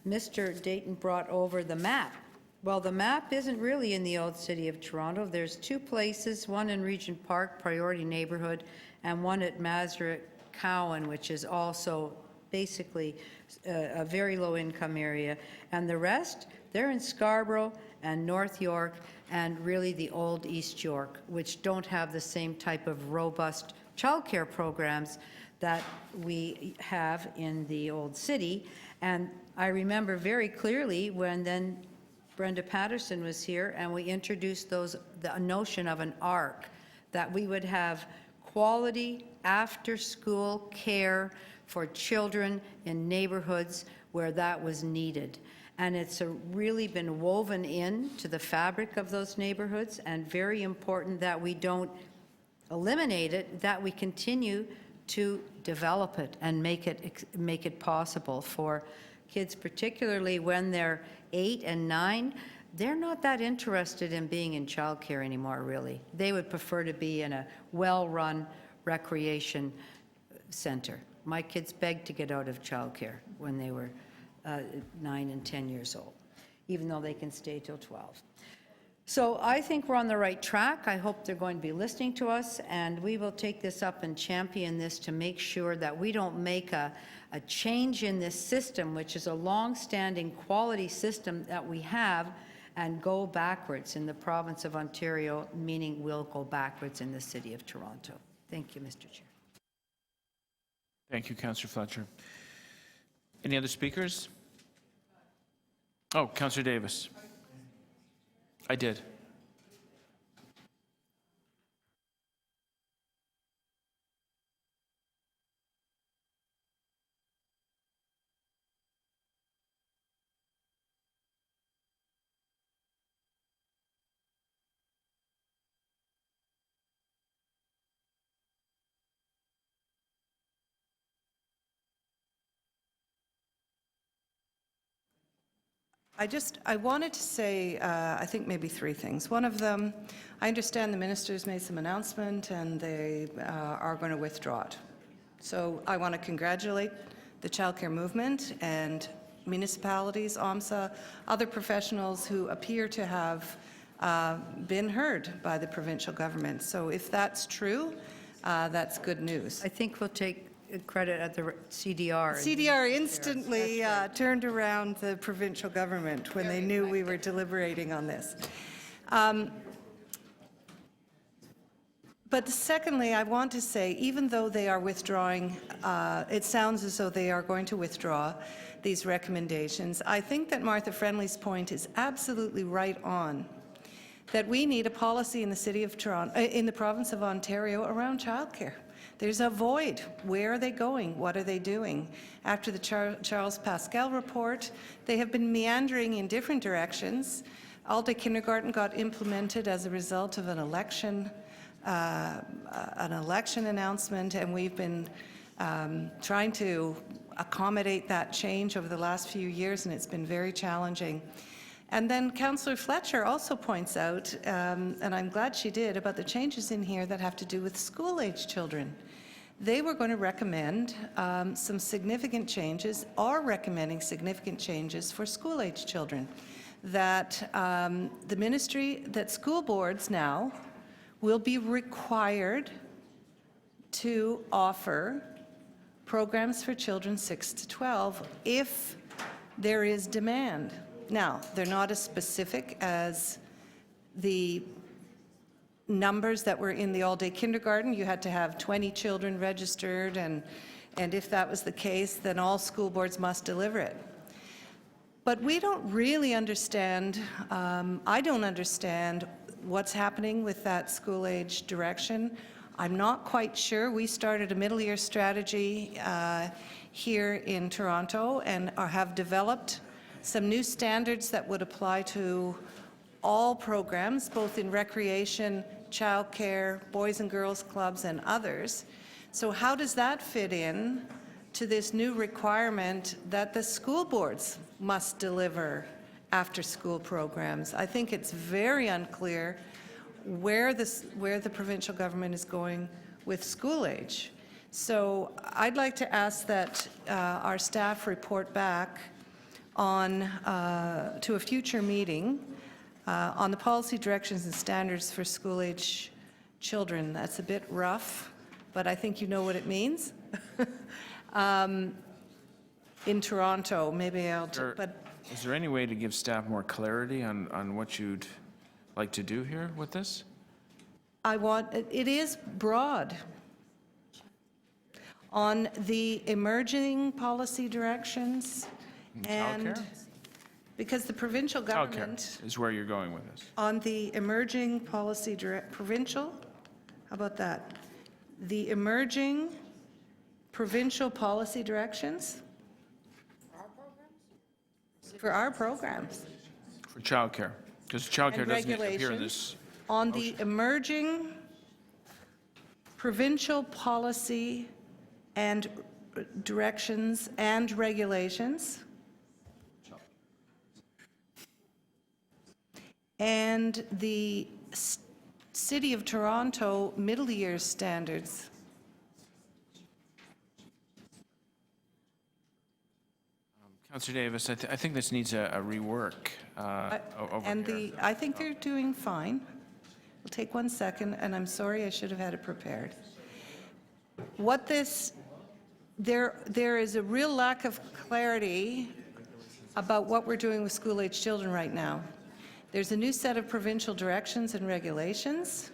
Mr. Dayton brought over the map. Well, the map isn't really in the old city of Toronto. There's 2 places, one in Regent Park, Priority Neighborhood, and one at Masaryk Cowan, which is also basically a very low-income area. And the rest, they're in Scarborough and North York and really the old East York, which don't have the same type of robust childcare programs that we have in the old city. And I remember very clearly when then Brenda Patterson was here and we introduced the notion of an ARC, that we would have quality after-school care for children in neighborhoods where that was needed. And it's really been woven into the fabric of those neighborhoods, and very important that we don't eliminate it, that we continue to develop it and make it possible for kids, particularly when they're 8 and 9. They're not that interested in being in childcare anymore, really. They would prefer to be in a well-run recreation center. My kids begged to get out of childcare when they were 9 and 10 years old, even though they can stay till 12. So I think we're on the right track. I hope they're going to be listening to us, and we will take this up and champion this to make sure that we don't make a change in this system, which is a long-standing quality system that we have, and go backwards in the province of Ontario, meaning we'll go backwards in the city of Toronto. Thank you, Mr. Chair. Thank you, Councillor Fletcher. Any other speakers? Oh, Councillor Davis. I did. I wanted to say, I think maybe 3 things. One of them, I understand the minister's made some announcement and they are going to withdraw it. So I want to congratulate the childcare movement and municipalities, OMSA, other professionals who appear to have been heard by the provincial government. So if that's true, that's good news. I think we'll take credit at the CDR. CDR instantly turned around the provincial government when they knew we were deliberating on this. But secondly, I want to say, even though they are withdrawing, it sounds as though they are going to withdraw these recommendations. I think that Martha Friendly's point is absolutely right on, that we need a policy in the city of Toronto, in the province of Ontario, around childcare. There's a void. Where are they going? What are they doing? After the Charles Pascal report, they have been meandering in different directions. All-day kindergarten got implemented as a result of an election announcement, and we've been trying to accommodate that change over the last few years, and it's been very challenging. And then Councillor Fletcher also points out, and I'm glad she did, about the changes in here that have to do with school-age children. They were going to recommend some significant changes, are recommending significant changes for school-age children. That the ministry, that school boards now will be required to offer programs for children 6 to 12 if there is demand. Now, they're not as specific as the numbers that were in the all-day kindergarten. You had to have 20 children registered, and if that was the case, then all school boards must deliver it. But we don't really understand, I don't understand what's happening with that school-age direction. I'm not quite sure. We started a middle-year strategy here in Toronto and have developed some new standards that would apply to all programs, both in recreation, childcare, boys and girls clubs, and others. So how does that fit in to this new requirement that the school boards must deliver after-school programs? I think it's very unclear where the provincial government is going with school age. So I'd like to ask that our staff report back on to a future meeting on the policy directions and standards for school-age children. That's a bit rough, but I think you know what it means. In Toronto, maybe but Is there any way to give staff more clarity on what you'd like to do here with this? it is broad. On the emerging policy directions and Childcare? because the provincial government Childcare is where you're going with this. on the emerging policy provincial, how about that? The emerging provincial policy directions for our programs. For childcare, because childcare And doesn't appear in regulations this. on the emerging provincial policy and directions and regulations, and the City of Toronto middle year standards. Councillor Davis, I think this needs a rework over And here. I think they're doing fine. We'll take 1 second, and I'm sorry, I should have had it prepared. There is a real lack of clarity about what we're doing with school-age children right now. There's a new set of provincial directions and regulations,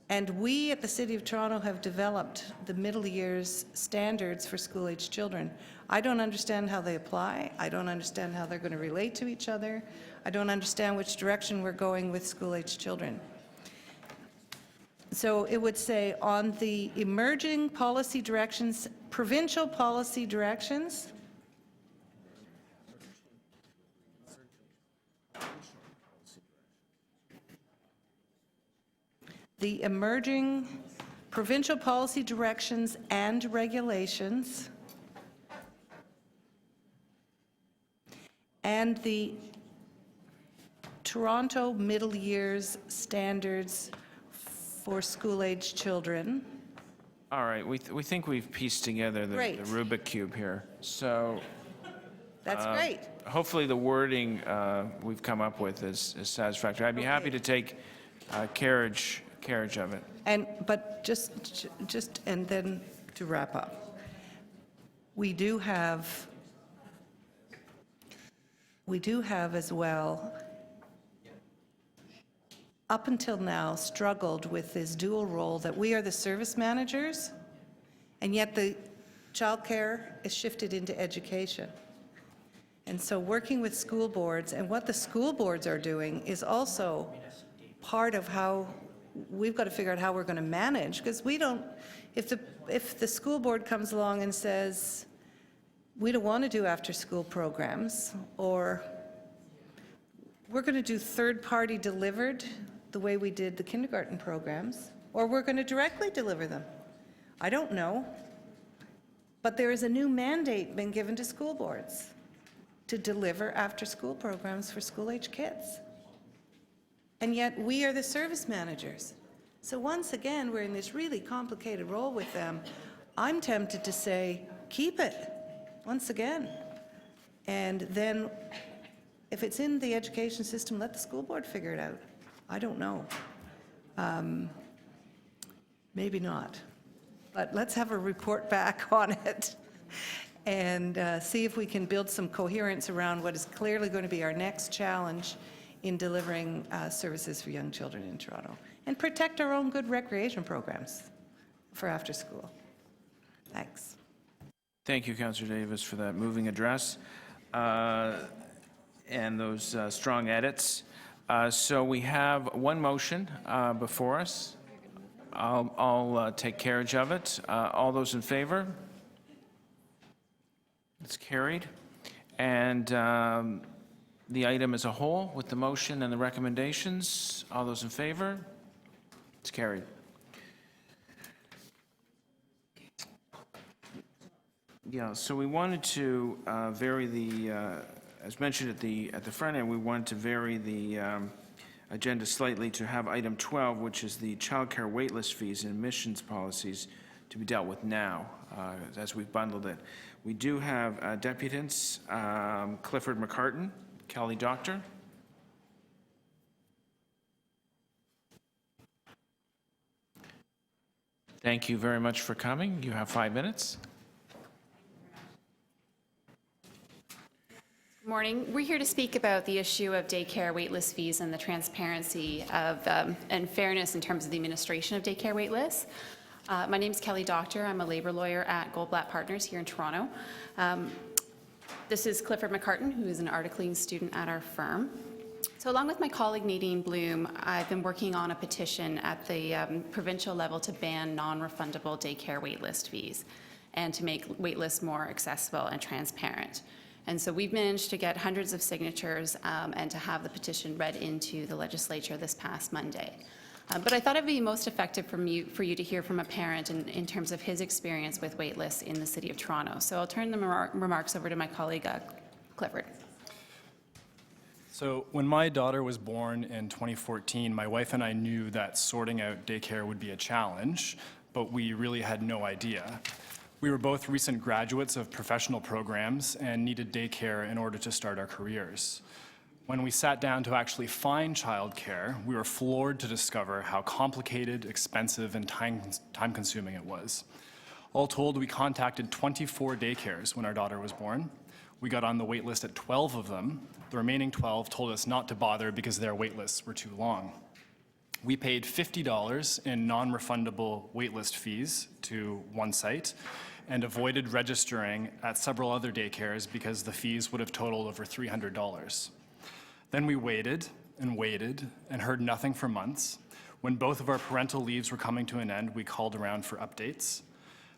and we at the City of Toronto have developed the middle years standards for school-age children. I don't understand how they apply. I don't understand how they're going to relate to each other. I don't understand which direction we're going with school-age children. So it would say on the emerging policy directions, provincial policy directions, the emerging provincial policy directions and regulations, and the Toronto middle years standards for school-age children. All right, we think we've pieced together the Great. Rubik Cube here. So That's great. hopefully the wording we've come up with is satisfactory. I'd be happy to take carriage of it. But just, and then to wrap up, we do have as well, up until now, struggled with this dual role that we are the service managers, and yet the childcare is shifted into education. And so working with school boards and what the school boards are doing is also part of how we've got to figure out how we're going to manage, because we don't, if the school board comes along and says, we don't want to do after-school programs, or we're going to do third-party delivered the way we did the kindergarten programs, or we're going to directly deliver them. I don't know. But there is a new mandate been given to school boards to deliver after-school programs for school-age kids. And yet we are the service managers. So once again, we're in this really complicated role with them. I'm tempted to say, keep it, once again. And then if it's in the education system, let the school board figure it out. I don't know. Maybe not. But let's have a report back on it and see if we can build some coherence around what is clearly going to be our next challenge in delivering services for young children in Toronto, and protect our own good recreation programs for after school. Thanks. Thank you, Councillor Davis, for that moving address and those strong edits. So we have one motion before us. I'll take carriage of it. All those in favor? It's carried. And the item as a whole with the motion and the recommendations. All those in favor? It's carried. Yeah, so we wanted to vary the, as mentioned at the front end, we wanted to vary the agenda slightly to have item 12, which is the childcare waitlist fees and admissions policies, to be dealt with now, as we've bundled it. We do have deputants, Clifford McCartan, Kelly Doctor. Thank you very much for coming. You have 5 minutes. Good morning. We're here to speak about the issue of daycare waitlist fees and the transparency of and fairness in terms of the administration of daycare waitlists. My name is Kelly Doctor. I'm a labor lawyer at Goldblatt Partners here in Toronto. This is Clifford McCartan, who is an articling student at our firm. So along with my colleague Nadine Bloom, I've been working on a petition at the provincial level to ban non-refundable daycare waitlist fees and to make waitlists more accessible and transparent. And so we've managed to get hundreds of signatures and to have the petition read into the legislature this past Monday. But I thought it'd be most effective for you to hear from a parent in terms of his experience with waitlists in the City of Toronto. So I'll turn the remarks over to my colleague, Clifford. So when my daughter was born in 2014, my wife and I knew that sorting out daycare would be a challenge, but we really had no idea. We were both recent graduates of professional programs and needed daycare in order to start our careers. When we sat down to actually find childcare, we were floored to discover how complicated, expensive, and time-consuming it was. All told, we contacted 24 daycares when our daughter was born. We got on the wait list at 12 of them. The remaining 12 told us not to bother because their wait lists were too long. We paid $50 in non-refundable waitlist fees to one site and avoided registering at several other daycares because the fees would have totaled over $300. Then we waited and heard nothing for months. When both of our parental leaves were coming to an end, we called around for updates.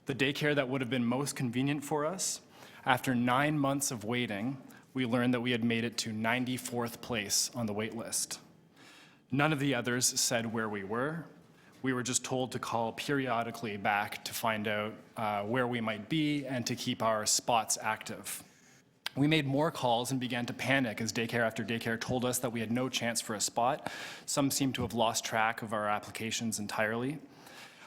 The daycare that would have been most convenient for us, after 9 months of waiting, we learned that we had made it to 94th place on the wait list. None of the others said where we were. We were just told to call periodically back to find out where we might be and to keep our spots active. We made more calls and began to panic as daycare after daycare told us that we had no chance for a spot. Some seemed to have lost track of our applications entirely.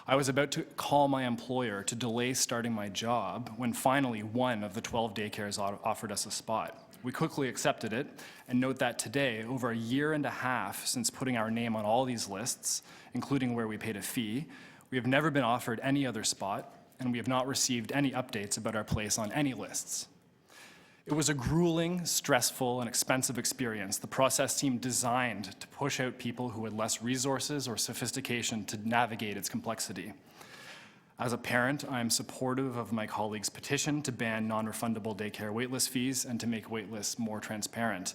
I was about to call my employer to delay starting my job when finally one of the 12 daycares offered us a spot. We quickly accepted it, and note that today, over a year and a half since putting our name on all these lists, including where we paid a fee, we have never been offered any other spot, and we have not received any updates about our place on any lists. It was a grueling, stressful, and expensive experience. The process seemed designed to push out people who had less resources or sophistication to navigate its complexity. As a parent, I am supportive of my colleague's petition to ban non-refundable daycare waitlist fees and to make waitlists more transparent.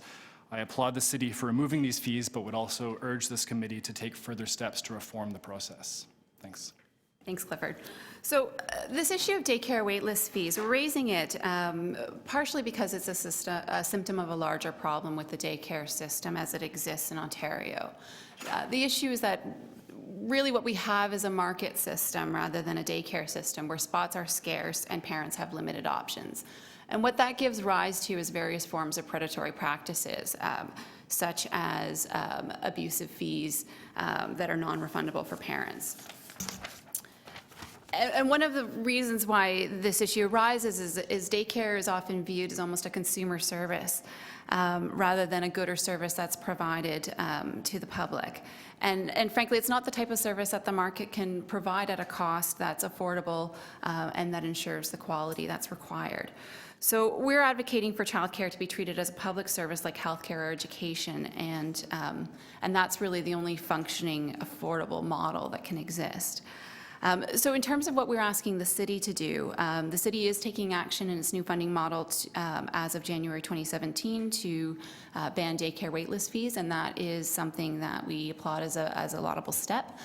I applaud the city for removing these fees, but would also urge this committee to take further steps to reform the process. Thanks. Thanks, Clifford. So this issue of daycare waitlist fees, we're raising it partially because it's a symptom of a larger problem with the daycare system as it exists in Ontario. The issue is that really what we have is a market system rather than a daycare system where spots are scarce and parents have limited options. And what that gives rise to is various forms of predatory practices, such as abusive fees that are non-refundable for parents. And one of the reasons why this issue arises is daycare is often viewed as almost a consumer service rather than a good or service that's provided to the public. And frankly, it's not the type of service that the market can provide at a cost that's affordable and that ensures the quality that's required. So we're advocating for childcare to be treated as a public service like healthcare or education, and that's really the only functioning, affordable model that can exist. So in terms of what we're asking the city to do, the city is taking action in its new funding model as of January 2017 to ban daycare waitlist fees, and that is something that we applaud as a laudable step.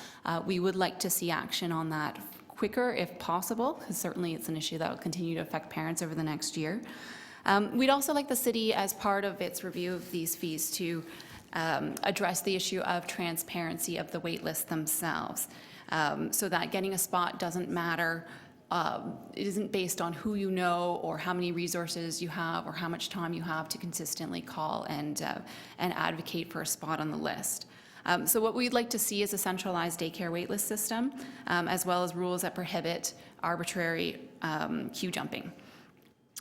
We would like to see action on that quicker if possible, because certainly it's an issue that will continue to affect parents over the next year. We'd also like the city, as part of its review of these fees, to address the issue of transparency of the waitlist themselves. So that getting a spot doesn't matter. It isn't based on who you know or how many resources you have or how much time you have to consistently call and advocate for a spot on the list. So what we'd like to see is a centralized daycare waitlist system, as well as rules that prohibit arbitrary queue jumping.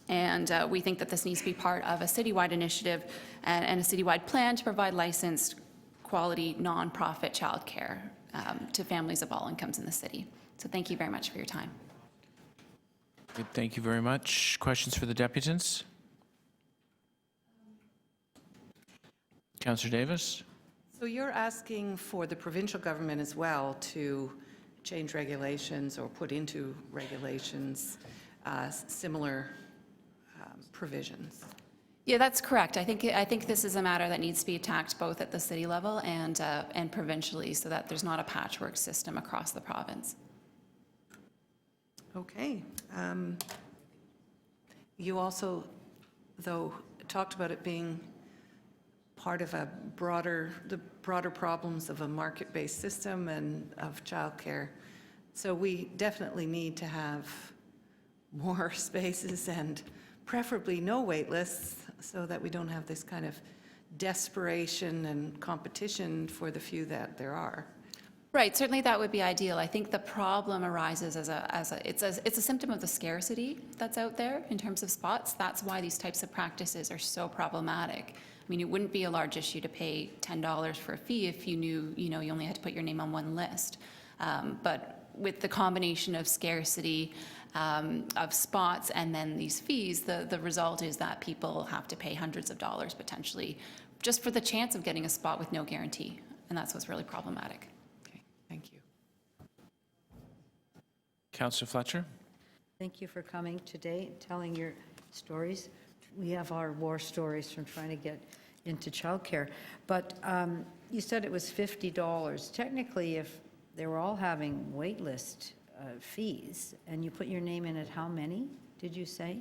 And we think that this needs to be part of a citywide initiative and a citywide plan to provide licensed, quality, nonprofit childcare to families of all incomes in the city. So thank you very much for your time. Good, thank you very much. Questions for the deputants? Councillor Davis? So you're asking for the provincial government as well to change regulations or put into regulations similar provisions? Yeah, that's correct. I think this is a matter that needs to be attacked both at the city level and provincially, so that there's not a patchwork system across the province. Okay. You also, though, talked about it being part of the broader problems of a market-based system and of childcare. So we definitely need to have more spaces and preferably no wait lists, so that we don't have this kind of desperation and competition for the few that there are. Right, certainly that would be ideal. I think the problem arises it's a symptom of the scarcity that's out there in terms of spots. That's why these types of practices are so problematic. I mean, it wouldn't be a large issue to pay $10 for a fee if you knew, you only had to put your name on one list. But with the combination of scarcity of spots and then these fees, the result is that people have to pay hundreds of dollars potentially just for the chance of getting a spot with no guarantee. And that's what's really problematic. Okay, thank you. Councillor Fletcher? Thank you for coming today, telling your stories. We have our war stories from trying to get into childcare. But you said it was $50. Technically, if they were all having wait list fees, and you put your name in at how many, did you say?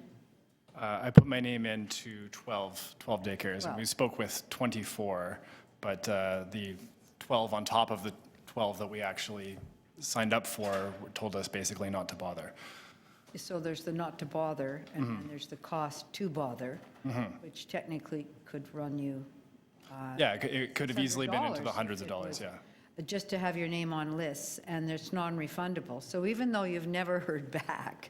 I put my name into 12 daycares, and we spoke with 24, but the 12 on top of the 12 that we actually signed up for told us basically not to bother. So there's the not to bother, and then there's the cost to bother, which technically could run you Yeah, it could have easily been into the $600 hundreds of dollars, yeah. just to have your name on lists, and it's non-refundable. So even though you've never heard back,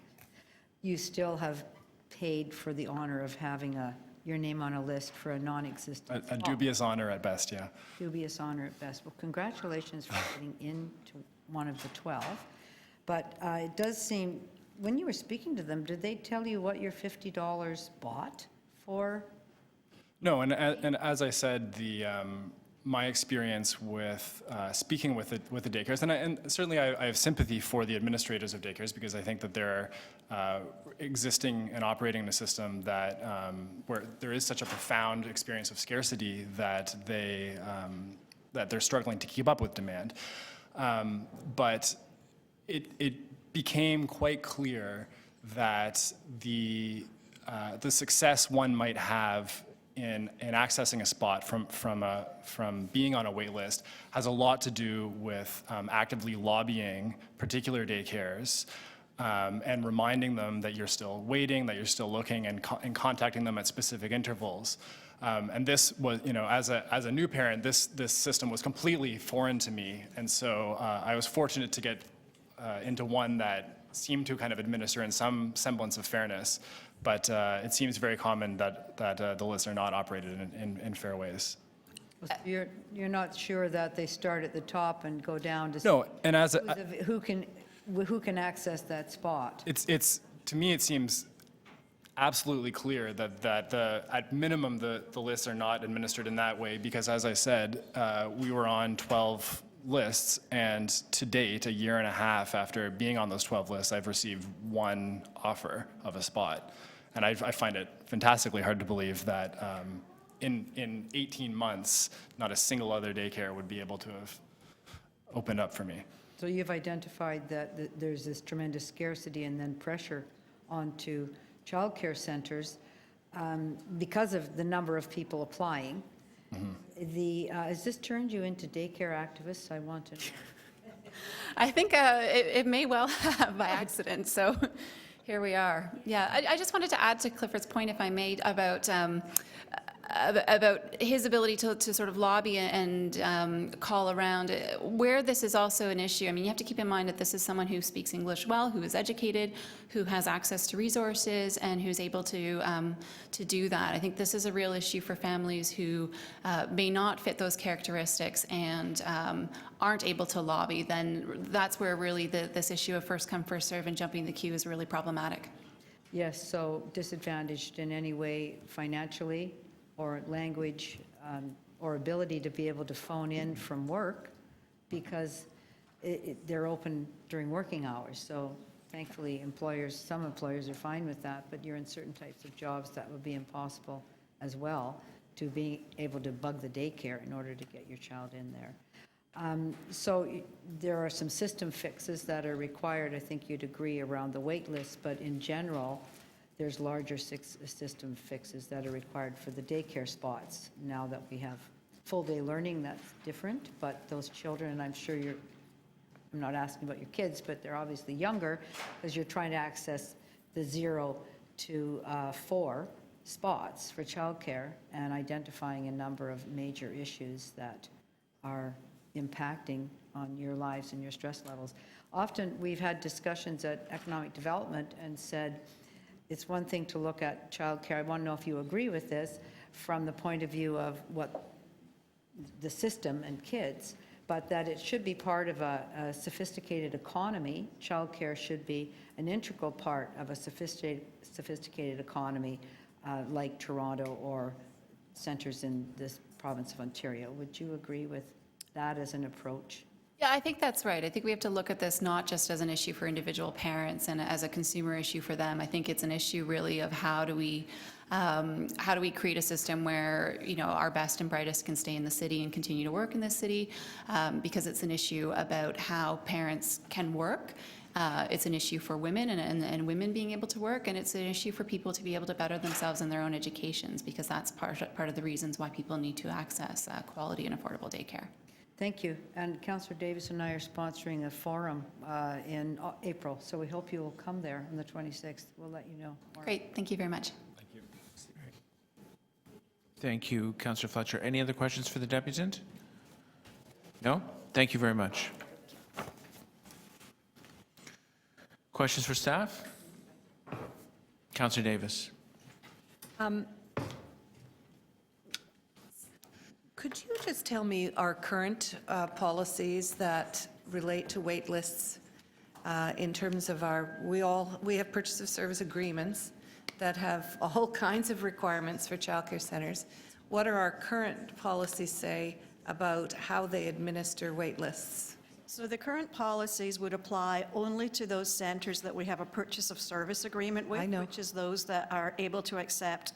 you still have paid for the honor of having your name on a list for a non-existent A spot. dubious honor at best, yeah. Dubious honor at best. Well, congratulations for getting into one of the 12. But it does seem, when you were speaking to them, did they tell you what your $50 bought for? No, and as I said, my experience with speaking with the daycares, and certainly I have sympathy for the administrators of daycares, because I think that they're existing and operating in a system that where there is such a profound experience of scarcity that they're struggling to keep up with demand. But it became quite clear that the success one might have in accessing a spot from being on a wait list has a lot to do with actively lobbying particular daycares and reminding them that you're still waiting, that you're still looking, and contacting them at specific intervals. And this was, as a new parent, this system was completely foreign to me, and so I was fortunate to get into one that seem to kind of administer in some semblance of fairness, but it seems very common that the lists are not operated in fair ways. You're not sure that they start at the top and go down to No, and as who can access that spot? it's to me, it seems absolutely clear that at minimum, the lists are not administered in that way, because as I said, we were on 12 lists, and to date, a year and a half after being on those 12 lists, I've received one offer of a spot. And I find it fantastically hard to believe that in 18 months, not a single other daycare would be able to have opened up for me. So you've identified that there's this tremendous scarcity and then pressure onto childcare centers because of the number of people applying. Has this turned you into daycare activists? I want to know. I think it may well have by accident, so here we are. Yeah, I just wanted to add to Clifford's point, if I may, about his ability to sort of lobby and call around. Where this is also an issue, I mean, you have to keep in mind that this is someone who speaks English well, who is educated, who has access to resources, and who's able to do that. I think this is a real issue for families who may not fit those characteristics and aren't able to lobby. Then that's where really this issue of first come, first serve and jumping the queue is really problematic. Yes, so disadvantaged in any way financially or language or ability to be able to phone in from work because they're open during working hours. So thankfully, some employers are fine with that, but you're in certain types of jobs that would be impossible as well to be able to bug the daycare in order to get your child in there. So there are some system fixes that are required, I think you'd agree, around the wait list, but in general, there's larger system fixes that are required for the daycare spots. Now that we have full-day learning, that's different, but those children, and I'm sure I'm not asking about your kids, but they're obviously younger because you're trying to access the 0 to 4 spots for childcare and identifying a number of major issues that are impacting on your lives and your stress levels. Often we've had discussions at economic development and said, it's one thing to look at childcare. I want to know if you agree with this from the point of view of what the system and kids, but that it should be part of a sophisticated economy. Childcare should be an integral part of a sophisticated economy like Toronto or centers in this province of Ontario. Would you agree with that as an approach? Yeah, I think that's right. I think we have to look at this not just as an issue for individual parents and as a consumer issue for them. I think it's an issue really of how do we create a system where, you know, our best and brightest can stay in the city and continue to work in this city, because it's an issue about how parents can work. It's an issue for women and women being able to work, and it's an issue for people to be able to better themselves in their own educations, because that's part of the reasons why people need to access quality and affordable daycare. Thank you. And Councillor Davis and I are sponsoring a forum in April, so we hope you will come there on the 26th. We'll let you know more. Great. Thank you very much. Thank you, Councillor Fletcher. Any other questions for the deputant? No? Thank you very much. Questions for staff? Councillor Davis. Could you just tell me our current policies that relate to wait lists in terms of we have purchase of service agreements that have all kinds of requirements for childcare centers. What are our current policies say about how they administer wait lists? So the current policies would apply only to those centres that we have a purchase of service agreement with, which is those that are able to accept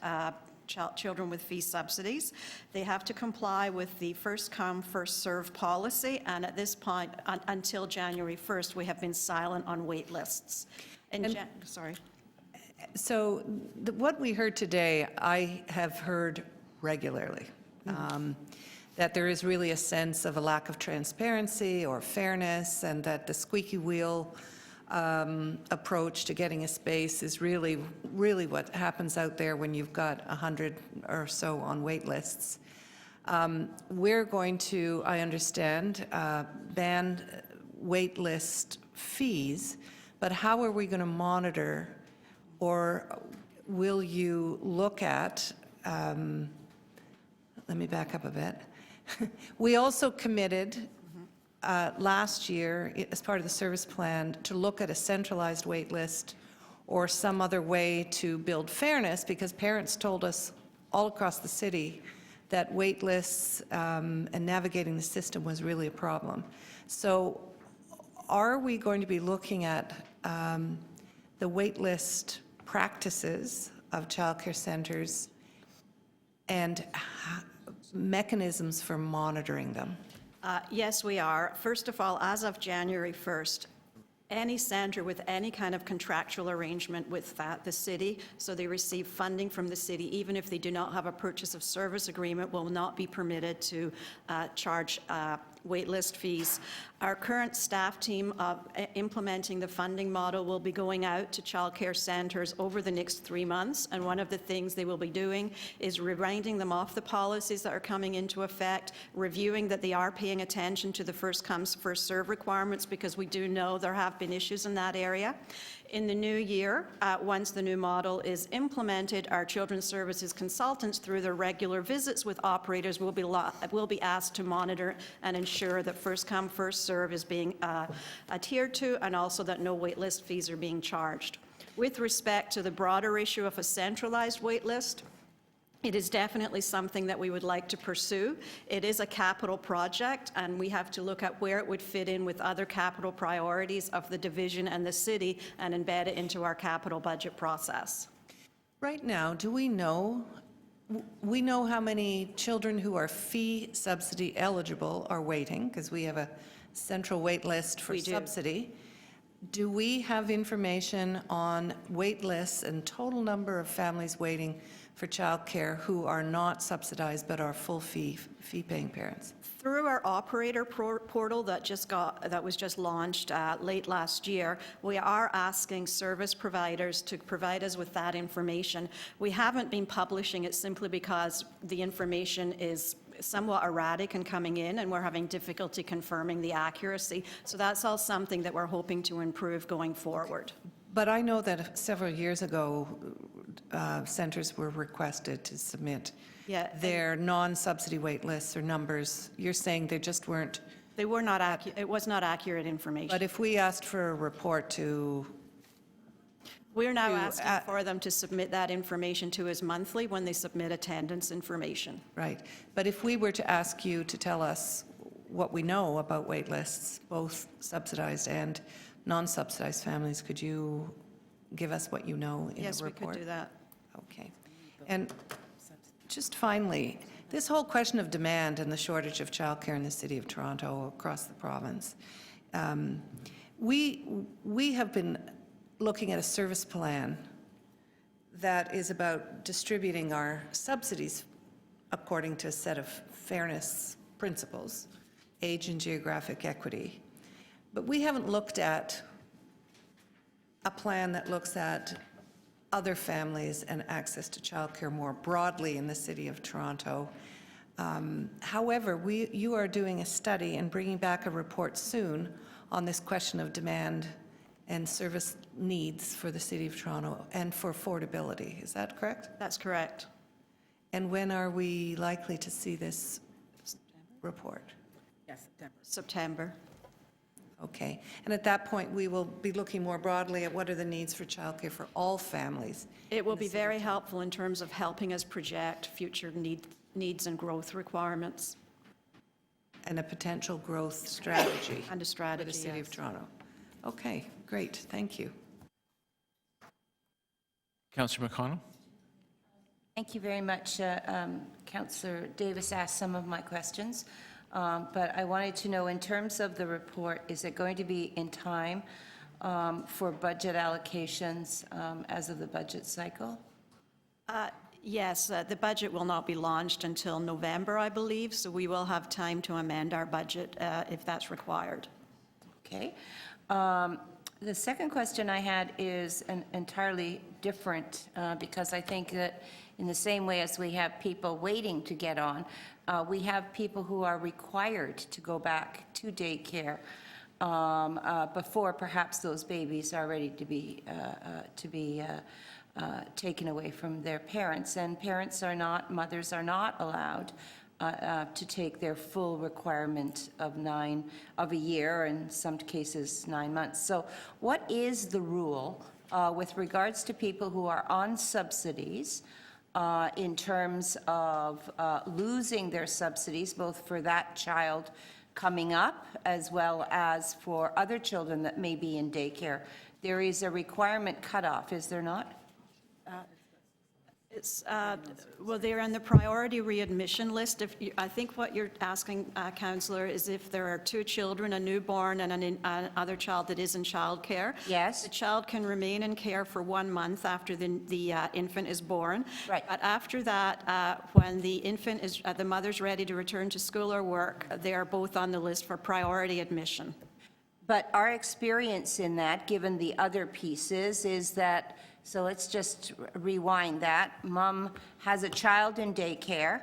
children with fee subsidies. They have to comply with the first come, first serve policy, and at this point, until January 1st, we have been silent on wait lists. Sorry. So what we heard today, I have heard regularly, that there is really a sense of a lack of transparency or fairness, and that the squeaky wheel approach to getting a space is really what happens out there when you've got 100 or so on wait lists. We're going to, I understand, ban wait list fees, but how are we going to monitor, or will you look at, let me back up a bit. We also committed last year, as part of the service plan, to look at a centralized wait list or some other way to build fairness, because parents told us all across the city that wait lists and navigating the system was really a problem. So are we going to be looking at the wait list practices of childcare centers and mechanisms for monitoring them? Yes, we are. First of all, as of January 1st, any center with any kind of contractual arrangement with the city, so they receive funding from the city, even if they do not have a purchase of service agreement, will not be permitted to charge waitlist fees. Our current staff team of implementing the funding model will be going out to childcare centers over the next 3 months, and one of the things they will be doing is reminding them of the policies that are coming into effect, reviewing that they are paying attention to the first come, first serve requirements, because we do know there have been issues in that area. In the new year, once the new model is implemented, our children's services consultants, through their regular visits with operators, will be asked to monitor and ensure that first come, first serve is being adhered to, and also that no waitlist fees are being charged. With respect to the broader issue of a centralized waitlist, it is definitely something that we would like to pursue. It is a capital project, and we have to look at where it would fit in with other capital priorities of the division and the city and embed it into our capital budget process. Right now, do we know how many children who are fee subsidy eligible are waiting, because we have a central wait list for subsidy. Do we have information on wait lists and total number of families waiting for childcare who are not subsidized but are full fee-paying parents? Through our operator portal that was just launched late last year, we are asking service providers to provide us with that information. We haven't been publishing it simply because the information is somewhat erratic and coming in, and we're having difficulty confirming the accuracy. So that's all something that we're hoping to improve going forward. But I know that several years ago, centers were requested to submit their non-subsidy wait lists or numbers. You're saying they just weren't? They were not accurate. It was not accurate information. But if we asked for a report to... We're now asking for them to submit that information to us monthly when they submit attendance information. Right. But if we were to ask you to tell us what we know about wait lists, both subsidized and non-subsidized families, could you give us what you know in a report? Yes, we could do that. Okay. And just finally, this whole question of demand and the shortage of childcare in the City of Toronto, across the province, we have been looking at a service plan that is about distributing our subsidies according to a set of fairness principles, age and geographic equity. But we haven't looked at a plan that looks at other families and access to childcare more broadly in the City of Toronto. However, you are doing a study and bringing back a report soon on this question of demand and service needs for the City of Toronto and for affordability. Is that correct? That's correct. And when are we likely to see this report? Yes, September. September. Okay. And at that point, we will be looking more broadly at what are the needs for childcare for all families. It will be very helpful in terms of helping us project future needs and growth requirements. And a potential growth strategy. And a strategy, for the City of Toronto. Okay, great. Thank you. Councillor McConnell? Thank you very much. Councillor Davis asked some of my questions, but I wanted to know, in terms of the report, is it going to be in time for budget allocations as of the budget cycle? Yes, the budget will not be launched until November, I believe, so we will have time to amend our budget if that's required. Okay. The second question I had is an entirely different, because I think that in the same way as we have people waiting to get on, we have people who are required to go back to daycare. before perhaps those babies are ready to be taken away from their parents. And mothers are not allowed to take their full requirement of a year, in some cases 9 months. So what is the rule with regards to people who are on subsidies in terms of losing their subsidies, both for that child coming up as well as for other children that may be in daycare? There is a requirement cutoff, is there not? Well, they're on the priority readmission list. I think what you're asking, Councillor, is if there are 2 children, a newborn and another child that is in childcare. Yes. The child can remain in care for 1 month after the infant is born. Right. But after that, when the infant is, the mother's ready to return to school or work, they are both on the list for priority admission. But our experience in that, given the other pieces, is that, so let's just rewind that. Mom has a child in daycare,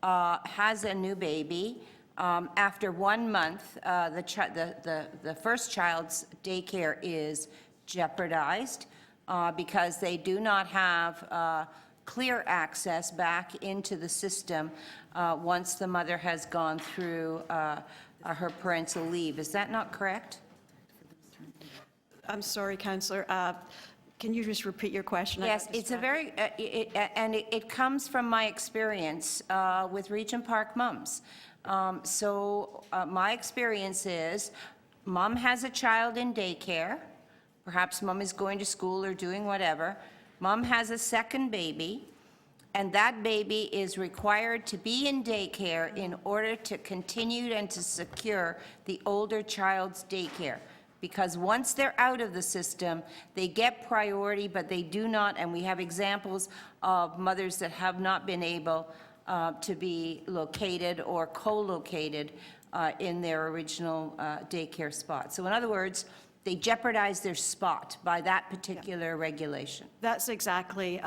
has a new baby. After 1 month, the first child's daycare is jeopardized because they do not have clear access back into the system once the mother has gone through her parental leave. Is that not correct? I'm sorry, Councillor. Can you just repeat your question? Yes, it's a very, it comes from my experience with Regent Park mums. My experience is, mom has a child in daycare, perhaps mom is going to school or doing whatever, mom has a second baby, and that baby is required to be in daycare in order to continue and to secure the older child's daycare. Because once they're out of the system, they get priority, but they do not, and we have examples of mothers that have not been able to be located or co-located in their original daycare spot. So in other words, they jeopardize their spot by that particular regulation. That's exactly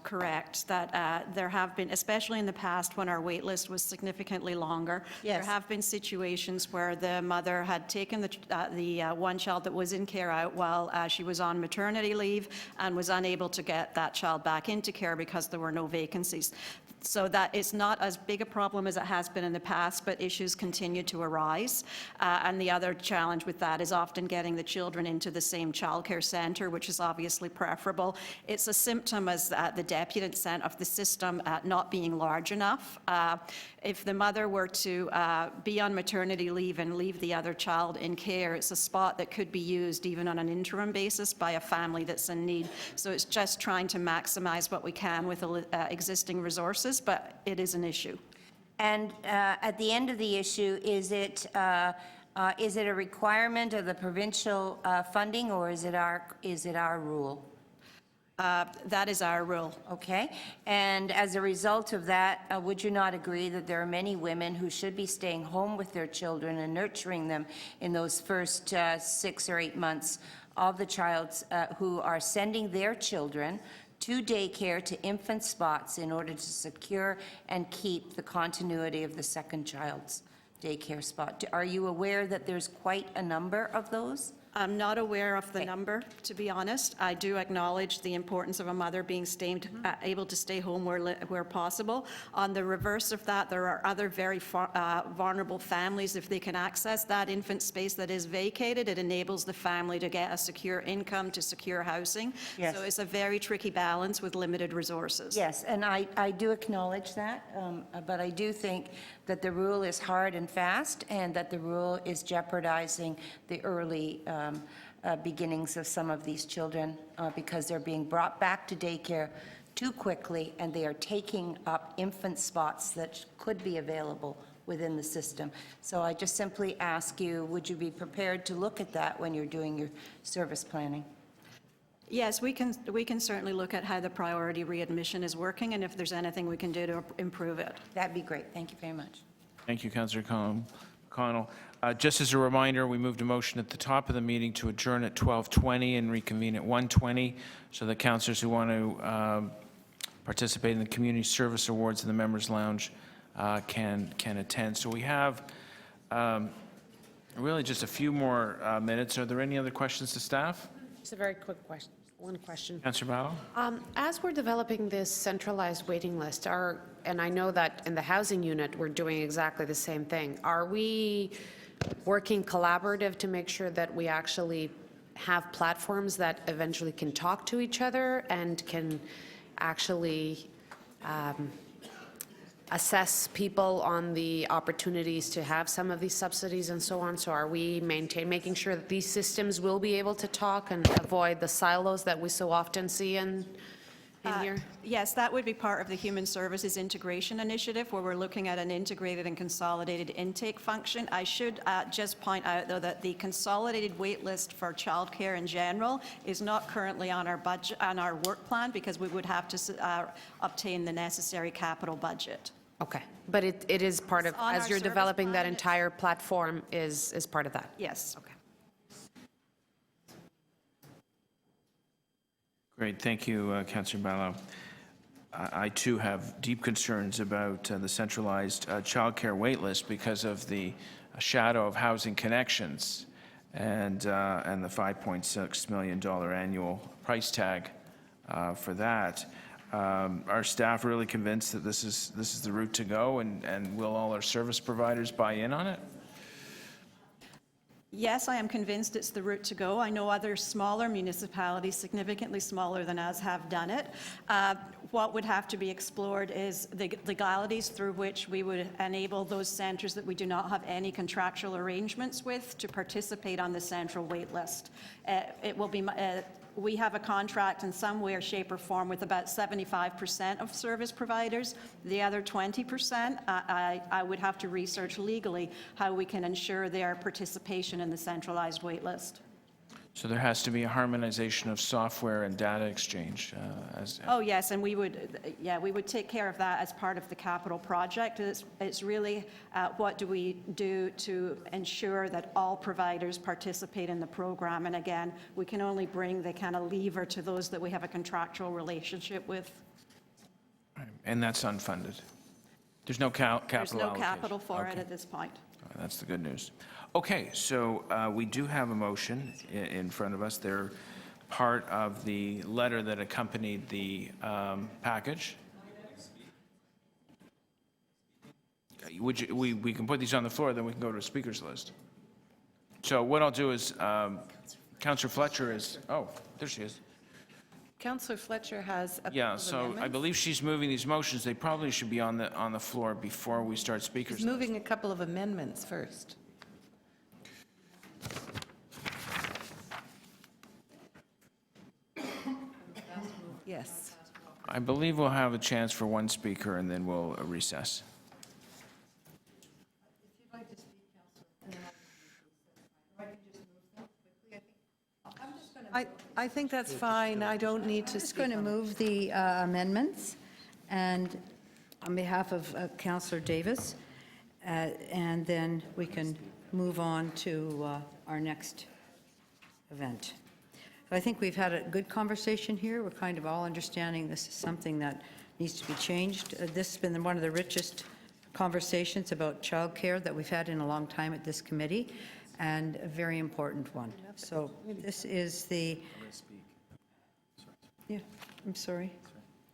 correct, that there have been, especially in the past when our wait list was significantly longer, Yes. there have been situations where the mother had taken the one child that was in care out while she was on maternity leave and was unable to get that child back into care because there were no vacancies. So that it's not as big a problem as it has been in the past, but issues continue to arise. And the other challenge with that is often getting the children into the same childcare centre, which is obviously preferable. It's a symptom, as the deputy said, of the system not being large enough. If the mother were to be on maternity leave and leave the other child in care, it's a spot that could be used even on an interim basis by a family that's in need. So it's just trying to maximize what we can with existing resources, but it is an issue. And at the end of the issue, is it a requirement of the provincial funding, or is it our rule? That is our rule. Okay. And as a result of that, would you not agree that there are many women who should be staying home with their children and nurturing them in those first 6 or 8 months of the child's, who are sending their children to daycare, to infant spots, in order to secure and keep the continuity of the second child's daycare spot? Are you aware that there's quite a number of those? I'm not aware of the number, to be honest. I do acknowledge the importance of a mother being able to stay home where possible. On the reverse of that, there are other very vulnerable families. If they can access that infant space that is vacated, it enables the family to get a secure income, to secure housing. Yes. So it's a very tricky balance with limited resources. Yes, and I do acknowledge that, but I do think that the rule is hard and fast, and that the rule is jeopardizing the early beginnings of some of these children because they're being brought back to daycare too quickly, and they are taking up infant spots that could be available within the system. So I just simply ask you, would you be prepared to look at that when you're doing your service planning? Yes, we can certainly look at how the priority readmission is working, and if there's anything we can do to improve it. That'd be great. Thank you very much. Thank you, Councillor Connell. Just as a reminder, we moved a motion at the top of the meeting to adjourn at 12:20 and reconvene at 1:20, so that councillors who want to participate in the Community Service Awards in the Members' Lounge can attend. So we have Really, just a few more minutes. Are there any other questions to staff? Just a very quick question, one question. Councillor Barlow? As we're developing this centralized waiting list, and I know that in the housing unit, we're doing exactly the same thing. Are we working collaborative to make sure that we actually have platforms that eventually can talk to each other and can actually assess people on the opportunities to have some of these subsidies and so on? So are we making sure that these systems will be able to talk and avoid the silos that we so often see in here? Yes, that would be part of the Human Services Integration Initiative, where we're looking at an integrated and consolidated intake function. I should just point out, though, that the consolidated wait list for childcare in general is not currently on our budget, on our work plan, because we would have to obtain the necessary capital budget. Okay, but it is part of, It's on as our you're service developing that plan, entire platform is part of that? Yes. Okay. Great, thank you, Councillor Barlow. I too have deep concerns about the centralized childcare wait list because of the shadow of Housing Connections and the $5.6 million annual price tag for that. Are staff really convinced that this is the route to go, and will all our service providers buy in on it? Yes, I am convinced it's the route to go. I know other smaller municipalities, significantly smaller than us, have done it. What would have to be explored is the legalities through which we would enable those centres that we do not have any contractual arrangements with to participate on the central wait list. It will be we have a contract in some way or shape or form with about 75% of service providers. The other 20%, I would have to research legally how we can ensure their participation in the centralized wait list. So there has to be a harmonization of software and data exchange. Oh, yes, and we would take care of that as part of the capital project. It's really what do we do to ensure that all providers participate in the program. And again, we can only bring the kind of lever to those that we have a contractual relationship with. And that's unfunded. There's no capital There's no allocation. capital for it Okay. at this point. That's the good news. Okay, so we do have a motion in front of us. They're part of the letter that accompanied the package. We can put these on the floor, then we can go to a speakers list. So what I'll do is, Councillor Fletcher is, oh, there she is. Councillor Fletcher has a Yeah, so I believe she's moving these motions. They probably should be on the floor before we start speakers. He's moving a couple of amendments first. Yes. I believe we'll have a chance for one speaker, and then we'll recess. I think that's fine. I don't need to I'm just going to move the amendments, and on behalf of Councillor Davis, and then we can move on to our next event. I think we've had a good conversation here. We're kind of all understanding this is something that needs to be changed. This has been one of the richest conversations about childcare that we've had in a long time at this committee, and a very important one. So this is the... Yeah, I'm sorry.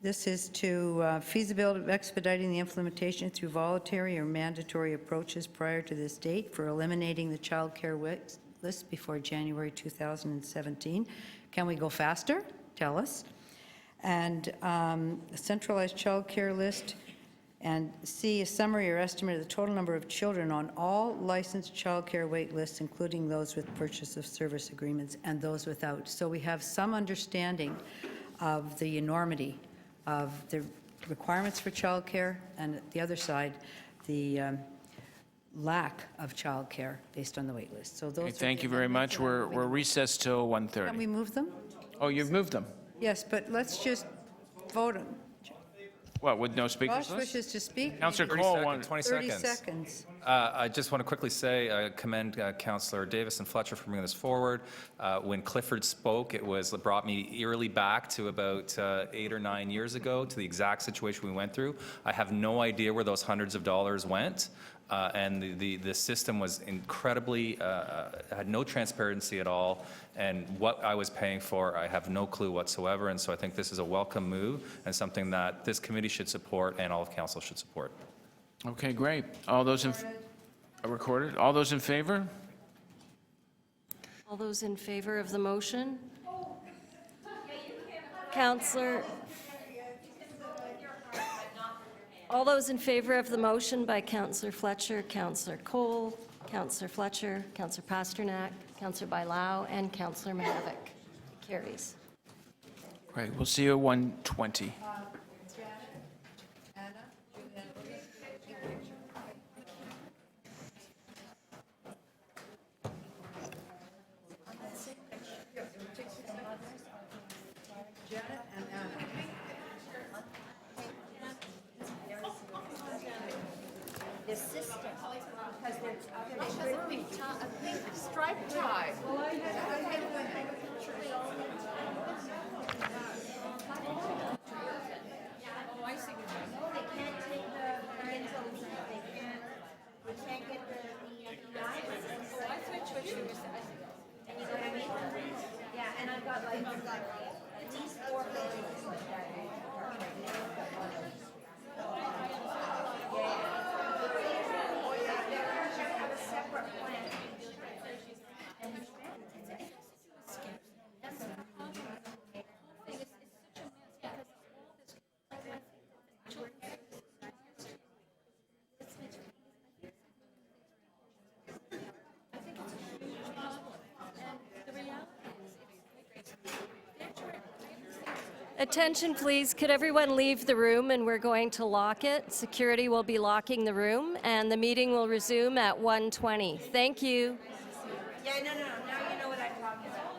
This is to feasibility of expediting the implementation through voluntary or mandatory approaches prior to this date for eliminating the child care list before January 2017. Can we go faster? Tell us. And a centralized child care list, and C, a summary or estimate of the total number of children on all licensed child care wait lists, including those with purchase of service agreements and those without. So we have some understanding of the enormity of the requirements for child care, and the other side, the lack of child care based on the wait list. So those Okay, are thank the you very much. amendments We're recessed till Can 1:30. we move them? Oh, you've moved them? Yes, but let's just vote them. What, with no speakers Josh list? wishes to speak. Councillor 30 Cole seconds, wanted... 20 30 seconds. seconds. I just want to quickly say, commend Councillor Davis and Fletcher for bringing this forward. When Clifford spoke, it brought me eerily back to about 8 or 9 years ago, to the exact situation we went through. I have no idea where those hundreds of dollars went. and the system was incredibly, had no transparency at all, and what I was paying for, I have no clue whatsoever, and so I think this is a welcome move and something that this committee should support and all of council should support. Okay, great. All those in, recorded, all those in favor? All those in favor of the motion? Counselor, all those in favor of the motion by Counselor Fletcher, Counselor Cole, Counselor Fletcher, Counselor Pasternak, Counselor Bailao, and Counselor Mahevik. Carries. Great, we'll see you at 1:20. The system, because there's a pink stripe tie. Yeah, and I've got like at least 4 pages like that. Attention, please. Could everyone leave the room, and we're going to lock it. Security will be locking the room, and the meeting will resume at 1:20. Thank you. Yeah, no, no. Now you know what I'm talking about.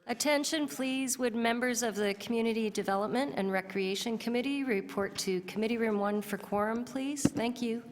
Attention, please. Would members of the Community Development and Recreation Committee report to Committee Room 1 for quorum, please? Thank you.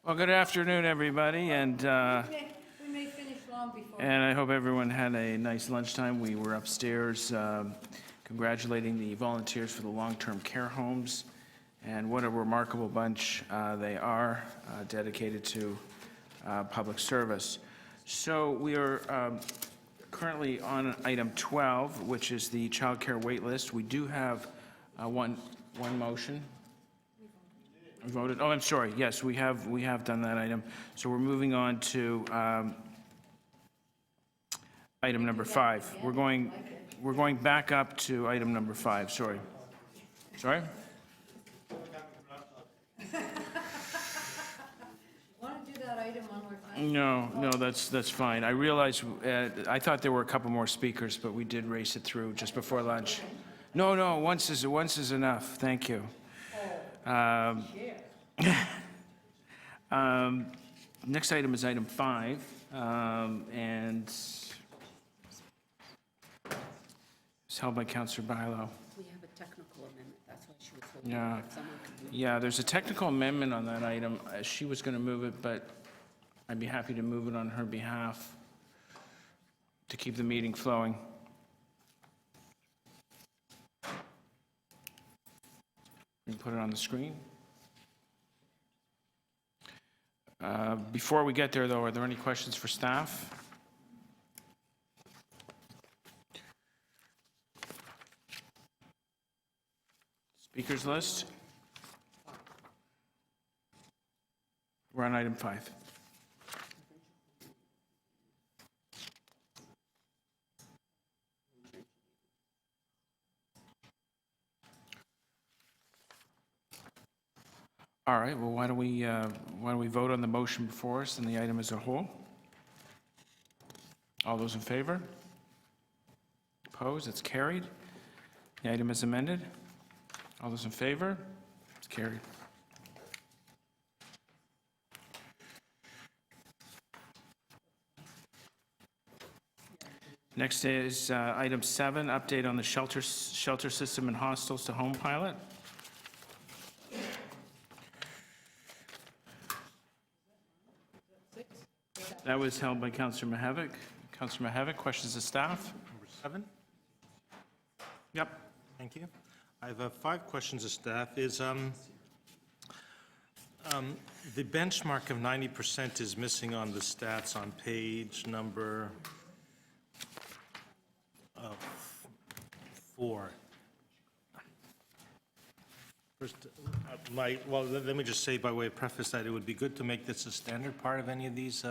Well, good afternoon, everybody, and We may finish long before. I hope everyone had a nice lunchtime. We were upstairs congratulating the volunteers for the long-term care homes, and what a remarkable bunch they are, dedicated to public service. So we are currently on item 12, which is the child care wait list. We do have one motion. We voted, oh, I'm sorry, yes, we have done that item. So we're moving on to item number 5. We're going back up to item number 5, sorry. Sorry? Want to do that item one more time? No, that's fine. I realize, I thought there were a couple more speakers, but we did race it through just before lunch. No, once is enough, thank you. Next item is item 5, and it's held by Councillor Bailo. We have a technical amendment, that's why she was hoping if someone could move. Yeah, there's a technical amendment on that item. She was going to move it, but I'd be happy to move it on her behalf. to keep the meeting flowing. We can put it on the screen. Before we get there, though, are there any questions for staff? Speakers list? We're on item 5. All right, well, why don't we vote on the motion before us and the item as a whole? All those in favor? Opposed? It's carried. The item is amended. All those in favor? It's carried. Next is item 7, update on the shelter system and hostels to home pilot. That was held by Councillor Mihevc. Councillor Mihevc, questions of staff? Number 7? Yep. Thank you. I have 5 questions of staff. Is the benchmark of 90% is missing on the stats on page number 4. First, let me just say by way of preface that it would be good to make this a standard part of any of these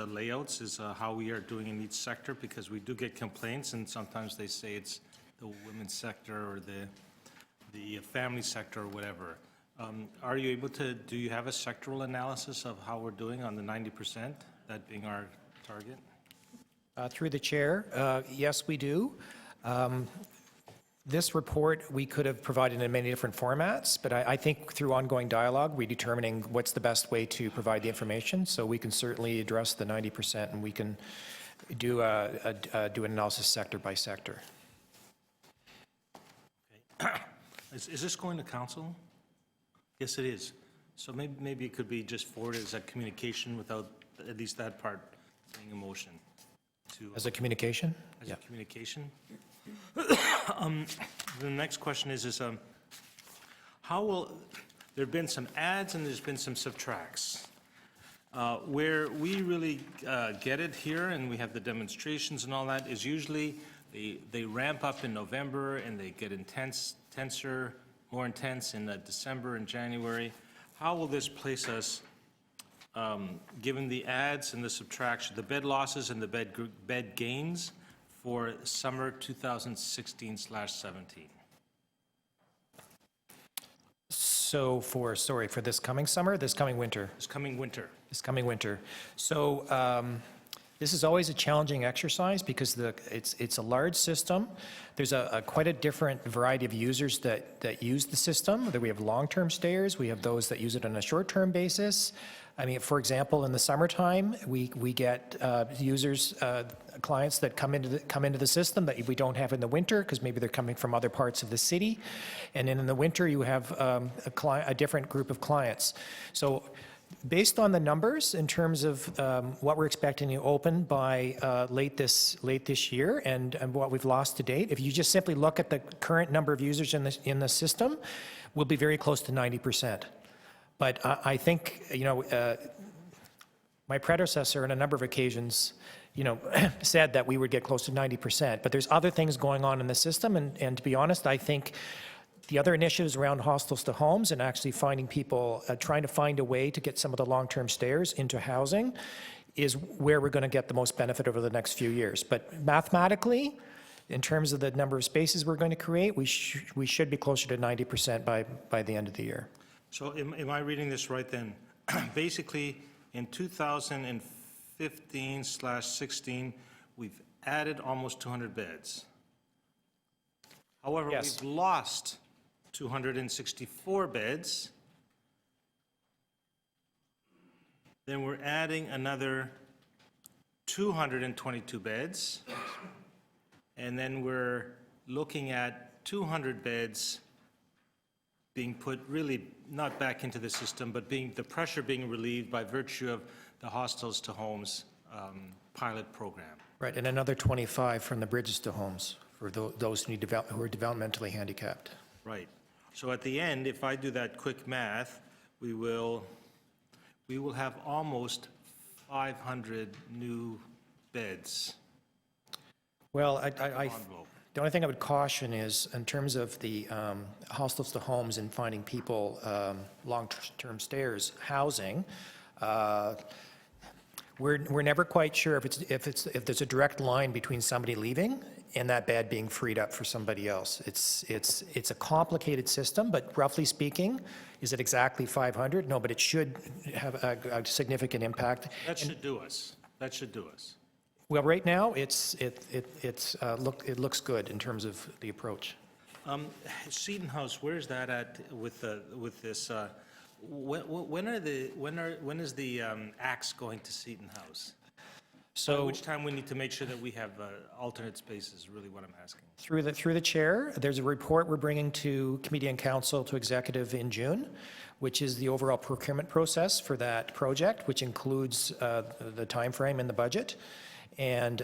layouts, is how we are doing in each sector, because we do get complaints, and sometimes they say it's the women's sector or the family sector or whatever. Are you able to, do you have a sectoral analysis of how we're doing on the 90%, that being our target? Through the chair, yes, we do. This report, we could have provided in many different formats, but I think through ongoing dialogue, we're determining what's the best way to provide the information. So we can certainly address the 90%, and we can do do an analysis sector by sector. Okay. Is this going to council? Yes, it is. So maybe it could be just forwarded as a communication without at least that part being a motion. As a communication? As a communication. The next question is how will, there have been some adds and there's been some subtracts. Where we really get it here, and we have the demonstrations and all that, is usually they ramp up in November and they get more intense in December and January. How will this place us, given the adds and the subtraction, the bed losses and the bed gains for summer 2016/17? So for this coming summer, this coming winter? This coming winter. This coming winter. So this is always a challenging exercise because it's a large system. There's quite a different variety of users that use the system. We have long-term stayers. We have those that use it on a short-term basis. I mean, for example, in the summertime, we get users, clients that come into the system that we don't have in the winter because maybe they're coming from other parts of the city. And then in the winter, you have a different group of clients. So based on the numbers in terms of what we're expecting to open by late this year and what we've lost to date, if you just simply look at the current number of users in the system, we'll be very close to 90%. But I think, my predecessor on a number of occasions, said that we would get close to 90%. But there's other things going on in the system, and to be honest, I think the other initiatives around hostels to homes and actually finding people, trying to find a way to get some of the long-term stayers into housing is where we're going to get the most benefit over the next few years. But mathematically, in terms of the number of spaces we're going to create, we should be closer to 90% by the end of the year. So am I reading this right then? Basically, in 2015/16, we've added almost 200 beds. However, Yes. we've lost 264 beds. Then we're adding another 222 beds. And then we're looking at 200 beds being put really not back into the system, but the pressure being relieved by virtue of the hostels to homes pilot program. Right, and another 25 from the Bridges to Homes for those who who are developmentally handicapped. Right. So at the end, if I do that quick math, we will have almost 500 new beds. Well, the only thing I would caution is, in terms of the hostels to homes and finding people long-term stayers housing, we're never quite sure if there's a direct line between somebody leaving and that bed being freed up for somebody else. It's a complicated system, but roughly speaking, is it exactly 500? No, but it should have a significant impact. That should do us. That should do us. Well, right now, it looks good in terms of the approach. Seton House, where is that at with this? When is the axe going to Seton House? So, by which time we need to make sure that we have alternate spaces, is really what I'm asking. Through the chair, there's a report we're bringing to committee and council to executive in June, which is the overall procurement process for that project, which includes the time frame and the budget. And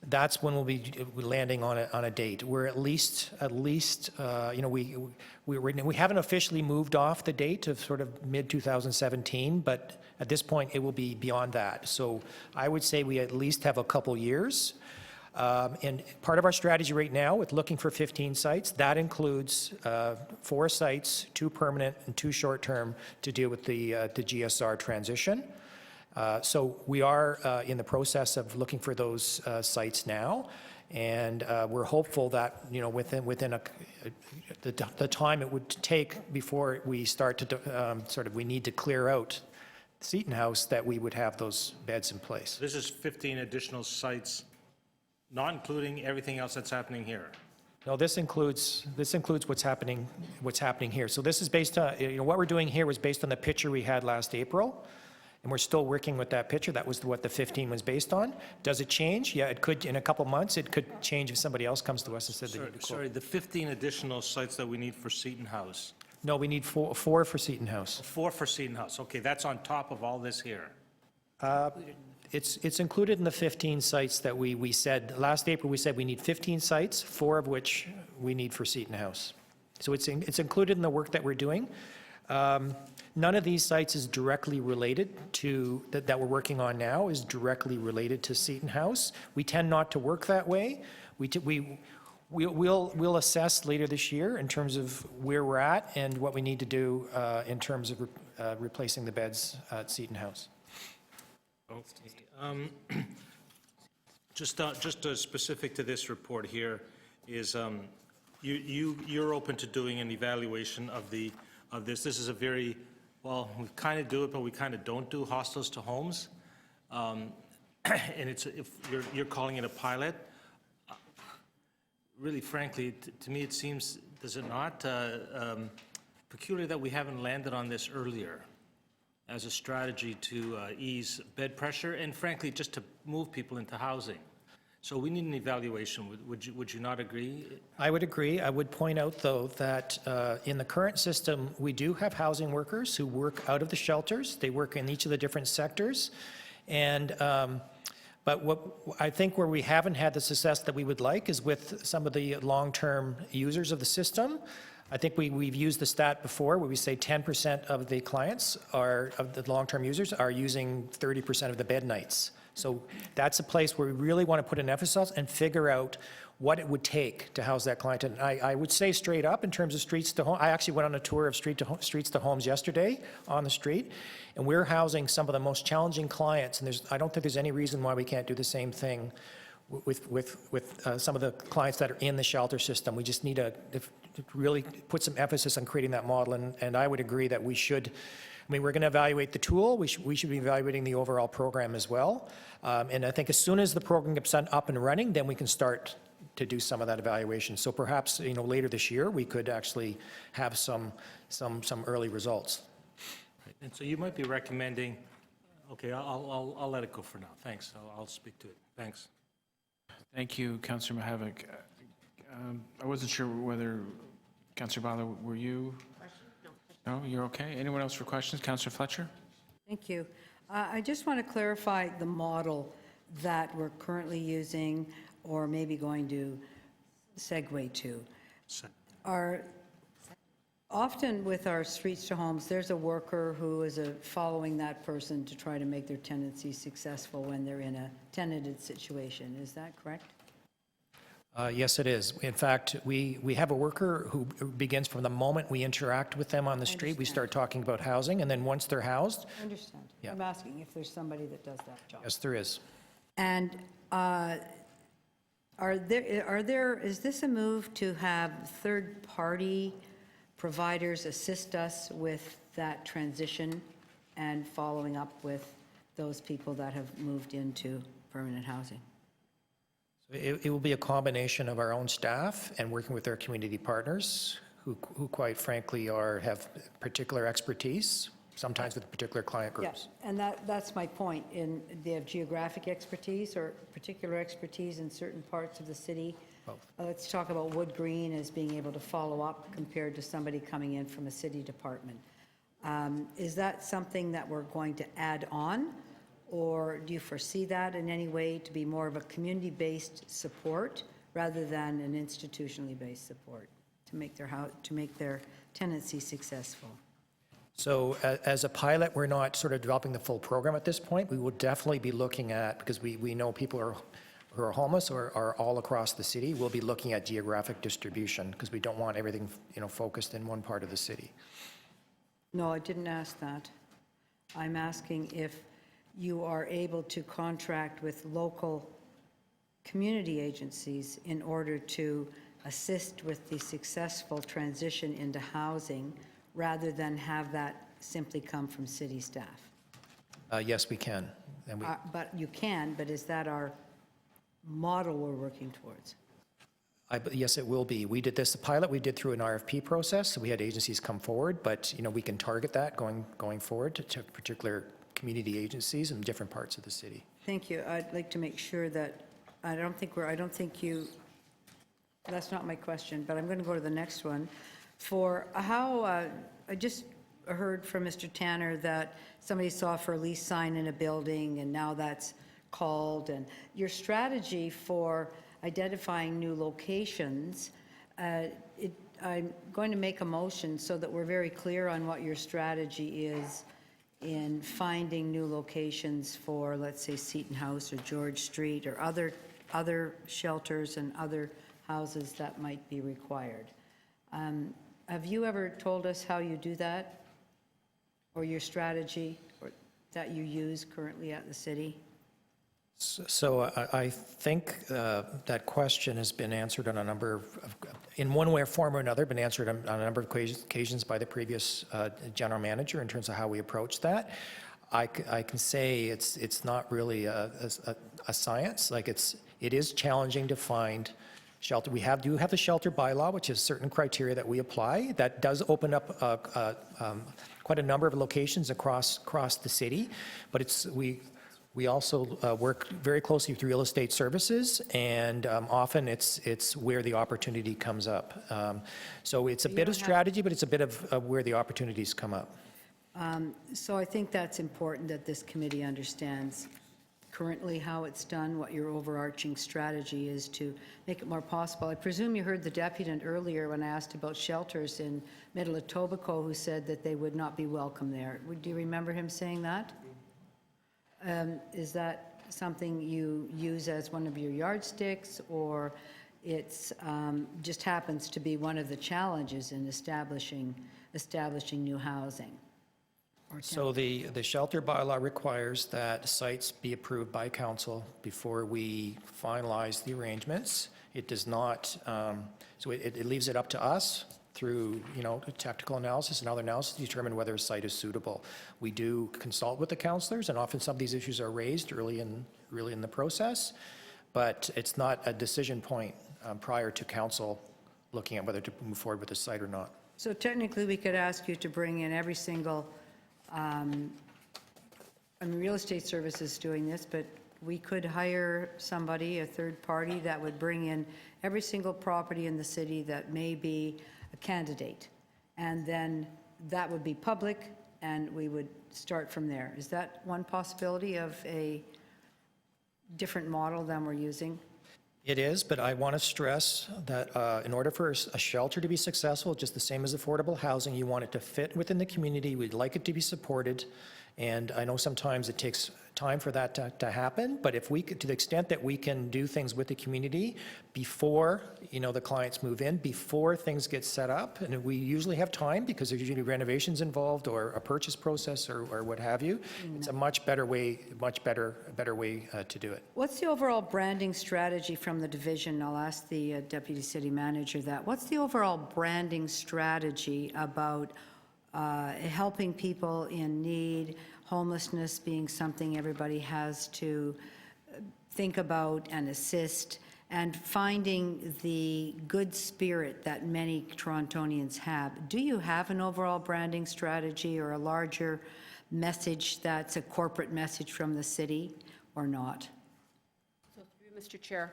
that's when we'll be landing on a date. We're at least you know, we haven't officially moved off the date of sort of mid-2017, but at this point it will be beyond that. So I would say we at least have a couple years. And part of our strategy right now with looking for 15 sites, that includes 4 sites, 2 permanent and 2 short-term to deal with the GSR transition. So we are in the process of looking for those sites now, and we're hopeful that, you know, within the time it would take before we start to we need to clear out Seton House, that we would have those beds in place. This is 15 additional sites, not including everything else that's happening here. No, this includes what's happening here. So this is based on, you know, what we're doing here was based on the picture we had last April. And we're still working with that picture. That was what the 15 was based on. Does it change? Yeah, it could. In a couple months, it could change if somebody else comes to us and said they need to quote. Sorry, the 15 additional sites that we need for Seton House. No, we need four for Seton House. 4 for Seton House. Okay, that's on top of all this here. It's included in the 15 sites that we said, last April we said we need 15 sites, 4 of which we need for Seton House. So it's included in the work that we're doing. None of these sites is directly related to, that we're working on now, is directly related to Seton House. We tend not to work that way. We'll assess later this year in terms of where we're at and what we need to do in terms of replacing the beds at Seton House. Okay. Just specific to this report here is you're open to doing an evaluation of this. This is a very, well, we kind of do it, but we kind of don't do hostels to homes. And if you're calling it a pilot, really frankly, to me it seems, does it not, peculiar that we haven't landed on this earlier as a strategy to ease bed pressure and frankly just to move people into housing. So we need an evaluation. Would you not agree? I would agree. I would point out, though, that in the current system, we do have housing workers who work out of the shelters. They work in each of the different sectors. And but what I think where we haven't had the success that we would like is with some of the long-term users of the system. I think we've used the stat before where we say 10% of the clients of the long-term users are using 30% of the bed nights. So that's a place where we really want to put an emphasis and figure out what it would take to house that client. And I would say straight up in terms of streets to home, I actually went on a tour of streets to homes yesterday on the street, and we're housing some of the most challenging clients, and I don't think there's any reason why we can't do the same thing with some of the clients that are in the shelter system. We just need to really put some emphasis on creating that model, and I would agree that we should. I mean, we're going to evaluate the tool. We should be evaluating the overall program as well. And I think as soon as the program gets up and running, then we can start to do some of that evaluation. So perhaps, you know, later this year, we could actually have some early results. And so you might be recommending, okay, I'll let it go for now. Thanks. I'll speak to it. Thanks. Thank you, Councillor Mihevc. I wasn't sure whether, Councillor Bala, were you? No, you're okay. Anyone else for questions? Councillor Fletcher? Thank you. I just want to clarify the model that we're currently using, or maybe going to segue to. Often with our streets to homes, there's a worker who is following that person to try to make their tenancy successful when they're in a tenanted situation. Is that correct? Yes, it is. In fact, we have a worker who begins from the moment we interact with them on the street. We start talking about housing, and then once they're housed, I understand. Yeah. I'm asking if there's somebody that does that job. yes, there is. And is this a move to have third-party providers assist us with that transition and following up with those people that have moved into permanent housing? It will be a combination of our own staff and working with our community partners who quite frankly have particular expertise, sometimes with particular client groups. Yeah, and that's my point. They have geographic expertise or particular expertise in certain parts of the city. Let's talk about Wood Green as being able to follow up compared to somebody coming in from a city department. Is that something that we're going to add on? Or do you foresee that in any way to be more of a community-based support rather than an institutionally based support to make their tenancy successful? So as a pilot, we're not sort of developing the full program at this point. We will definitely be looking at, because we know people who are homeless or are all across the city, we'll be looking at geographic distribution because we don't want everything, focused in one part of the city. No, I didn't ask that. I'm asking if you are able to contract with local community agencies in order to assist with the successful transition into housing rather than have that simply come from city staff. Yes, we can. And But you can, but is that our model we're working towards? Yes, it will be. We did this pilot, we did through an RFP process, so we had agencies come forward, but, we can target that going forward to particular community agencies in different parts of the city. Thank you. I'd like to make sure that, that's not my question, but I'm going to go to the next one. For how, I just heard from Mr. Tanner that somebody saw for lease sign in a building and now that's called, and your strategy for identifying new locations, I'm going to make a motion so that we're very clear on what your strategy is in finding new locations for, let's say, Seton House or George Street or other shelters and other houses that might be required. Have you ever told us how you do that, or your strategy that you use currently at the city? So I think that question has been answered on a number of, in one way or form or another, been answered on a number of occasions by the previous general manager in terms of how we approach that. I can say it's not really a science. Like it is challenging to find shelter. We do have the shelter bylaw, which is certain criteria that we apply. That does open up quite a number of locations across the city, but we also work very closely with real estate services, and often it's where the opportunity comes up. So it's a bit of strategy, but it's a bit of where the opportunities come up. So I think that's important that this committee understands currently how it's done, what your overarching strategy is to make it more possible. I presume you heard the deputant earlier when I asked about shelters in Middle Etobicoke, who said that they would not be welcome there. Do you remember him saying that? Is that something you use as one of your yardsticks, or it's just happens to be one of the challenges in establishing new housing? So the shelter bylaw requires that sites be approved by council before we finalize the arrangements. It does not, so it leaves it up to us through, technical analysis and other analysis to determine whether a site is suitable. We do consult with the councillors, and often some of these issues are raised early in the process, but it's not a decision point prior to council looking at whether to move forward with the site or not. So technically, we could ask you to bring in every single, real estate services doing this, but we could hire somebody, a third party, that would bring in every single property in the city that may be a candidate. And then that would be public, and we would start from there. Is that one possibility of a different model than we're using? It is, but I want to stress that in order for a shelter to be successful, just the same as affordable housing, you want it to fit within the community. We'd like it to be supported. And I know sometimes it takes time for that to happen, but if we could, to the extent that we can do things with the community before, the clients move in, before things get set up, and we usually have time because there's usually renovations involved or a purchase process or what have you, it's a much better way to do it. What's the overall branding strategy from the division? I'll ask the Deputy City Manager that. What's the overall branding strategy about helping people in need, homelessness being something everybody has to think about and assist, and finding the good spirit that many Torontonians have? Do you have an overall branding strategy or a larger message that's a corporate message from the city or not? So through Mr. Chair,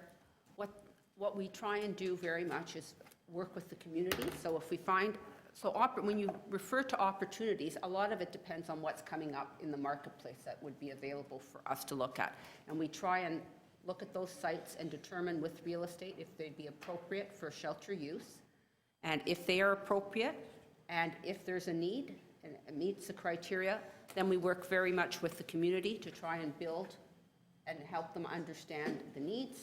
what we try and do very much is work with the community. So if we find, when you refer to opportunities, a lot of it depends on what's coming up in the marketplace that would be available for us to look at. And we try and look at those sites and determine with real estate if they'd be appropriate for shelter use. And if they are appropriate, and if there's a need and it meets the criteria, then we work very much with the community to try and build and help them understand the needs,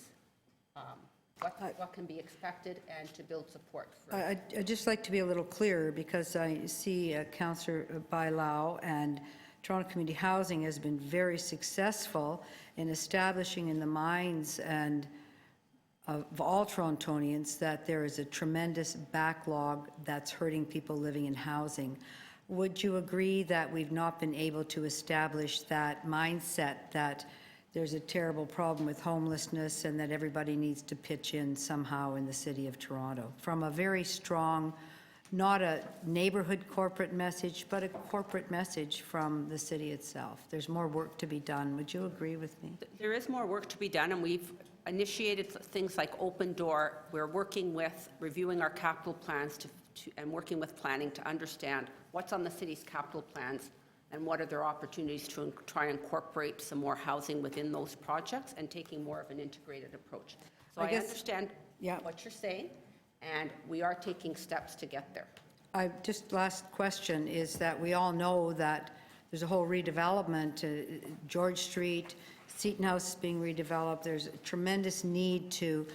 what can be expected, and to build support for. I'd just like to be a little clearer, because I see Councillor Bailão and Toronto Community Housing has been very successful in establishing in the minds and of all Torontonians that there is a tremendous backlog that's hurting people living in housing. Would you agree that we've not been able to establish that mindset that there's a terrible problem with homelessness and that everybody needs to pitch in somehow in the City of Toronto, from a very strong, not a neighborhood corporate message, but a corporate message from the city itself? There's more work to be done. Would you agree with me? There is more work to be done, and we've initiated things like Open Door. We're working with, reviewing our capital plans and working with planning to understand what's on the city's capital plans and what are their opportunities to try and incorporate some more housing within those projects, and taking more of an integrated approach. So I understand what you're saying, and we are taking steps to get there. Just last question is that we all know that there's a whole redevelopment, George Street, Seton House is being redeveloped. There's a tremendous need to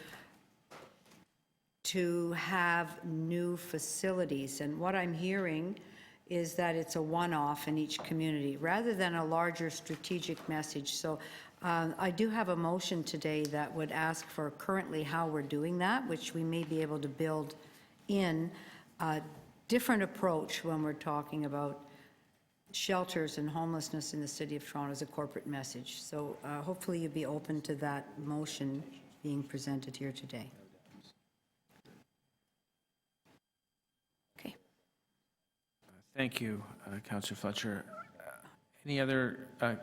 have new facilities, and what I'm hearing is that it's a one-off in each community rather than a larger strategic message. So I do have a motion today that would ask for currently how we're doing that, which we may be able to build in a different approach when we're talking about shelters and homelessness in the City of Toronto as a corporate message. So hopefully you'd be open to that motion being presented here today. Thank you, Councillor Fletcher. Any other,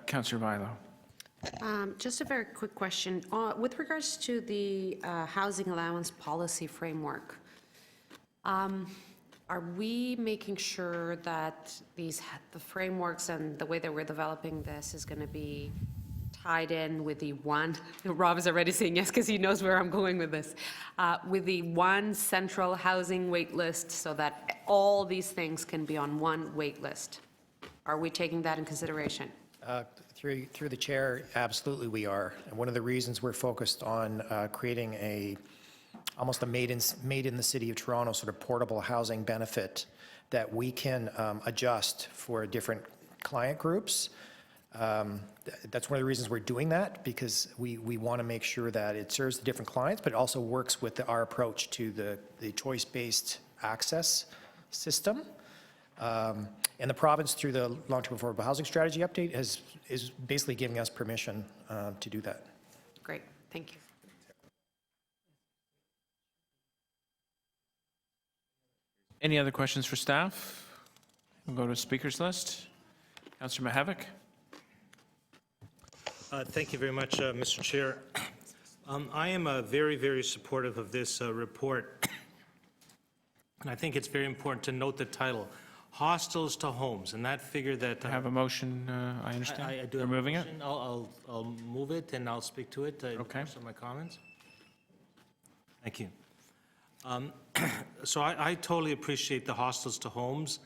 Councillor Bailão? Just a very quick question. With regards to the housing allowance policy framework, are we making sure that the frameworks and the way that we're developing this is going to be tied in with the one, Rob is already saying yes because he knows where I'm going with this, with the one central housing wait list, so that all these things can be on one wait list? Are we taking that in consideration? Through the chair, absolutely we are. And one of the reasons we're focused on creating almost a made in the City of Toronto sort of portable housing benefit that we can adjust for different client groups. That's one of the reasons we're doing that, because we want to make sure that it serves the different clients, but it also works with our approach to the choice-based access system. And the province, through the long-term affordable housing strategy update, is basically giving us permission to do that. Great, thank you. Any other questions for staff? We'll go to speakers list. Councillor Mihevc. Thank you very much, Mr. Chair. I am very, very supportive of this report, and I think it's very important to note the title, hostels to homes, and that figure that. I have a motion, I understand. I do We're have a moving it? motion. I'll move it, and I'll speak to it in the Okay. course of my comments. Thank you. So I totally appreciate the hostels to homes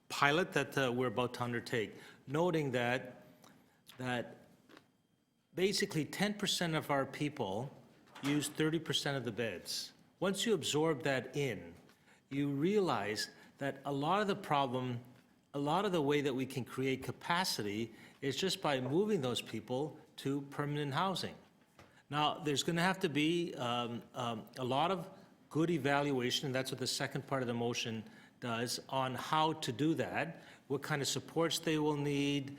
pilot that we're about to undertake, noting that basically 10% of our people use 30% of the beds. Once you absorb that in, you realize that a lot of the problem, a lot of the way that we can create capacity is just by moving those people to permanent housing. Now, there's going to have to be a lot of good evaluation, and that's what the second part of the motion does, on how to do that, what kind of supports they will need,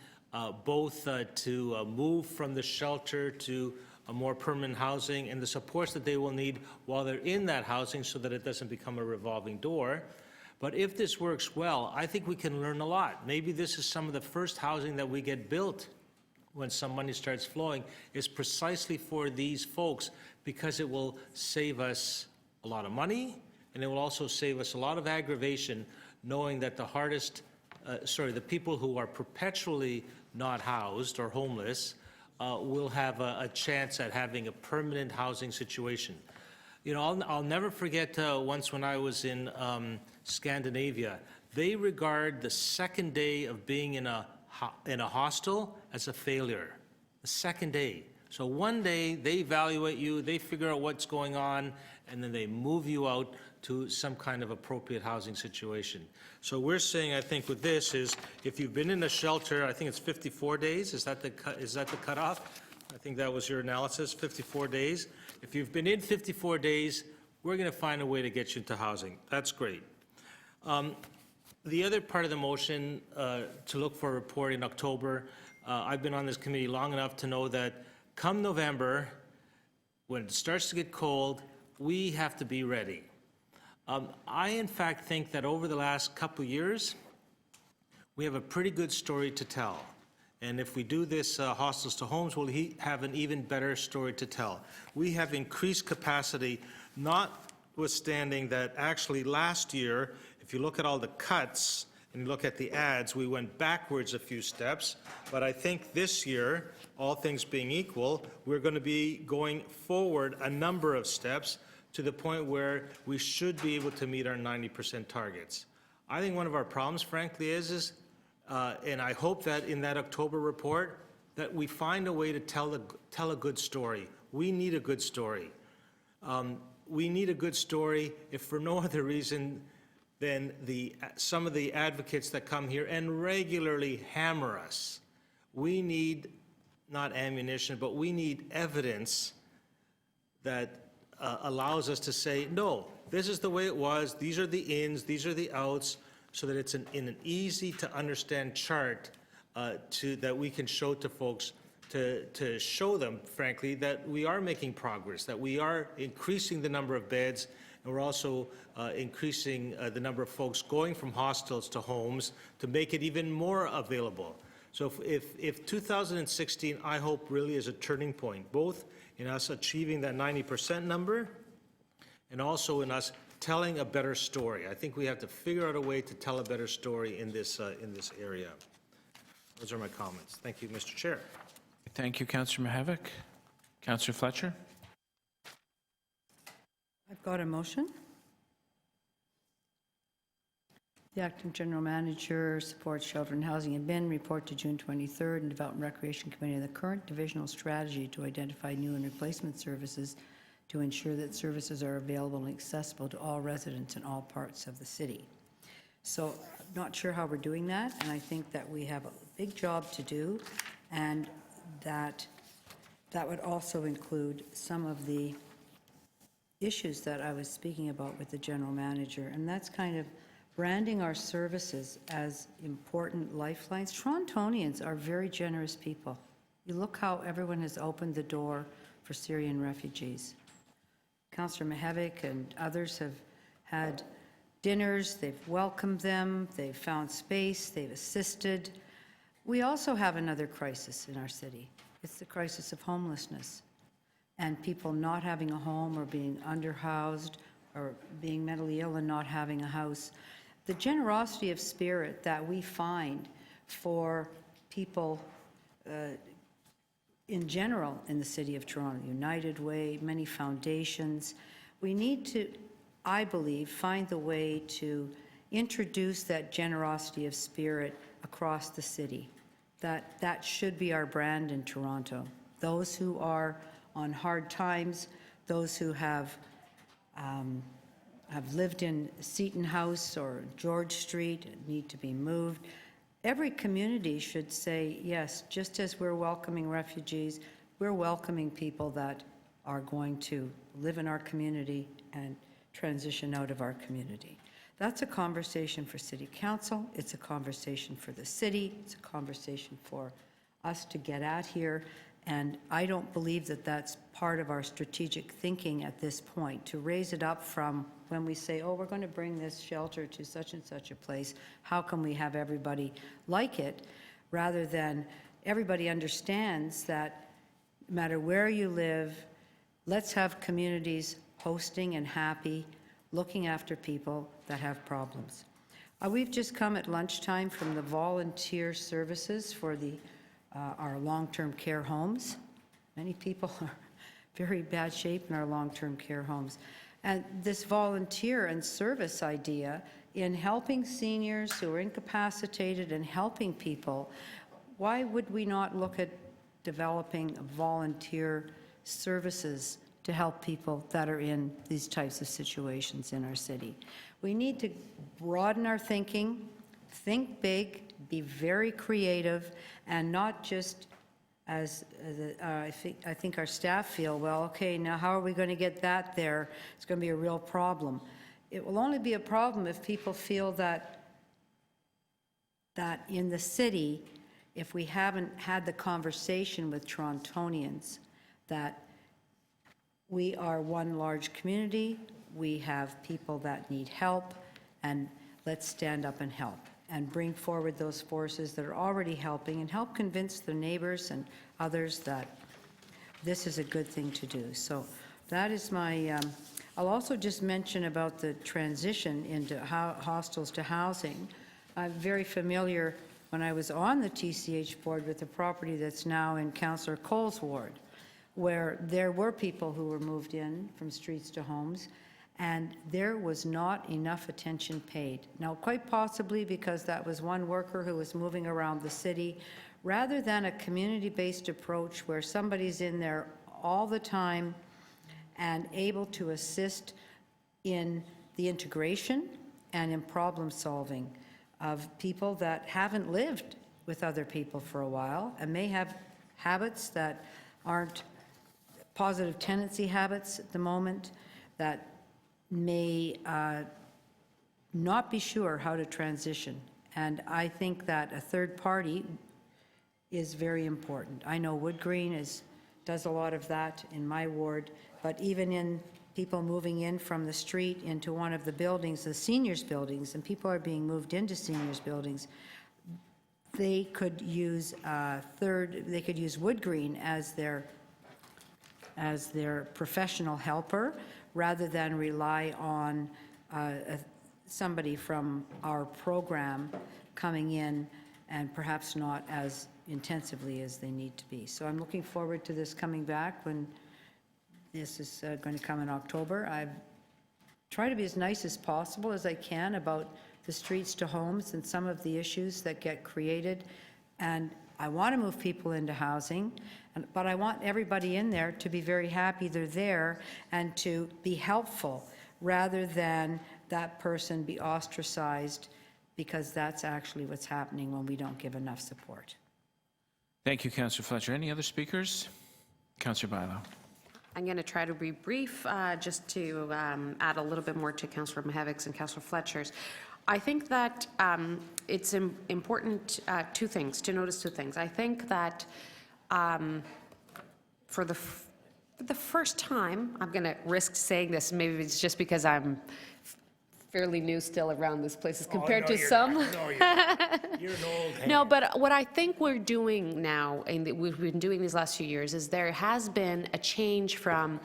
both to move from the shelter to a more permanent housing, and the supports that they will need while they're in that housing so that it doesn't become a revolving door. But if this works well, I think we can learn a lot. Maybe this is some of the first housing that we get built when some money starts flowing, is precisely for these folks, because it will save us a lot of money, and it will also save us a lot of aggravation, knowing that the people who are perpetually not housed or homeless will have a chance at having a permanent housing situation. You know, I'll never forget once when I was in Scandinavia, they regard the second day of being in a hostel as a failure, the second day. So one day, they evaluate you, they figure out what's going on, and then they move you out to some kind of appropriate housing situation. So we're saying, I think, with this is, if you've been in a shelter, I think it's 54 days, is that the cutoff? I think that was your analysis, 54 days. If you've been in 54 days, we're going to find a way to get you into housing. That's great. The other part of the motion, to look for a report in October, I've been on this committee long enough to know that come November, when it starts to get cold, we have to be ready. I, in fact, think that over the last couple of years, we have a pretty good story to tell. And if we do this hostels to homes, we'll have an even better story to tell. We have increased capacity, notwithstanding that actually last year, if you look at all the cuts and you look at the ads, we went backwards a few steps. But I think this year, all things being equal, we're going to be going forward a number of steps to the point where we should be able to meet our 90% targets. I think one of our problems, frankly, is and I hope that in that October report, that we find a way to tell a good story. We need a good story. We need a good story, if for no other reason than some of the advocates that come here and regularly hammer us. We need not ammunition, but we need evidence that allows us to say, no, this is the way it was, these are the ins, these are the outs, so that it's in an easy to understand chart that we can show to folks, to show them, frankly, that we are making progress, that we are increasing the number of beds, and we're also increasing the number of folks going from hostels to homes to make it even more available. So if 2016, I hope, really is a turning point, both in us achieving that 90% number and also in us telling a better story. I think we have to figure out a way to tell a better story in this area. Those are my comments. Thank you, Mr. Chair. Thank you, Councillor Mihevc. Councillor Fletcher? I've got a motion. The Acting General Manager supports Shelter and Housing and BIN report to June 23rd and Development Recreation Committee on the current divisional strategy to identify new and replacement services to ensure that services are available and accessible to all residents in all parts of the city. So I'm not sure how we're doing that, and I think that we have a big job to do, and that would also include some of the issues that I was speaking about with the General Manager, and that's kind of branding our services as important lifelines. Torontonians are very generous people. You look how everyone has opened the door for Syrian refugees. Councillor Mihevc and others have had dinners, they've welcomed them, they've found space, they've assisted. We also have another crisis in our city. It's the crisis of homelessness and people not having a home or being underhoused or being mentally ill and not having a house. the generosity of spirit that we find for people in general in the city of Toronto, United Way, many foundations, we need to, I believe, find the way to introduce that generosity of spirit across the city. That should be our brand in Toronto. Those who are on hard times, those who have lived in Seton House or George Street, need to be moved. Every community should say, yes, just as we're welcoming refugees, we're welcoming people that are going to live in our community and transition out of our community. That's a conversation for City Council. It's a conversation for the city. It's a conversation for us to get at here. And I don't believe that that's part of our strategic thinking at this point, to raise it up from when we say, oh, we're going to bring this shelter to such and such a place. How can we have everybody like it? Rather than everybody understands that no matter where you live, let's have communities hosting and happy, looking after people that have problems. We've just come at lunchtime from the volunteer services for our long-term care homes. Many people are very bad shape in our long-term care homes. And this volunteer and service idea in helping seniors who are incapacitated and helping people, why would we not look at developing volunteer services to help people that are in these types of situations in our city? We need to broaden our thinking, think big, be very creative, and not just as I think our staff feel, well, okay, now how are we going to get that there? It's going to be a real problem. It will only be a problem if people feel that in the city, if we haven't had the conversation with Torontonians, that we are one large community, we have people that need help, and let's stand up and help and bring forward those forces that are already helping and help convince the neighbors and others that this is a good thing to do. So that is my, I'll also just mention about the transition into hostels to housing. I'm very familiar when I was on the TCH board with the property that's now in Councillor Cole's ward, where there were people who were moved in from streets to homes, and there was not enough attention paid. Now, quite possibly because that was one worker who was moving around the city, rather than a community-based approach where somebody's in there all the time and able to assist in the integration and in problem solving of people that haven't lived with other people for a while and may have habits that aren't positive tenancy habits at the moment, that may not be sure how to transition. And I think that a third party is very important. I know Wood Green does a lot of that in my ward, but even in people moving in from the street into one of the buildings, the seniors buildings, and people are being moved into seniors buildings, they could use Wood Green as their professional helper, rather than rely on somebody from our program coming in and perhaps not as intensively as they need to be. So I'm looking forward to this coming back when this is going to come in October. I try to be as nice as possible as I can about the streets to homes and some of the issues that get created. And I want to move people into housing, but I want everybody in there to be very happy they're there and to be helpful, rather than that person be ostracized, because that's actually what's happening when we don't give enough support. Thank you, Councillor Fletcher. Any other speakers? Councillor Bailão. I'm going to try to be brief, just to add a little bit more to Councillor Mihevic's and Councillor Fletcher's. I think that it's important to notice two things. I think that for the first time, I'm going to risk saying this, maybe it's just because I'm fairly new still around this place as compared to some. You're an old hand. No, but what I think we're doing now, and we've been doing these last few years, is there has been a change from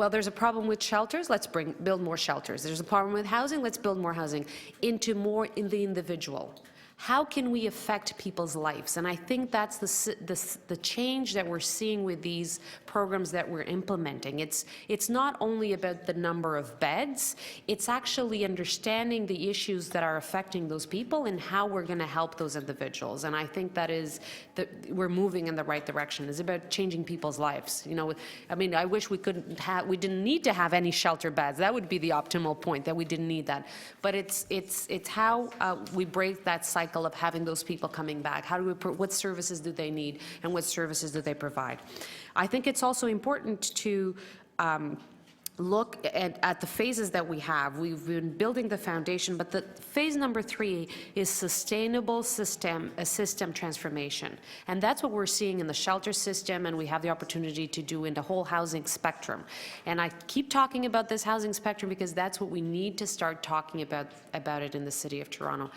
Well, there's a problem with shelters, let's build more shelters. There's a problem with housing, let's build more housing into more in the individual. How can we affect people's lives? And I think that's the change that we're seeing with these programs that we're implementing. It's not only about the number of beds, it's actually understanding the issues that are affecting those people and how we're going to help those individuals. And I think that we're moving in the right direction. It's about changing people's lives. You know, I mean, I wish we didn't need to have any shelter beds. That would be the optimal point, that we didn't need that. But it's how we break that cycle of having those people coming back. What services do they need, and what services do they provide? I think it's also important to look at the phases that we have. We've been building the foundation, but the phase number 3 is sustainable system transformation. And that's what we're seeing in the shelter system, and we have the opportunity to do in the whole housing spectrum. And I keep talking about this housing spectrum because that's what we need to start talking about it in the City of Toronto.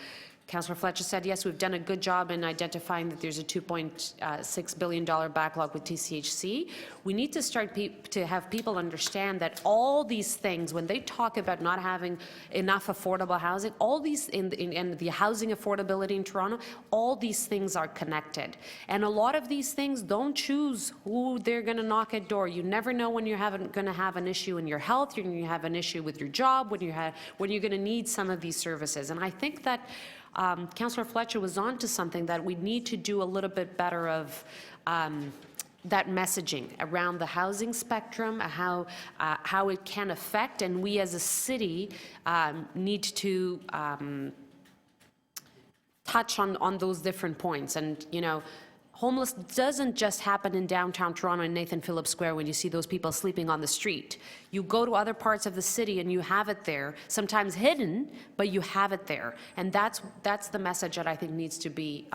Councillor Fletcher said, yes, we've done a good job in identifying that there's a $2.6 billion backlog with TCHC. We need to start to have people understand that all these things, when they talk about not having enough affordable housing, all these, in the housing affordability in Toronto, all these things are connected. And a lot of these things don't choose who they're going to knock at door. You never know when you're going to have an issue in your health, you're going to have an issue with your job, when you're going to need some of these services. And I think that Councillor Fletcher was on to something, that we need to do a little bit better of that messaging around the housing spectrum, how it can affect, and we as a city need to touch on those different points. And, you know, homeless doesn't just happen in downtown Toronto and Nathan Phillips Square when you see those people sleeping on the street. You go to other parts of the city and you have it there, sometimes hidden, but you have it there. And that's the message that I think needs to be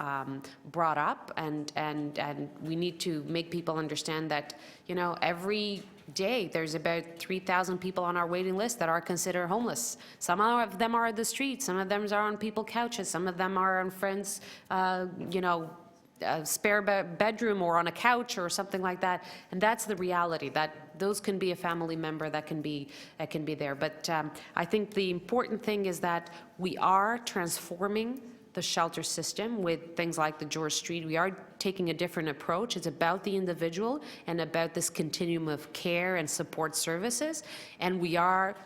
brought up, and we need to make people understand that, you know, every day there's about 3,000 people on our waiting list that are considered homeless. Some of them are at the street, some of them are on people's couches, some of them are on friends, you know, a spare bedroom or on a couch or something like that. And that's the reality, that those can be a family member that can be there. But I think the important thing is that we are transforming the shelter system with things like the George Street. We are taking a different approach. It's about the individual and about this continuum of care and support services. And we are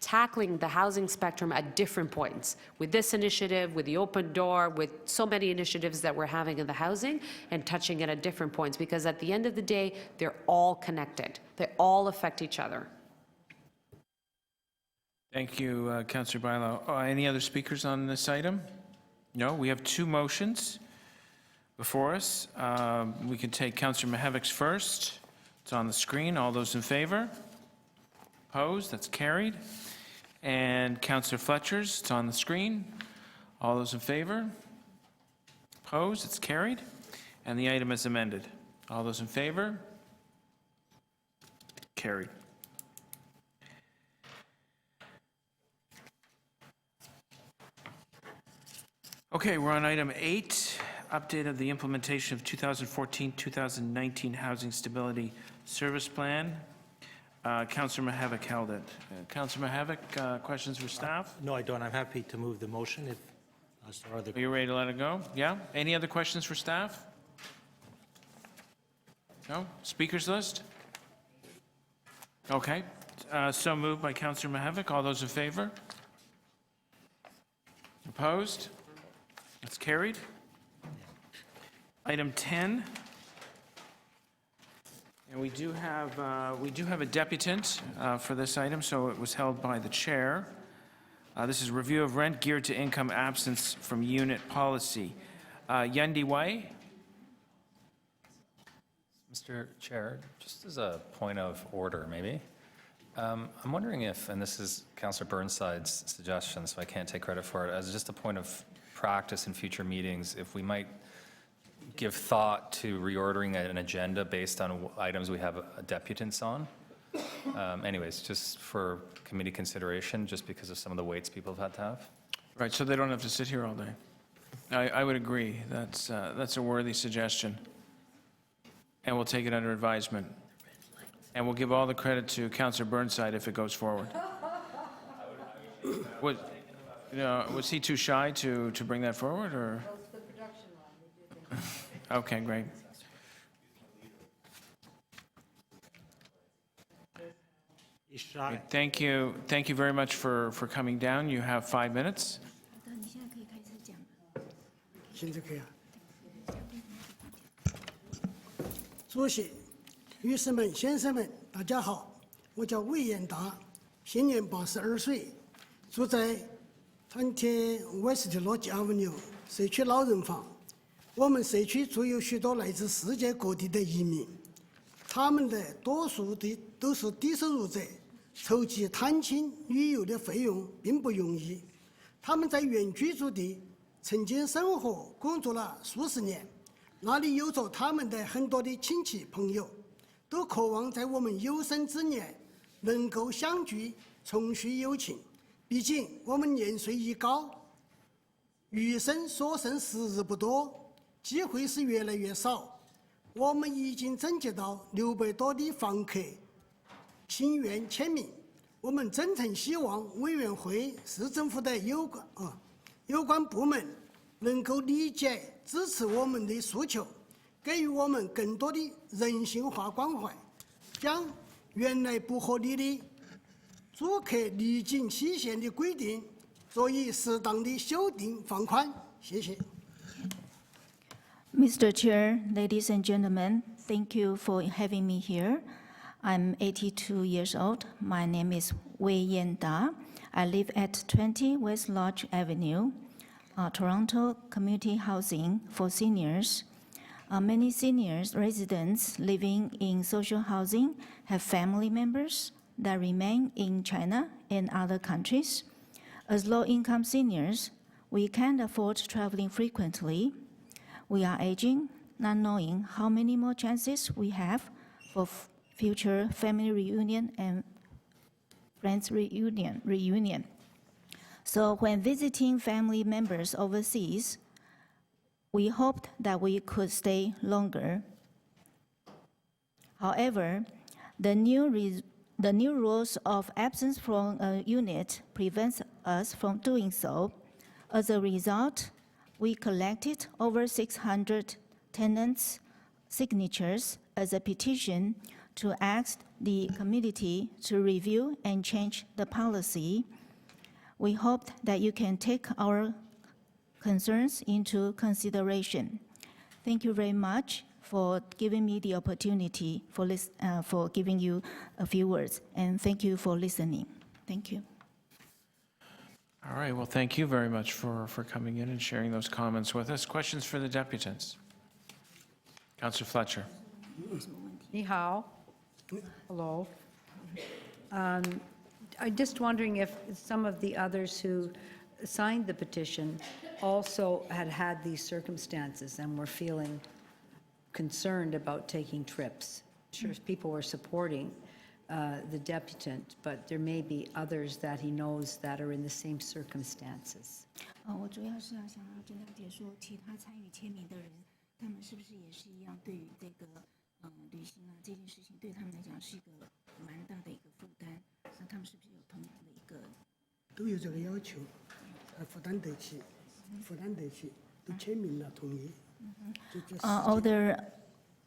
tackling the housing spectrum at different points with this initiative, with the open door, with so many initiatives that we're having in the housing, and touching it at different points, because at the end of the day, they're all connected. They all affect each other. Thank you, Councillor Bailão. Any other speakers on this item? No, we have 2 motions before us. We can take Councillor Mihevic's first. It's on the screen. All those in favor? Opposed? That's carried. And Councillor Fletcher's, it's on the screen. All those in favor? Opposed? It's carried. And the item is amended. All those in favor? Carried. Okay, we're on item 8, update of the implementation of 2014-2019 Housing Stability Service Plan. Councillor Mihevc held it. Councillor Mihevc, questions for staff? No, I don't. I'm happy to move the motion if there are other. Are you ready to let it go? Yeah? Any other questions for staff? No? Speakers list? Okay. So moved by Councillor Mihevc. All those in favor? Opposed? That's carried. Item 10. And we do have a deputant for this item, so it was held by the chair. This is review of rent geared to income absence from unit policy. Yendi Wai. Mr. Chair, just as a point of order, maybe, I'm wondering if, and this is Councillor Burnside's suggestion, so I can't take credit for it, as just a point of practice in future meetings, if we might give thought to reordering an agenda based on items we have deputants on. Anyways, just for committee consideration, just because of some of the weights people have had to have. Right, so they don't have to sit here all day. I would agree. That's a worthy suggestion. And we'll take it under advisement. And we'll give all the credit to Councillor Burnside if it goes forward. Was he too shy to bring that forward, or? Okay, great. Okay, thank you very much for coming down. You have 5 minutes. 现在可以啊。主席、女士们、先生们，大家好，我叫魏延达，现年82岁，住在20 West Lodge Avenue 社区老人房。我们社区住有许多来自世界各地的移民，他们的多数都是低收入者，筹集探亲旅游的费用并不容易。他们在原居住地曾经生活工作了数十年，那里有着他们的很多的亲戚朋友，都渴望在我们有生之年能够相聚，重叙友情。毕竟我们年岁已高，余生所剩时日不多，机会是越来越少。我们已经征集到600多的访客请愿签名，我们真诚希望委员会、市政府的有关部门能够理解支持我们的诉求，给予我们更多的人性化关怀，将原来不合理的租客离境期限的规定作以适当的修订放宽。谢谢。Mr. Chair, ladies and gentlemen, thank you for having me here. I'm 82 years old. My name is Wei Yan Da. I live at 20 West Lodge Avenue, Toronto Community Housing for Seniors. Many seniors residents living in social housing have family members that remain in China and other countries. As low-income seniors, we can't afford traveling frequently. We are aging, not knowing how many more chances we have for future family reunion and friends reunion. So when visiting family members overseas, we hoped that we could stay longer. However, the new rules of absence from a unit prevents us from doing so. As a result, we collected over 600 tenants' signatures as a petition to ask the community to review and change the policy. We hope that you can take our concerns into consideration. Thank you very much for giving me the opportunity for giving you a few words, and thank you for listening. Thank you. All right, well, thank you very much for coming in and sharing those comments with us. Questions for the deputants? Councillor Fletcher. 你好. Hello. I'm just wondering if some of the others who signed the petition also had these circumstances and were feeling concerned about taking trips. Sure, people were supporting the deputant, but there may be others that he knows that are in the same circumstances. 我主要是想要就了解说，其他参与签名的人，他们是不是也是一样，对于这个旅行啊这件事情，对他们来讲是一个蛮大的一个负担。那他们是不是有同样的一个？都有这个要求，负担得起，都签名了，同意。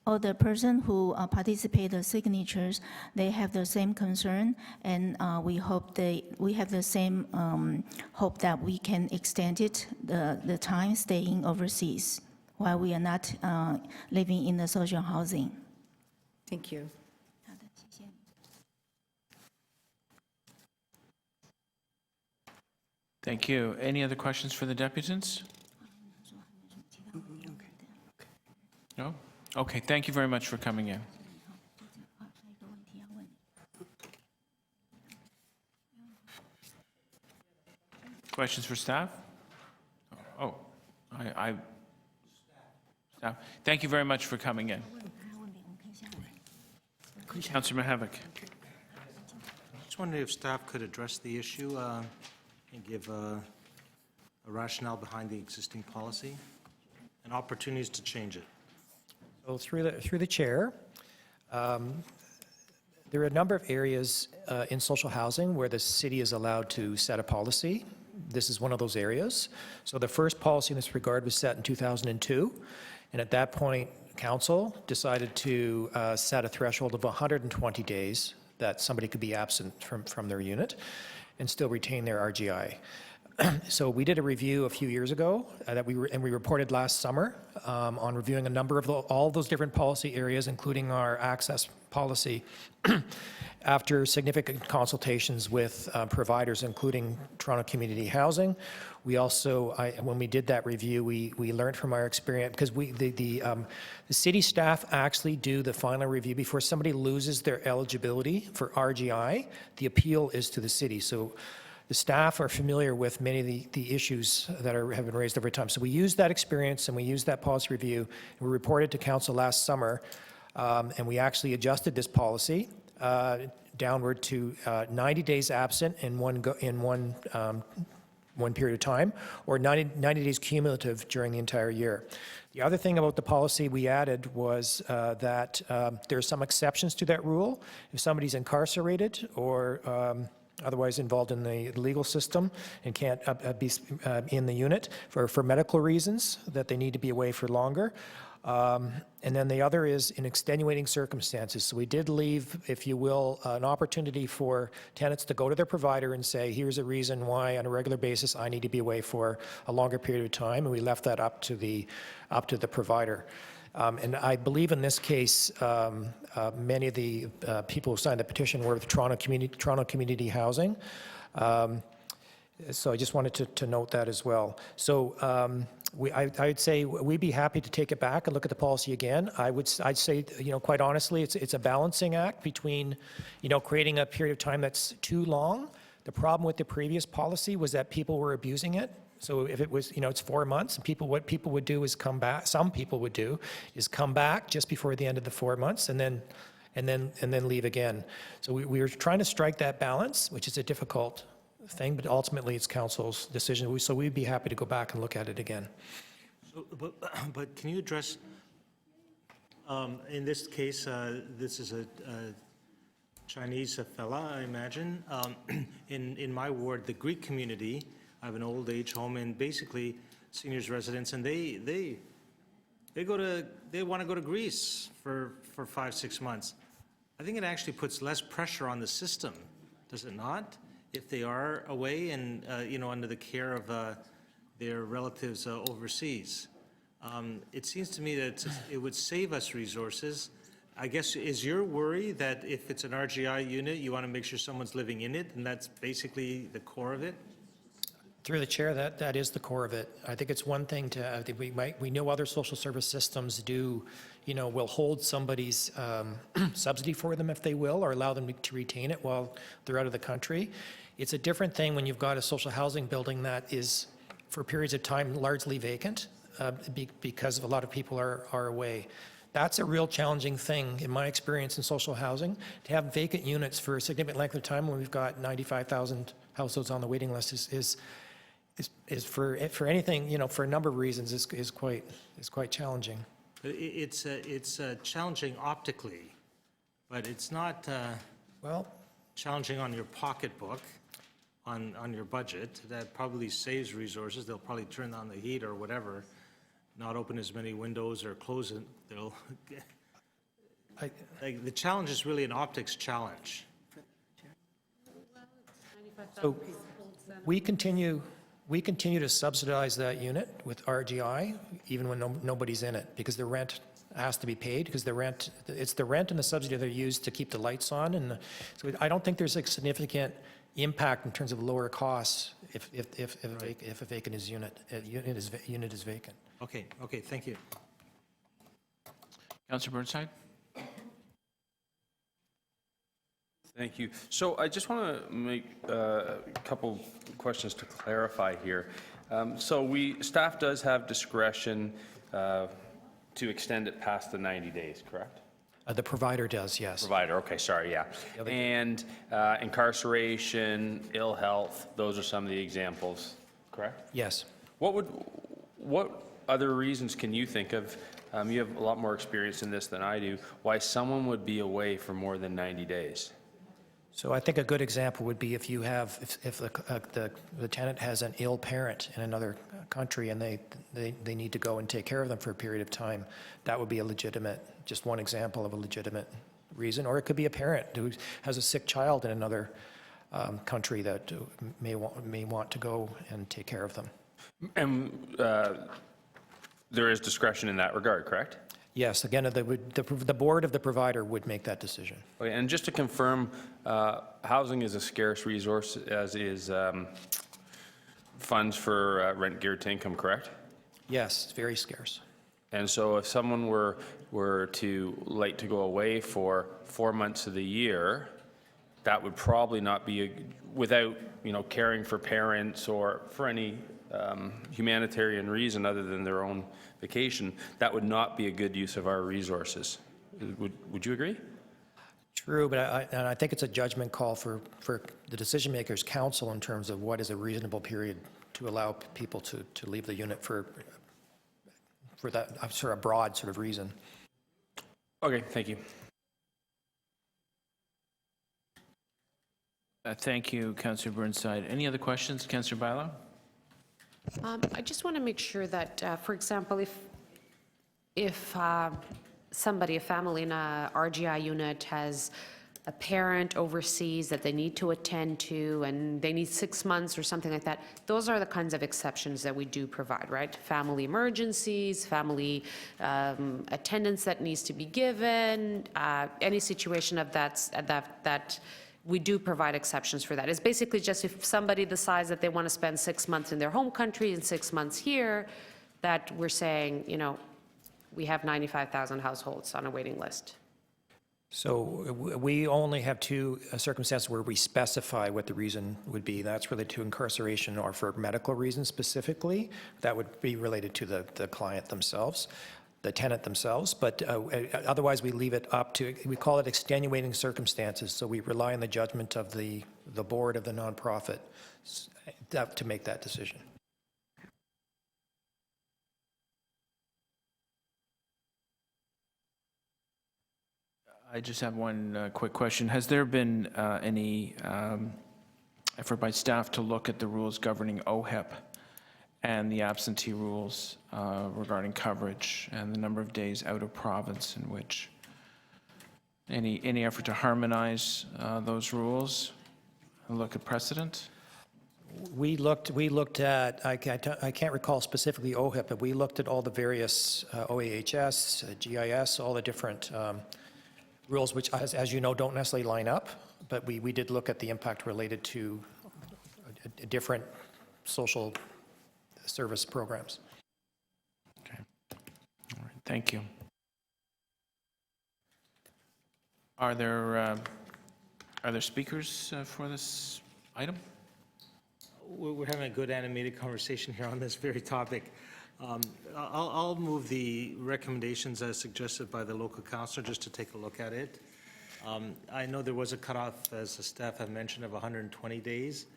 All the person who participate the signatures, they have the same concern, and we have the same hope that we can extend it the time staying overseas while we are not living in the social housing. Thank you. Thank you. Any other questions for the deputants? No? Okay, thank you very much for coming in. Questions for staff? Oh, staff. Thank you very much for coming in. Councillor Mihevc. Just wondering if staff could address the issue and give a rationale behind the existing policy and opportunities to change it. So through the chair, There are a number of areas in social housing where the city is allowed to set a policy. This is one of those areas. So the first policy in this regard was set in 2002, and at that point, council decided to set a threshold of 120 days that somebody could be absent from their unit and still retain their RGI. So we did a review a few years ago that we reported last summer on reviewing a number of all those different policy areas, including our access policy, after significant consultations with providers, including Toronto Community Housing. We also, when we did that review, we learned from our experience, because the city staff actually do the final review before somebody loses their eligibility for RGI. The appeal is to the city. So the staff are familiar with many of the issues that have been raised over time. So we used that experience and we used that policy review. And we reported to council last summer, and we actually adjusted this policy downward to 90 days absent in one period of time, or 90 days cumulative during the entire year. The other thing about the policy we added was that there are some exceptions to that rule. If somebody's incarcerated or otherwise involved in the legal system and can't be in the unit for medical reasons, that they need to be away for longer. And then the other is in extenuating circumstances. So we did leave, if you will, an opportunity for tenants to go to their provider and say, here's a reason why on a regular basis I need to be away for a longer period of time, and we left that up to the provider. And I believe in this case, many of the people who signed the petition were with Toronto Community Housing. So I just wanted to note that as well. So I'd say we'd be happy to take it back and look at the policy again. I'd say, quite honestly, it's a balancing act between, creating a period of time that's too long. The problem with the previous policy was that people were abusing it. So if it was, it's 4 months, and what people would do is come back. Some people would do is come back just before the end of the 4 months, and then leave again. So we were trying to strike that balance, which is a difficult thing, but ultimately it's council's decision. So we'd be happy to go back and look at it again. So, but can you address, in this case, this is a Chinese fella, I imagine. In my ward, the Greek community, I have an old age home, and basically seniors residents, and they want to go to Greece for 5-6 months. I think it actually puts less pressure on the system, does it not? If they are away and under the care of their relatives overseas, it seems to me that it would save us resources. I guess, is your worry that if it's an RGI unit, you want to make sure someone's living in it, and that's basically the core of it? Through the chair, that is the core of it. I think it's one thing to, we know other social service systems will hold somebody's subsidy for them if they will, or allow them to retain it while they're out of the country. It's a different thing when you've got a social housing building that is, for periods of time, largely vacant because a lot of people are away. That's a real challenging thing, in my experience in social housing, to have vacant units for a significant length of time when we've got 95,000 households on the waiting list is for anything, for a number of reasons, is quite challenging. It's challenging optically, but it's not challenging on your pocketbook, on your budget. That probably saves resources. They'll probably turn on the heat or whatever, not open as many windows or close it. The challenge is really an optics challenge. So we continue to subsidize that unit with RGI, even when nobody's in it, because the rent has to be paid, because it's the rent and the subsidy that are used to keep the lights on. And so I don't think there's a significant impact in terms of lower costs if a vacant unit is vacant. Okay, thank you. Councillor Burnside? Thank you. So I just want to make a couple questions to clarify here. Staff does have discretion to extend it past the 90 days, correct? The provider does, yes. Provider, okay, sorry, yeah. And incarceration, ill health, those are some of the examples, correct? Yes. What other reasons can you think of you have a lot more experience in this than I do, why someone would be away for more than 90 days. So I think a good example would be if you have, if the tenant has an ill parent in another country and they need to go and take care of them for a period of time, that would be a legitimate, just one example of a legitimate reason. Or it could be a parent who has a sick child in another country that may want to go and take care of them. And there is discretion in that regard, correct? Yes, again, the board of the provider would make that decision. Okay, and just to confirm, housing is a scarce resource, as is funds for rent geared to income, correct? Yes, it's very scarce. And so if someone were to like to go away for 4 months of the year, that would probably not be, without, caring for parents or for any humanitarian reason other than their own vacation, that would not be a good use of our resources. Would you agree? True, but I think it's a judgment call for the decision makers' council in terms of what is a reasonable period to allow people to leave the unit for that sort of broad sort of reason. Okay, thank you. Thank you, Councillor Burnside. Any other questions, Councillor Bailão? I just want to make sure that, for example, if somebody, a family in a RGI unit has a parent overseas that they need to attend to and they need 6 months or something like that, those are the kinds of exceptions that we do provide, right? Family emergencies, family attendance that needs to be given, any situation of that we do provide exceptions for that. It's basically just if somebody decides that they want to spend 6 months in their home country and 6 months here, that we're saying, we have 95,000 households on a waiting list. So we only have two circumstances where we specify what the reason would be. That's related to incarceration or for medical reasons specifically. That would be related to the client themselves, the tenant themselves, but otherwise we leave it up to, we call it extenuating circumstances, so we rely on the judgment of the board of the nonprofit to make that decision. I just have one quick question. Has there been any effort by staff to look at the rules governing OHIP and the absentee rules regarding coverage and the number of days out of province in which? Any effort to harmonize those rules and look at precedent? We looked at, I can't recall specifically OHIP, but we looked at all the various OAHS, GIS, all the different rules, which, as you know, don't necessarily line up, but we did look at the impact related to different social service programs. Okay. All right. Thank you. Are there speakers for this item? We're having a good animated conversation here on this very topic. I'll move the recommendations as suggested by the local councillor just to take a look at it. I know there was a cutoff, as the staff have mentioned, of 120 days.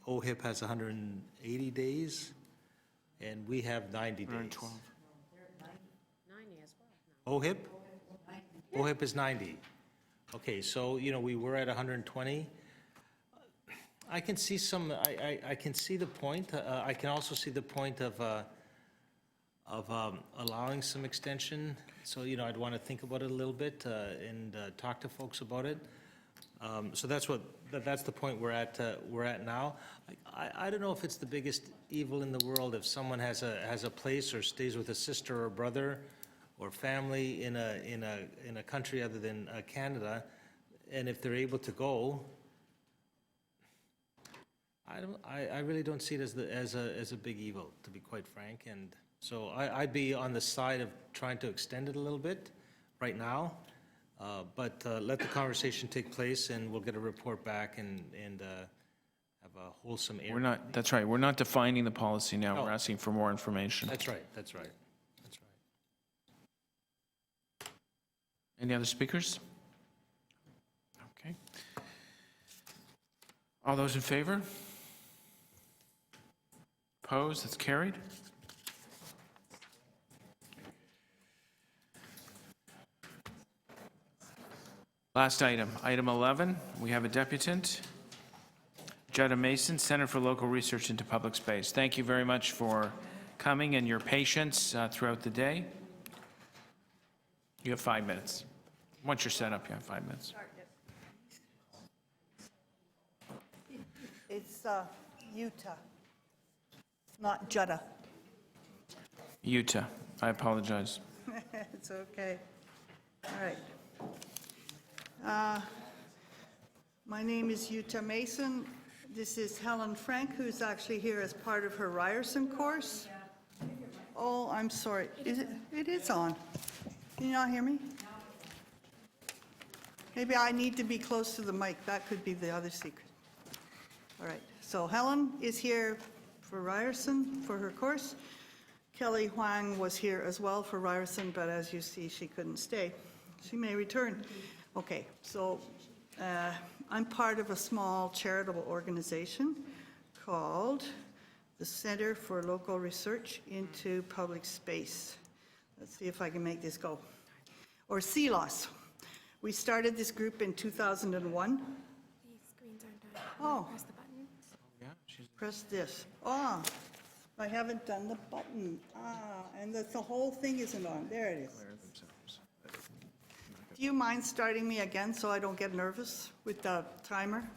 OHIP has 180 days, and we have 90 days. 112. 90 as well. OHIP? OHIP is 90. Okay, so, we were at 120. I can see I can see the point. I can also see the point of allowing some extension. So, I'd want to think about it a little bit and talk to folks about it. So that's the point we're at now. I don't know if it's the biggest evil in the world if someone has a place or stays with a sister or brother or family in a country other than Canada, and if they're able to go. I really don't see it as a big evil, to be quite frank, and so I'd be on the side of trying to extend it a little bit right now, but let the conversation take place, and we'll get a report back and have a wholesome. That's right. We're not defining the policy now. No. We're asking for more information. That's right. That's right. Any other speakers? Okay. All those in favor? Opposed? That's carried. Last item, item 11, we have a deputant, Jetta Mason, Center for Local Research into Public Space. Thank you very much for coming and your patience throughout the day. You have 5 minutes. Once you're set up, you have 5 minutes. It's Utah, not Jutta. Utah, I apologize. It's okay. All right. My name is Utah Mason. This is Helen Frank, who's actually here as part of her Ryerson course. Oh, I'm sorry. Is it? It is on. Can you not hear me? Maybe I need to be close to the mic. That could be the other secret. All right. So Helen is here for Ryerson for her course. Kelly Huang was here as well for Ryerson, but as you see, she couldn't stay. She may return. Okay, so I'm part of a small charitable organization called the Center for Local Research into Public Space. Let's see if I can make this go. Or CLOS. We started this group in 2001. These screens aren't done. Oh. Press the button. Press this. Ah, I haven't done the button. Ah, and the whole thing isn't on. There it is. Do you mind starting me again so I don't get nervous with the timer?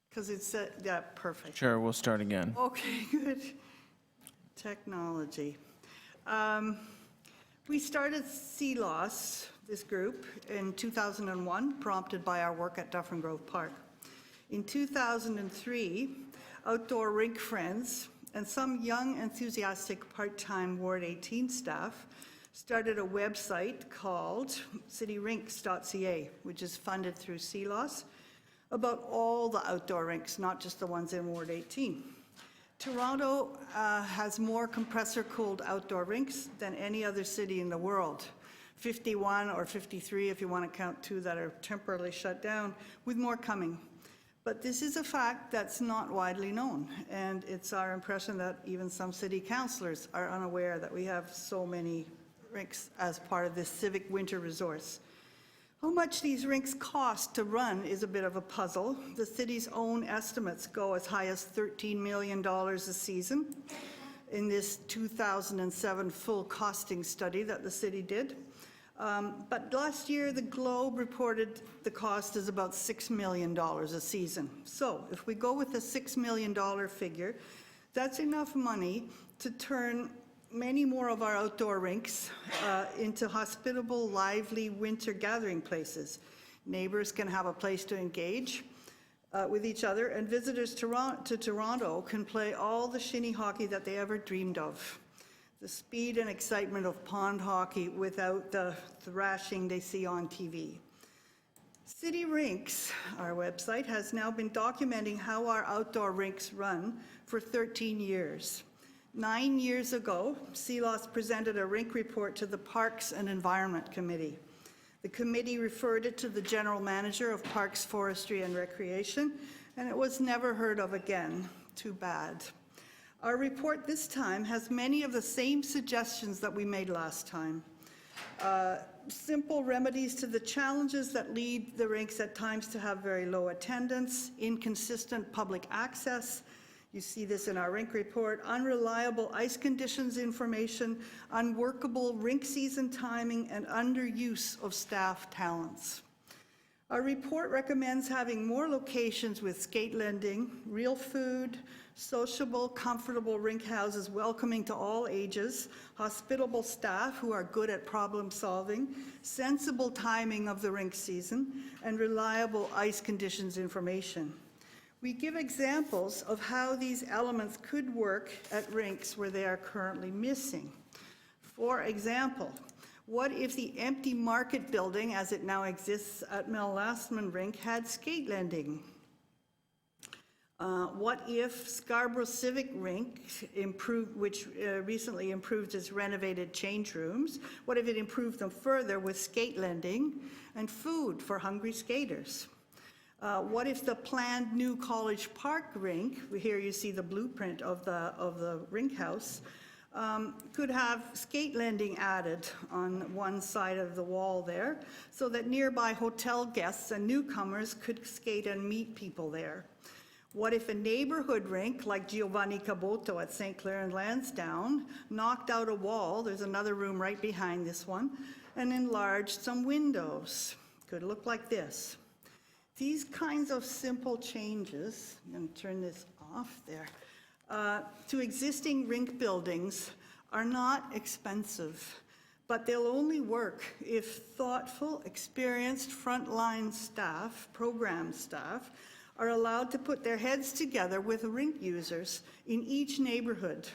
Because it's, yeah, perfect. Sure, we'll start again. Okay, good. Technology. We started CLOS, this group, in 2001, prompted by our work at Dufferin Grove Park. In 2003, Outdoor Rink Friends and some young, enthusiastic part-time Ward 18 staff started a website called cityrinks.ca, which is funded through CLOS, about all the outdoor rinks, not just the ones in Ward 18. Toronto has more compressor-cooled outdoor rinks than any other city in the world. 51 or 53 if you want to count 2 that are temporarily shut down, with more coming. But this is a fact that's not widely known, and it's our impression that even some city councillors are unaware that we have so many rinks as part of this civic winter resource. How much these rinks cost to run is a bit of a puzzle. The city's own estimates go as high as $13 million a season in this 2007 full costing study that the city did. But last year, the Globe reported the cost is about $6 million a season. So if we go with a $6 million figure, that's enough money to turn many more of our outdoor rinks into hospitable, lively winter gathering places. Neighbors can have a place to engage with each other, and visitors to Toronto can play all the shinny hockey that they ever dreamed of. The speed and excitement of pond hockey without the thrashing they see on TV. City Rinks, our website, has now been documenting how our outdoor rinks run for 13 years. 9 years ago, CLOS presented a rink report to the Parks and Environment Committee. The committee referred it to the General Manager of Parks, Forestry and Recreation, and it was never heard of again. Too bad. Our report this time has many of the same suggestions that we made last time. Simple remedies to the challenges that lead the rinks at times to have very low attendance, inconsistent public access. You see this in our rink report, unreliable ice conditions information, unworkable rink season timing, and underuse of staff talents. Our report recommends having more locations with skate lending, real food, sociable, comfortable rink houses welcoming to all ages, hospitable staff who are good at problem solving, sensible timing of the rink season, and reliable ice conditions information. We give examples of how these elements could work at rinks where they are currently missing. For example, what if the empty market building, as it now exists at Mel Lastman Rink, had skate lending? What if Scarborough Civic Rink, which recently improved its renovated change rooms, what if it improved them further with skate lending and food for hungry skaters? What if the planned new College Park rink, here you see the blueprint of the rink house, could have skate landing added on one side of the wall there so that nearby hotel guests and newcomers could skate and meet people there. What if a neighborhood rink like Giovanni Caboto at St. Clair and Lansdowne knocked out a wall, there's another room right behind this one, and enlarged some windows? Could look like this. These kinds of simple changes, I'm going to turn this off there, to existing rink buildings are not expensive, but they'll only work if thoughtful, experienced frontline staff, program staff, are allowed to put their heads together with rink users in each neighborhood,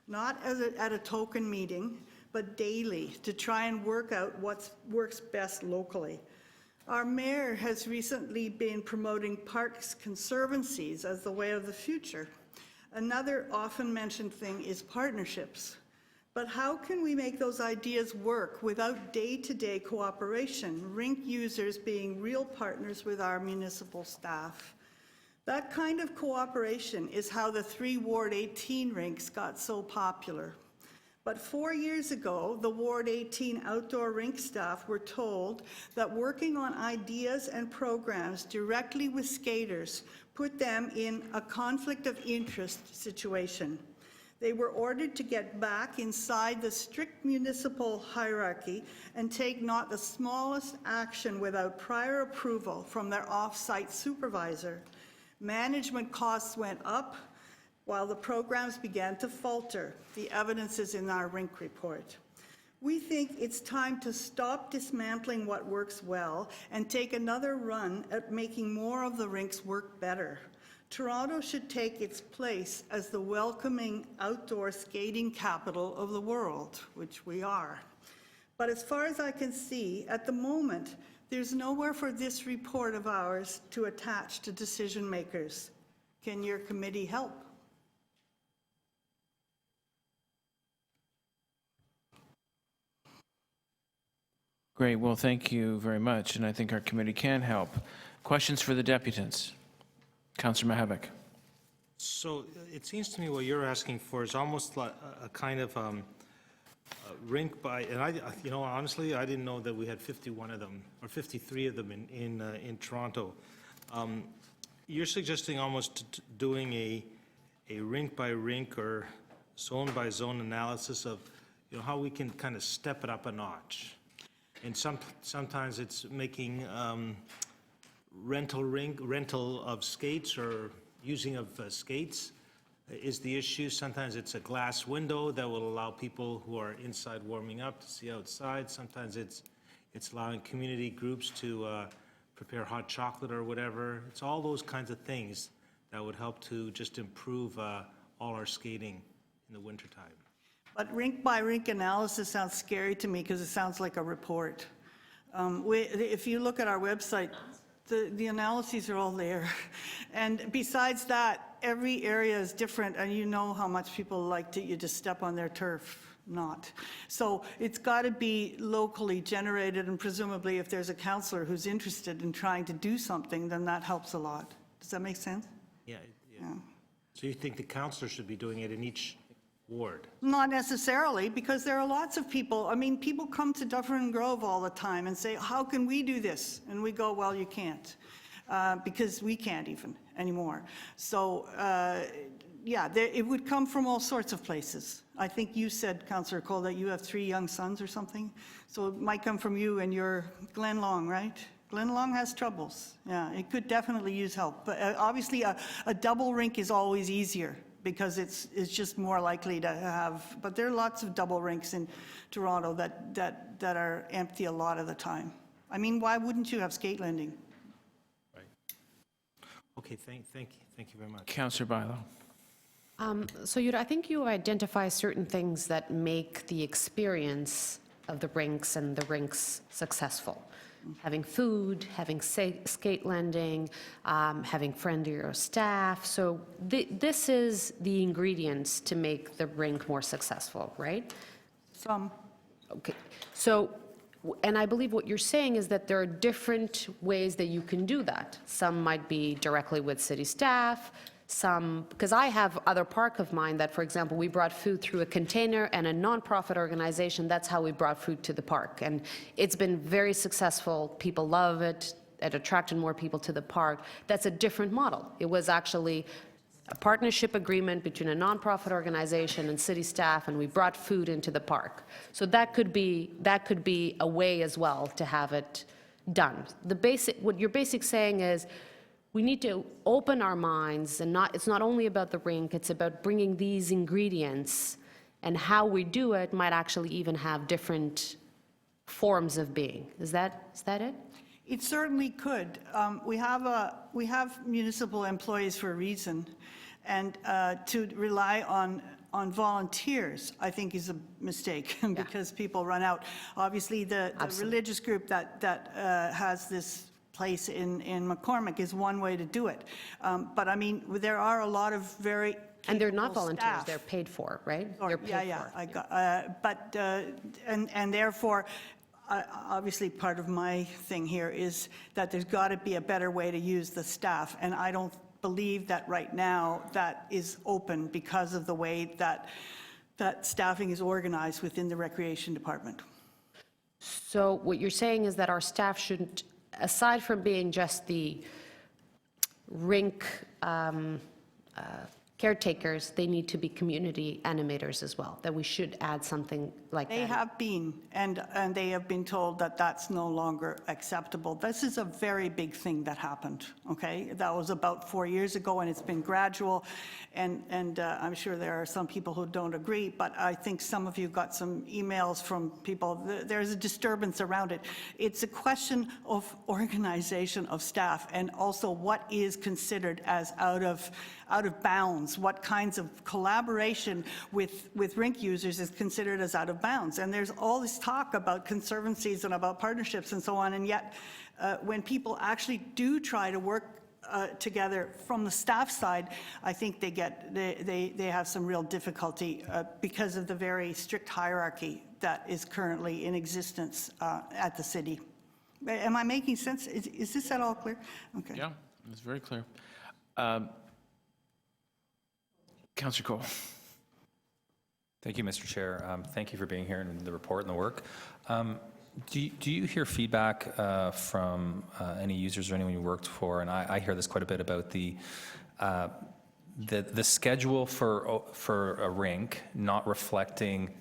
not at a token meeting, but daily, to try and work out what works best locally. Our mayor has recently been promoting parks conservancies as the way of the future. Another often mentioned thing is partnerships. But how can we make those ideas work without day-to-day cooperation, rink users being real partners with our municipal staff? That kind of cooperation is how the 3 Ward 18 rinks got so popular. But 4 years ago, the Ward 18 outdoor rink staff were told that working on ideas and programs directly with skaters put them in a conflict of interest situation. They were ordered to get back inside the strict municipal hierarchy and take not the smallest action without prior approval from their off-site supervisor. Management costs went up while the programs began to falter. The evidence is in our rink report. We think it's time to stop dismantling what works well and take another run at making more of the rinks work better. Toronto should take its place as the welcoming outdoor skating capital of the world, which we are. But as far as I can see, at the moment, there's nowhere for this report of ours to attach to decision makers. Can your committee help? Great, well, thank you very much, and I think our committee can help. Questions for the deputants? Councillor Mahavik. So it seems to me what you're asking for is almost like a kind of rink by, and you know, honestly, I didn't know that we had 51 of them, or 53 of them in Toronto. You're suggesting almost doing a rink by rink or zone by zone analysis of, you know, how we can kind of step it up a notch. And sometimes it's making rental of skates or using of skates is the issue. Sometimes it's a glass window that will allow people who are inside warming up to see outside. Sometimes it's allowing community groups to prepare hot chocolate or whatever. It's all those kinds of things that would help to just improve all our skating in the wintertime. But rink by rink analysis sounds scary to me because it sounds like a report. If you look at our website, the analyses are all there. And besides that, every area is different, and you know how much people like to you just step on their turf. Not. So it's got to be locally generated, and presumably if there's a councillor who's interested in trying to do something, then that helps a lot. Does that make sense? Yeah. So you think the councillor should be doing it in each ward? Not necessarily, because there are lots of people. I mean, people come to Dufferin Grove all the time and say, how can we do this? And we go, well, you can't, because we can't even anymore. So, yeah, it would come from all sorts of places. I think you said, Councillor Cole, that you have 3 young sons or something. So it might come from you and your Glen Long, right? Glen Long has troubles. Yeah, it could definitely use help. But obviously, a double rink is always easier, because it's just more likely to have, but there are lots of double rinks in Toronto that are empty a lot of the time. I mean, why wouldn't you have skate landing? Right. Okay, thank you very much. Councillor Bailo. So I think you identify certain things that make the experience of the rinks and the rinks successful. Having food, having skate landing, having friendlier staff. So this is the ingredients to make the rink more successful, right? Some. Okay. So, and I believe what you're saying is that there are different ways that you can do that. Some might be directly with city staff. some, because I have other park of mine that, for example, we brought food through a container and a nonprofit organization, that's how we brought food to the park. And it's been very successful. People love it. It attracted more people to the park. That's a different model. It was actually a partnership agreement between a nonprofit organization and city staff, and we brought food into the park. So that could be a way as well to have it done. What you're basically saying is, we need to open our minds, and it's not only about the rink, it's about bringing these ingredients, and how we do it might actually even have different forms of being. Is that it? It certainly could. We have municipal employees for a reason, and to rely on volunteers, I think, is a mistake because people run out. Obviously, the religious group that has this place in McCormick is one way to do it. But I mean, there are a lot of very And they're not volunteers, staff. they're paid for, right? They're paid Yeah, for. I got, and therefore, obviously, part of my thing here is that there's got to be a better way to use the staff, and I don't believe that right now that is open because of the way that staffing is organized within the Recreation Department. So what you're saying is that our staff shouldn't, aside from being just the rink caretakers, they need to be community animators as well, that we should add something like that. They have been, and they have been told that that's no longer acceptable. This is a very big thing that happened, okay? That was about 4 years ago, and it's been gradual, and I'm sure there are some people who don't agree, but I think some of you got some emails from people. There's a disturbance around it. It's a question of organization of staff, and also what is considered as out of bounds, what kinds of collaboration with rink users is considered as out of bounds. And there's all this talk about conservancies and about partnerships and so on, and yet when people actually do try to work together from the staff side, I think they have some real difficulty because of the very strict hierarchy that is currently in existence at the city. Am I making sense? Is this at all clear? Okay. Yeah, it's very clear. Councillor Cole. Thank you, Mr. Chair. Thank you for being here and the report and the work. Do you hear feedback from any users or anyone you worked for? And I hear this quite a bit about the schedule for a rink not reflecting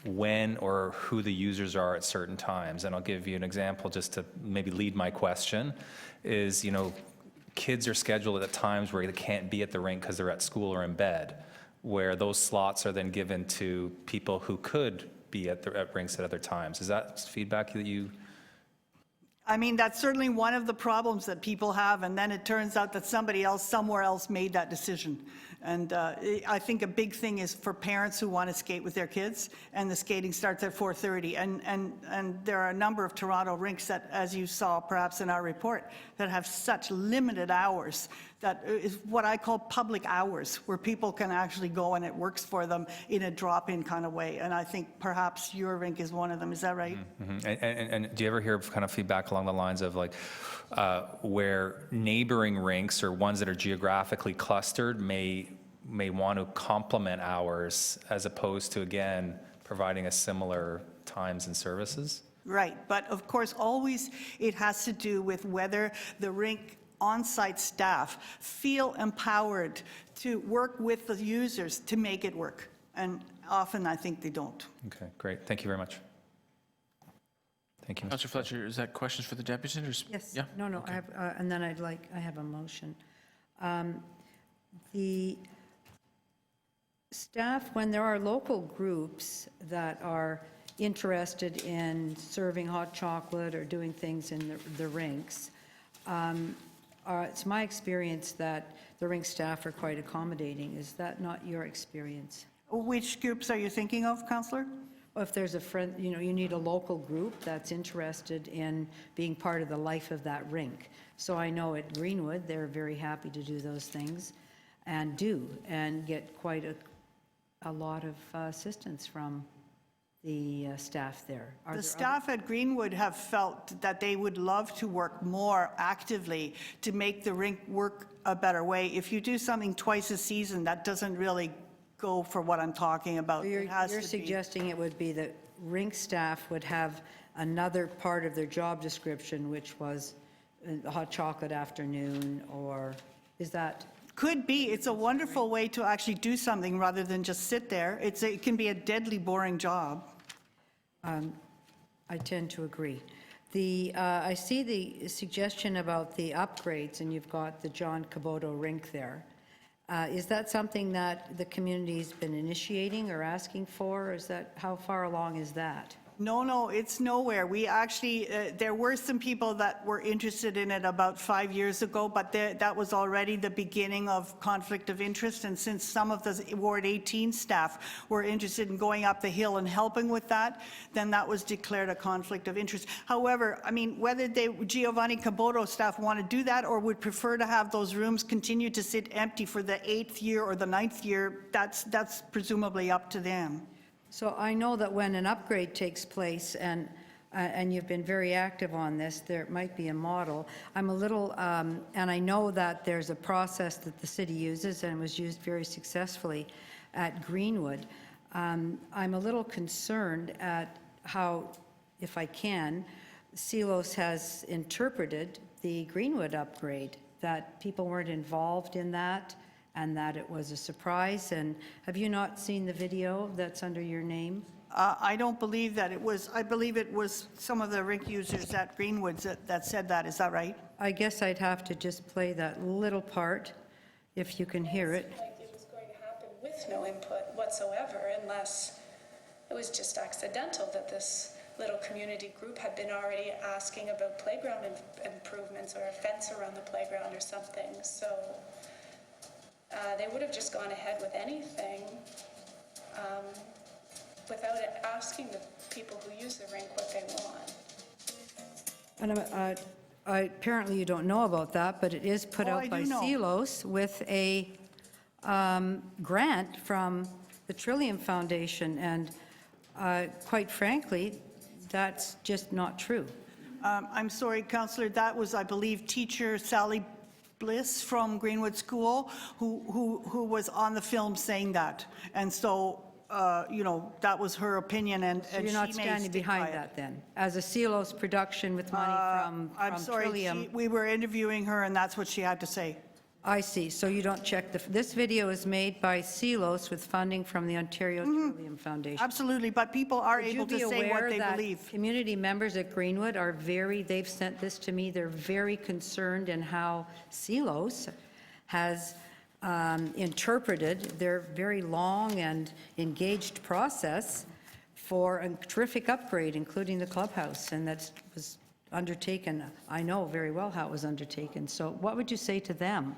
when or who the users are at certain times. And I'll give you an example just to maybe lead my question is, kids are scheduled at times where they can't be at the rink because they're at school or in bed, where those slots are then given to people who could be at rinks at other times. Is that feedback that you? I mean, that's certainly one of the problems that people have, and then it turns out that somebody else somewhere else made that decision. And I think a big thing is for parents who want to skate with their kids, and the skating starts at 4:30. And there are a number of Toronto rinks that, as you saw perhaps in our report, that have such limited hours that is what I call public hours, where people can actually go and it works for them in a drop-in kind of way. And I think perhaps your rink is one of them. Is that right? Mm-hmm. And do you ever hear kind of feedback along the lines of like where neighboring rinks or ones that are geographically clustered may want to complement ours as opposed to, again, providing a similar times and services? Right, but of course, always it has to do with whether the rink on-site staff feel empowered to work with the users to make it work. And often I think they don't. Okay, great. Thank you very much. Thank you, Mr. Councillor Fletcher, is that questions for the deputy? Yes. Yeah. No, I have, and then I have a motion. The staff, when there are local groups that are interested in serving hot chocolate or doing things in the rinks, it's my experience that the rink staff are quite accommodating. Is that not your experience? Which groups are you thinking of, Councillor? Well, if there's a friend, you need a local group that's interested in being part of the life of that rink. So I know at Greenwood, they're very happy to do those things and get quite a lot of assistance from the staff there? Are there The staff at Greenwood have felt that they would love to work more actively to make the rink work a better way. If you do something twice a season, that doesn't really go for what I'm talking about. So It has you're to be- suggesting it would be that rink staff would have another part of their job description, which was a hot chocolate afternoon, or is that? Could be. It's a wonderful way to actually do something rather than just sit there. It can be a deadly boring job. I tend to agree. I see the suggestion about the upgrades, and you've got the John Caboto rink there. Is that something that the community's been initiating or asking for? Is that, how far along is that? No, it's nowhere. We actually, there were some people that were interested in it about 5 years ago, but that was already the beginning of conflict of interest. And since some of the Ward 18 staff were interested in going up the hill and helping with that, then that was declared a conflict of interest. However, I mean, whether Giovanni Caboto staff want to do that or would prefer to have those rooms continue to sit empty for the 8th year or the 9th year, that's presumably up to them. So I know that when an upgrade takes place, and you've been very active on this, there might be a model. I'm a little, and I know that there's a process that the city uses and was used very successfully at Greenwood. I'm a little concerned at how, if I can, Celos has interpreted the Greenwood upgrade, that people weren't involved in that, and that it was a surprise. And have you not seen the video that's under your name? I don't believe that it was, I believe it was some of the rink users at Greenwoods that said that. Is that right? I guess I'd have to just play that little part, if you can hear it. Like it was going to happen with no input whatsoever, unless it was just accidental that this little community group had been already asking about playground improvements or a fence around the playground or something. So they would have just gone ahead with anything without asking the people who use the rink what they want. And apparently you don't know about that, but it is put Oh, out I by do know. Celos with a grant from the Trillium Foundation, and quite frankly, that's just not true. I'm sorry, Councillor, that was, I believe, teacher Sally Bliss from Greenwood School who was on the film saying that. And so, you know, that was her opinion, and So she you're not may standing stick by behind it. that then? As a Celos production with money from I'm sorry, Trillium? we were interviewing her, and that's what she had to say. I see, so you don't check this video is made by Celos with funding from the Ontario Trillium Foundation. Absolutely, but people are Would you able to be say what aware they that believe. community members at Greenwood are they've sent this to me, they're very concerned in how Celos has interpreted their very long and engaged process for a terrific upgrade, including the clubhouse, and that was undertaken. I know very well how it was undertaken. So what would you say to them,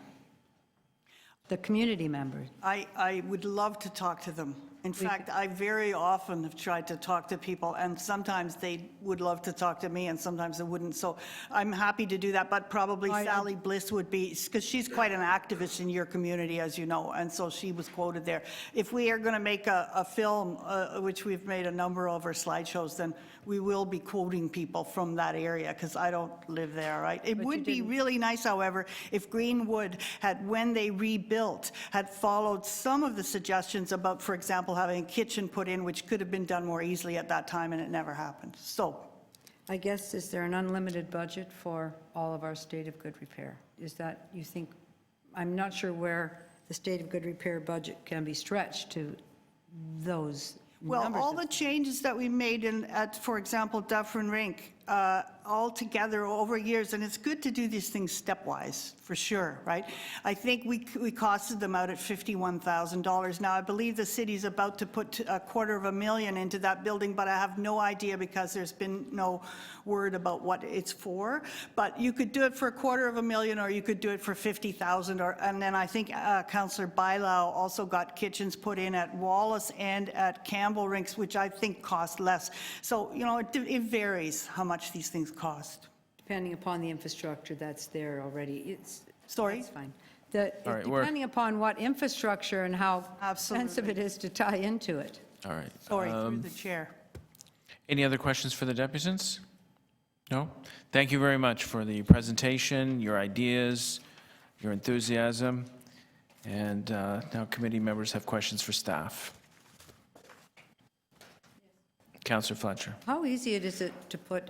the community members? I would love to talk to them. In fact, I very often have tried to talk to people, and sometimes they would love to talk to me, and sometimes they wouldn't. So I'm happy to do that, but probably Sally Bliss would be, because she's quite an activist in your community, as you know, and so she was quoted there. If we are going to make a film, which we've made a number of our slideshows, then we will be quoting people from that area, because I don't live there, right? It would be really nice, however, if Greenwood had, when they rebuilt, had followed some of the suggestions about, for example, having a kitchen put in, which could have been done more easily at that time, and it never happened. So, I guess, is there an unlimited budget for all of our state of good repair? Is that, you think, I'm not sure where the state of good repair budget can be stretched to those well, numbers. all the changes that we made at, for example, Dufferin Rink, all together over years, and it's good to do these things stepwise, for sure, right? I think we costed them out at $51,000. Now, I believe the city's about to put $250,000 into that building, but I have no idea because there's been no word about what it's for. But you could do it for $250,000, or you could do it for $50,000. And then I think Councillor Bailau also got kitchens put in at Wallace and at Campbell Rinks, which I think cost less. So, you know, it varies how much these things cost. Depending upon the infrastructure that's there already. Sorry? That's fine. All right, Depending upon what infrastructure and how expensive it is to tie into it. All right. Sorry, through the chair. Any other questions for the deputants? No? Thank you very much for the presentation, your ideas, your enthusiasm. And now committee members have questions for staff. Councillor Fletcher. How easy is it to put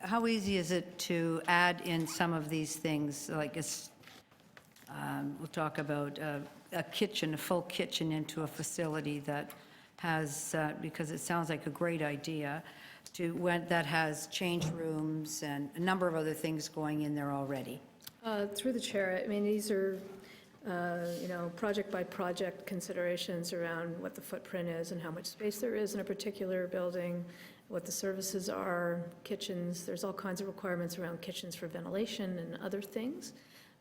how easy is it to add in some of these things, like we'll talk about a kitchen, a full kitchen into a facility that has, because it sounds like a great idea, that has change rooms and a number of other things going in there already? Through the chair, I mean, these are, project-by-project considerations around what the footprint is and how much space there is in a particular building, what the services are, kitchens. There's all kinds of requirements around kitchens for ventilation and other things.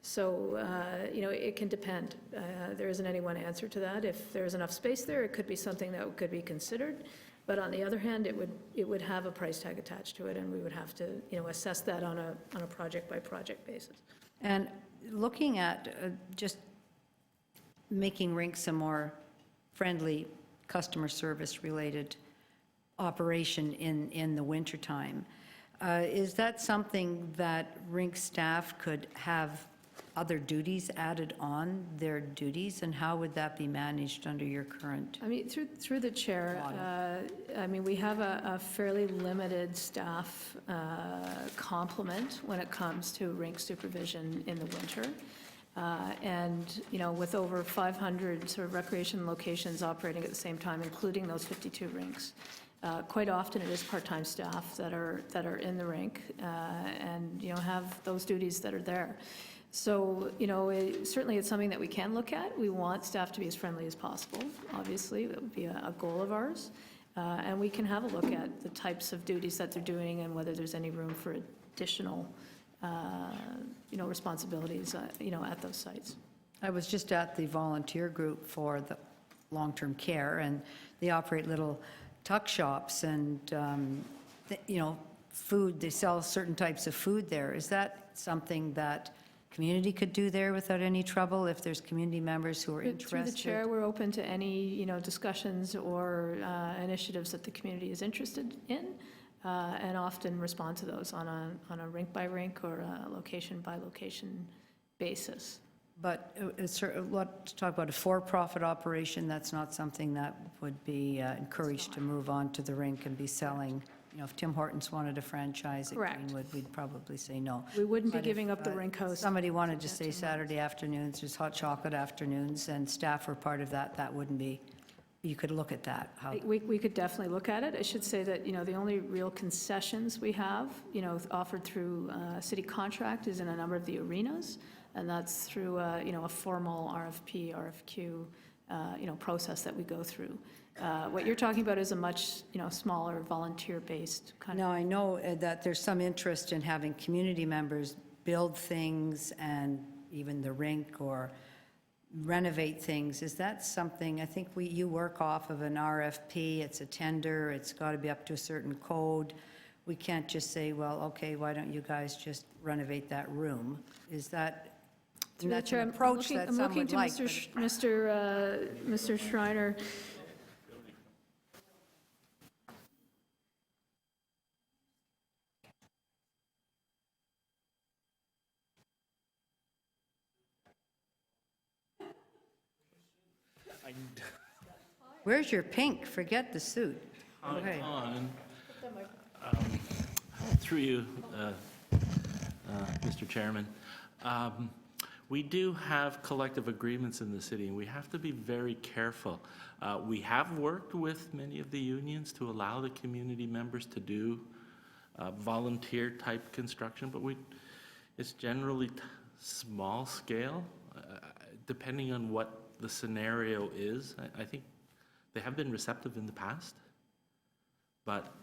So, it can depend. There isn't any one answer to that. If there's enough space there, it could be something that could be considered. But on the other hand, it would have a price tag attached to it, and we would have to, assess that on a project-by-project basis. And looking at just making Rinks a more friendly, customer service-related operation in the wintertime, is that something that Rinks staff could have other duties added on their duties, and how would that be managed under your current? I mean, through the chair, we have a fairly limited staff complement when it comes to rink supervision in the winter. With over 500 sort of recreation locations operating at the same time, including those 52 rinks, quite often it is part-time staff that are in the rink and have those duties that are there. So, certainly it's something that we can look at. We want staff to be as friendly as possible, obviously. That would be a goal of ours. And we can have a look at the types of duties that they're doing and whether there's any room for additional, responsibilities, at those sites. I was just at the volunteer group for the long-term care, and they operate little tuck shops and, food. They sell certain types of food there. Is that something that community could do there without any trouble if there's community members who are interested? Through the chair, we're open to any, discussions or initiatives that the community is interested in, and often respond to those on a rink-by-rink or a location-by-location basis. But let's talk about a for-profit operation. That's not something that would be encouraged to move on to the rink and be selling. If Tim Hortons wanted a franchise at Correct. Greenwood, we'd probably say no. We wouldn't be But giving if, up the rink house. Somebody wanted to say Saturday afternoons, there's hot chocolate afternoons, and staff were part of that, that wouldn't be, you could look at that. How We could definitely look at it. I should say that, the only real concessions we have, offered through city contract is in a number of the arenas, and that's through, a formal RFP, RFQ, process that we go through. What you're talking about is a much, smaller volunteer-based kind of. Now, I know that there's some interest in having community members build things and even the rink or renovate things. Is that something, I think you work off of an RFP, it's a tender, it's got to be up to a certain code. We can't just say, well, okay, why don't you guys just renovate that room? Is that, that's an approach that some would like. I'm looking to Mr. Schreiner. Where's your pink? Forget the suit. Okay. Through you, Mr. Chairman. We do have collective agreements in the city, and we have to be very careful. We have worked with many of the unions to allow the community members to do volunteer-type construction, but it's generally small scale, depending on what the scenario is. I think they have been receptive in the past, but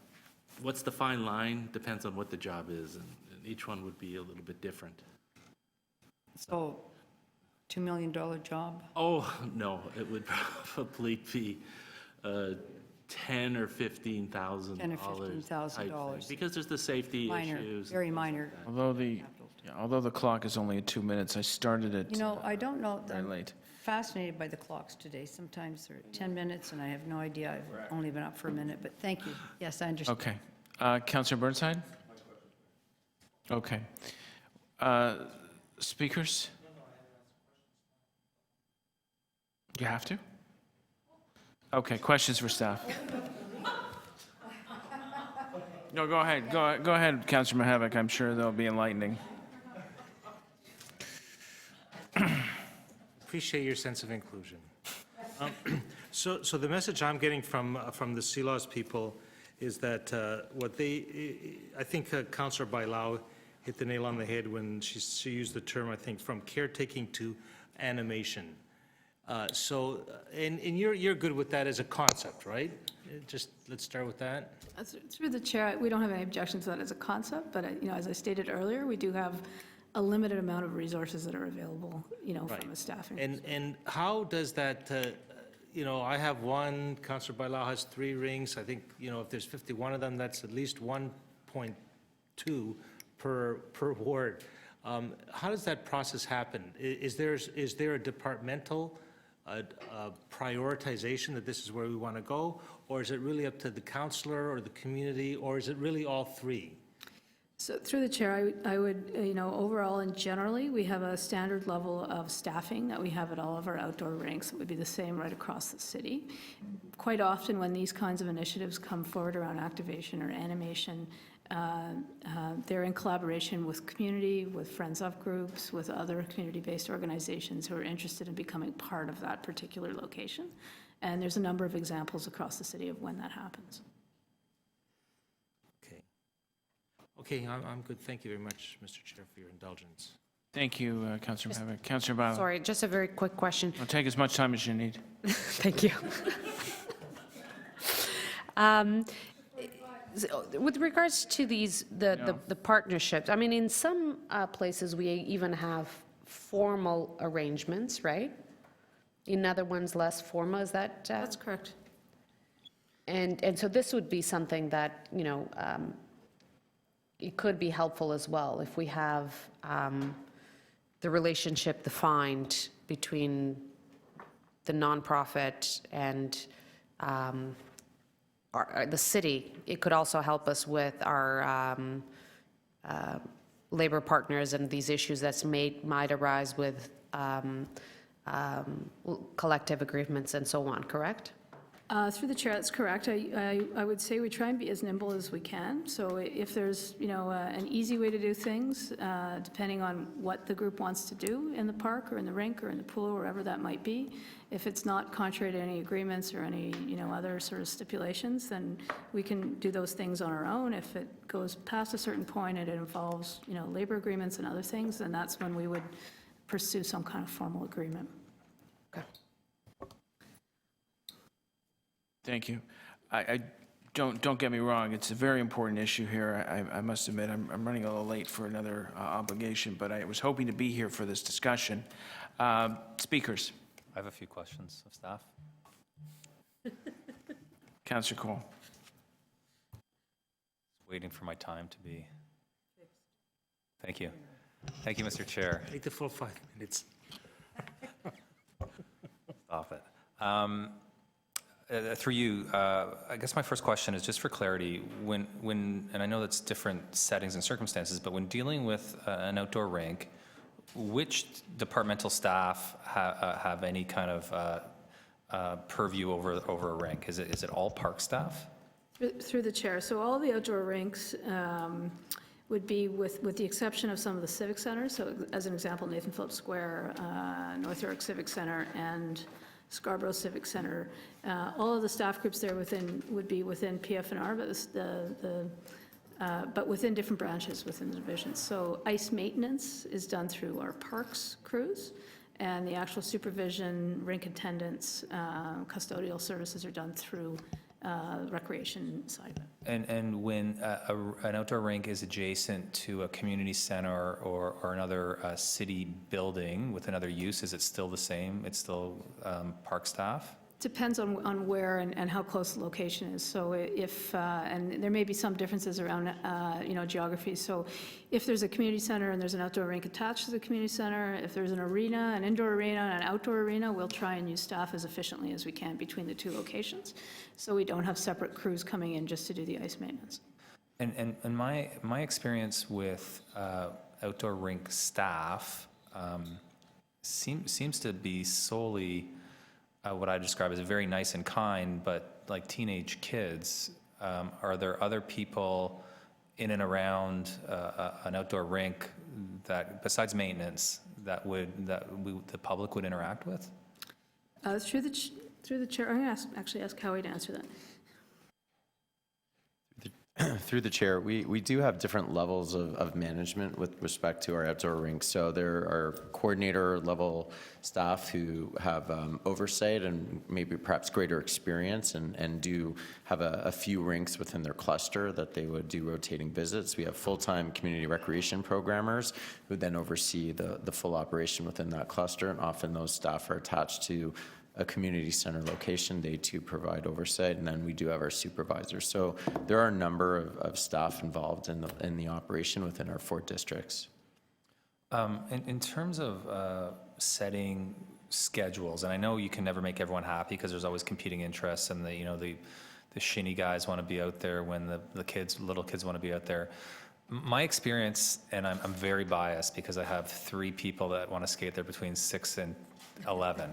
what's the fine line depends on what the job is, and each one would be a little bit different. So, $2 million job? Oh, no, it would probably be $10,000 or $15,000. $10,000 or $15,000. Because there's the safety Minor, issues. very minor. Although the Yeah, although the clock is only at 2 minutes, I started it You know, I don't know, very I'm late. fascinated by the clocks today. Sometimes they're at 10 minutes, and I have no idea. I've only been up for a minute, but thank you. Yes, I understand. Okay. Councillor Burnside? Okay. Speakers? You have to? Okay, questions for staff? No, go ahead. Go ahead, Councillor Mahavik. I'm sure they'll be enlightening. Appreciate your sense of inclusion. So the message I'm getting from the CLAWS people is that I think Councillor Bailao hit the nail on the head when she used the term, I think, from caretaking to animation. And you're good with that as a concept, right? Just, let's start with that. Through the chair, we don't have any objections to that as a concept, but, as I stated earlier, we do have a limited amount of resources that are available, from a staffing. And how does that, I have one, Councillor Bailao has 3 rings. I think, if there's 51 of them, that's at least 1.2 per ward. How does that process happen? Is there a departmental prioritization that this is where we want to go? Or is it really up to the councillor or the community, or is it really all 3? So through the chair, I would, overall and generally, we have a standard level of staffing that we have at all of our outdoor rinks. It would be the same right across the city. Quite often when these kinds of initiatives come forward around activation or animation, they're in collaboration with community, with Friends of groups, with other community-based organizations who are interested in becoming part of that particular location. And there's a number of examples across the city of when that happens. Okay, I'm good. Thank you very much, Mr. Chair, for your indulgence. Thank you, Councillor Mahavik. Councillor Bailao. Sorry, just a very quick question. I'll take as much time as you need. Thank you. With regards to the partnerships, I mean, in some places, we even have formal arrangements, right? In other ones, less formal, is that? That's correct. And so this would be something that, it could be helpful as well if we have the relationship defined between the nonprofit and the city. It could also help us with our labor partners and these issues that might arise with collective agreements and so on, correct? Through the chair, that's correct. I would say we try and be as nimble as we can. So if there's, an easy way to do things, depending on what the group wants to do in the park or in the rink or in the pool, or wherever that might be, if it's not contrary to any agreements or any, other sort of stipulations, then we can do those things on our own. If it goes past a certain point and it involves, labor agreements and other things, then that's when we would pursue some kind of formal agreement. Okay. Thank you. I don't get me wrong, it's a very important issue here. I must admit, I'm running a little late for another obligation, but I was hoping to be here for this discussion. Speakers. I have a few questions of staff. Councillor Cole. Waiting for my time to be. Thank you. Thank you, Mr. Chair. Take the full 5 minutes. Stop it. Through you, I guess my first question is just for clarity. And I know that's different settings and circumstances, but when dealing with an outdoor rink, which departmental staff have any kind of purview over a rink? Is it all park staff? Through the chair. So all the outdoor rinks would be, with the exception of some of the civic centers. So as an example, Nathan Phillips Square, North York Civic Center, and Scarborough Civic Center. All of the staff groups there would be within PF&R, but within different branches within the divisions. So ice maintenance is done through our parks crews, and the actual supervision, rink attendance, custodial services are done through recreation side of it. And when an outdoor rink is adjacent to a community center or another city building with another use, is it still the same? It's still park staff? Depends on where and how close the location is. So if, and there may be some differences around, geography. So if there's a community center and there's an outdoor rink attached to the community center, if there's an arena, an indoor arena, and an outdoor arena, we'll try and use staff as efficiently as we can between the two locations. So we don't have separate crews coming in just to do the ice maintenance. And my experience with outdoor rink staff seems to be solely what I describe as very nice and kind, but like teenage kids. Are there other people in and around an outdoor rink that, besides maintenance, that the public would interact with? Through the chair, I'm going to actually ask Howie to answer that. Through the chair, we do have different levels of management with respect to our outdoor rinks. So there are coordinator level staff who have oversight and maybe perhaps greater experience and do have a few rinks within their cluster that they would do rotating visits. We have full-time community recreation programmers who then oversee the full operation within that cluster, and often those staff are attached to a community center location. They too provide oversight, and then we do have our supervisors. So there are a number of staff involved in the operation within our 4 districts. In terms of setting schedules, and I know you can never make everyone happy because there's always competing interests, and the shinny guys want to be out there when the little kids want to be out there. My experience, and I'm very biased because I have 3 people that want to skate there between 6 and 11.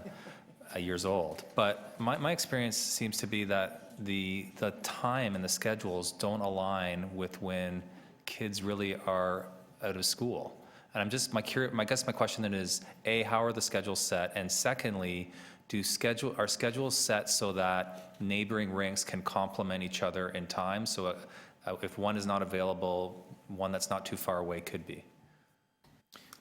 Years old. But my experience seems to be that the time and the schedules don't align with when kids really are out of school. And I'm just, my question then is, A, how are the schedules set? And secondly, are schedules set so that neighboring rinks can complement each other in time? So if one is not available, one that's not too far away could be.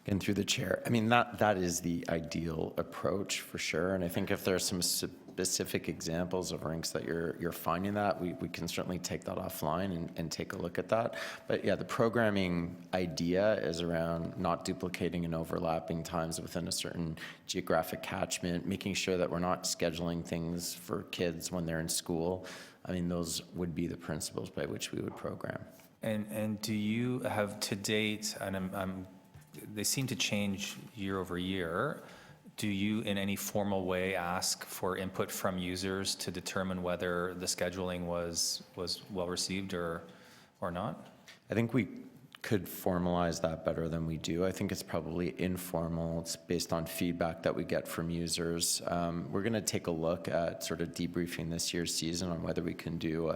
And through the chair, I mean, that is the ideal approach for sure. And I think if there are some specific examples of rinks that you're finding that, we can certainly take that offline and take a look at that. But yeah, the programming idea is around not duplicating and overlapping times within a certain geographic catchment, making sure that we're not scheduling things for kids when they're in school. I mean, those would be the principles by which we would program. And do you have to date, and they seem to change year over year. Do you, in any formal way, ask for input from users to determine whether the scheduling was well received or not? I think we could formalize that better than we do. I think it's probably informal. It's based on feedback that we get from users. We're going to take a look at sort of debriefing this year's season on whether we can do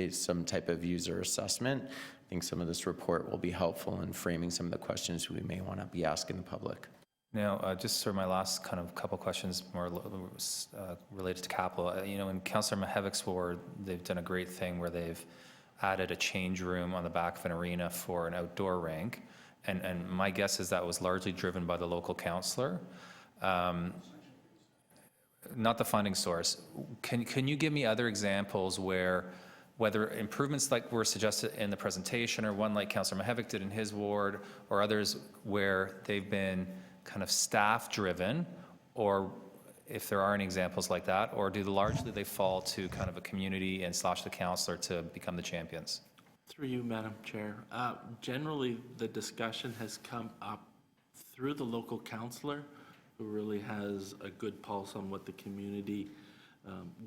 some type of user assessment. I think some of this report will be helpful in framing some of the questions we may want to be asking the public. Now, just sort of my last kind of couple questions more related to capital. In Councillor Mihevic's ward, they've done a great thing where they've added a change room on the back of an arena for an outdoor rink. And my guess is that was largely driven by the local councillor. Not the funding source. Can you give me other examples whether improvements like were suggested in the presentation, or one like Councillor Mihevic did in his ward, or others where they've been kind of staff-driven, or if there are any examples like that, or do largely they fall to kind of a community and / the councillor to become the champions? Through you, Madam Chair. Generally, the discussion has come up through the local councillor, who really has a good pulse on what the community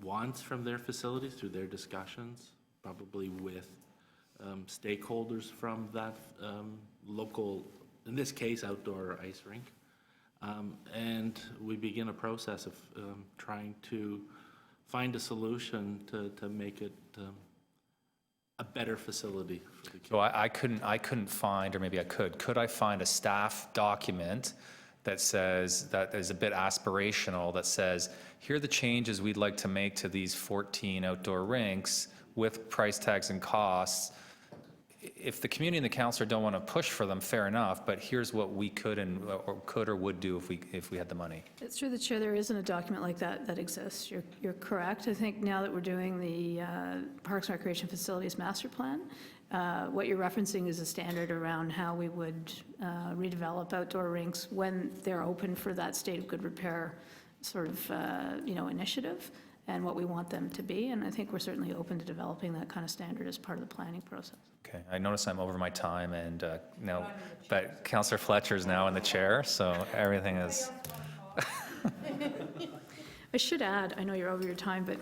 wants from their facilities through their discussions, probably with stakeholders from that local, in this case, outdoor ice rink. And we begin a process of trying to find a solution to make it a better facility for the community. So I couldn't find, or maybe I could I find a staff document that says, that is a bit aspirational, that says, here are the changes we'd like to make to these 14 outdoor rinks with price tags and costs. If the community and the councillor don't want to push for them, fair enough, but here's what we could or would do if we had the money. It's through the chair, there isn't a document like that exists. You're correct. I think now that we're doing the Parks and Recreation Facilities Master Plan, what you're referencing is a standard around how we would redevelop outdoor rinks when they're open for that state of good repair sort of, initiative. and what we want them to be, and I think we're certainly open to developing that kind of standard as part of the planning process. Okay, I notice I'm over my time, and now that Councillor Fletcher is now in the chair, so everything is... I should add, I know you're over your time, but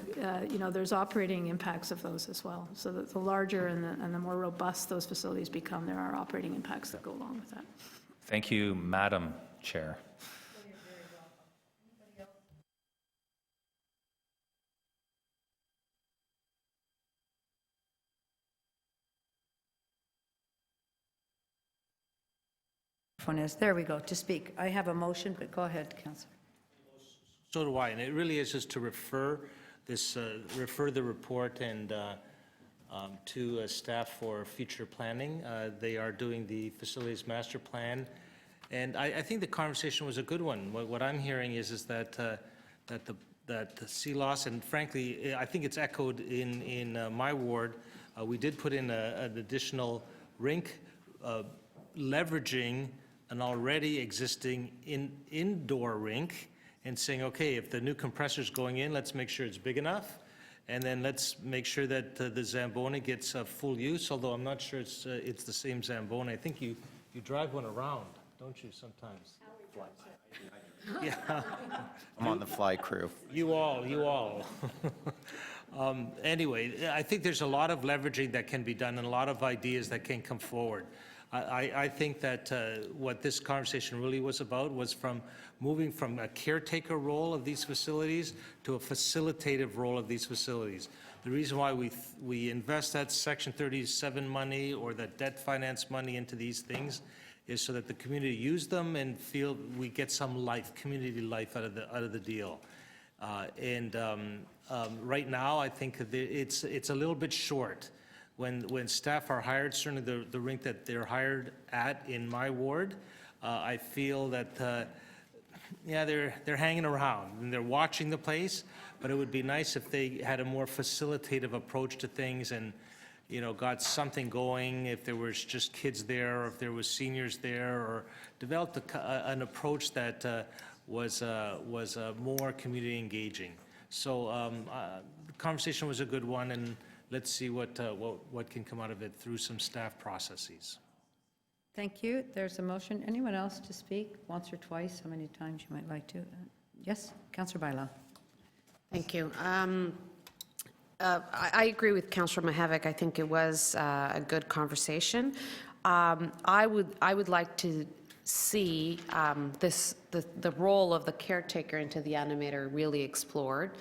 there's operating impacts of those as well. So that the larger and the more robust those facilities become, there are operating impacts that go along with that. Thank you, Madam Chair. There we go, to speak. I have a motion, but go ahead, Councillor. So do I, and it really is just to refer the report and to staff for future planning. They are doing the facilities master plan, and I think the conversation was a good one. What I'm hearing is that that the CLOS, and frankly, I think it's echoed in my ward. We did put in an additional rink, leveraging an already existing indoor rink, and saying, okay, if the new compressor's going in, let's make sure it's big enough, and then let's make sure that the Zamboni gets full use, although I'm not sure it's the same Zamboni. I think you drive one around, don't you, sometimes? Yeah. I'm on the fly crew. You all. Anyway, I think there's a lot of leveraging that can be done and a lot of ideas that can come forward. I think that what this conversation really was about was moving from a caretaker role of these facilities to a facilitative role of these facilities. The reason why we invest that Section 37 money or that debt finance money into these things is so that the community use them and feel we get some life, community life out of the deal. Right now, I think it's a little bit short. When staff are hired, certainly the rink that they're hired at in my ward, I feel that they're hanging around and they're watching the place, but it would be nice if they had a more facilitative approach to things and got something going, if there was just kids there or if there was seniors there, or developed an approach that was more community engaging. So the conversation was a good one, and let's see what can come out of it through some staff processes. Thank you. There's a motion. Anyone else to speak once or twice? How many times you might like to? Yes, Councillor Bailão. Thank you. I agree with Councillor Mihevc. I think it was a good conversation. I would like to see the role of the caretaker into the animator really explored.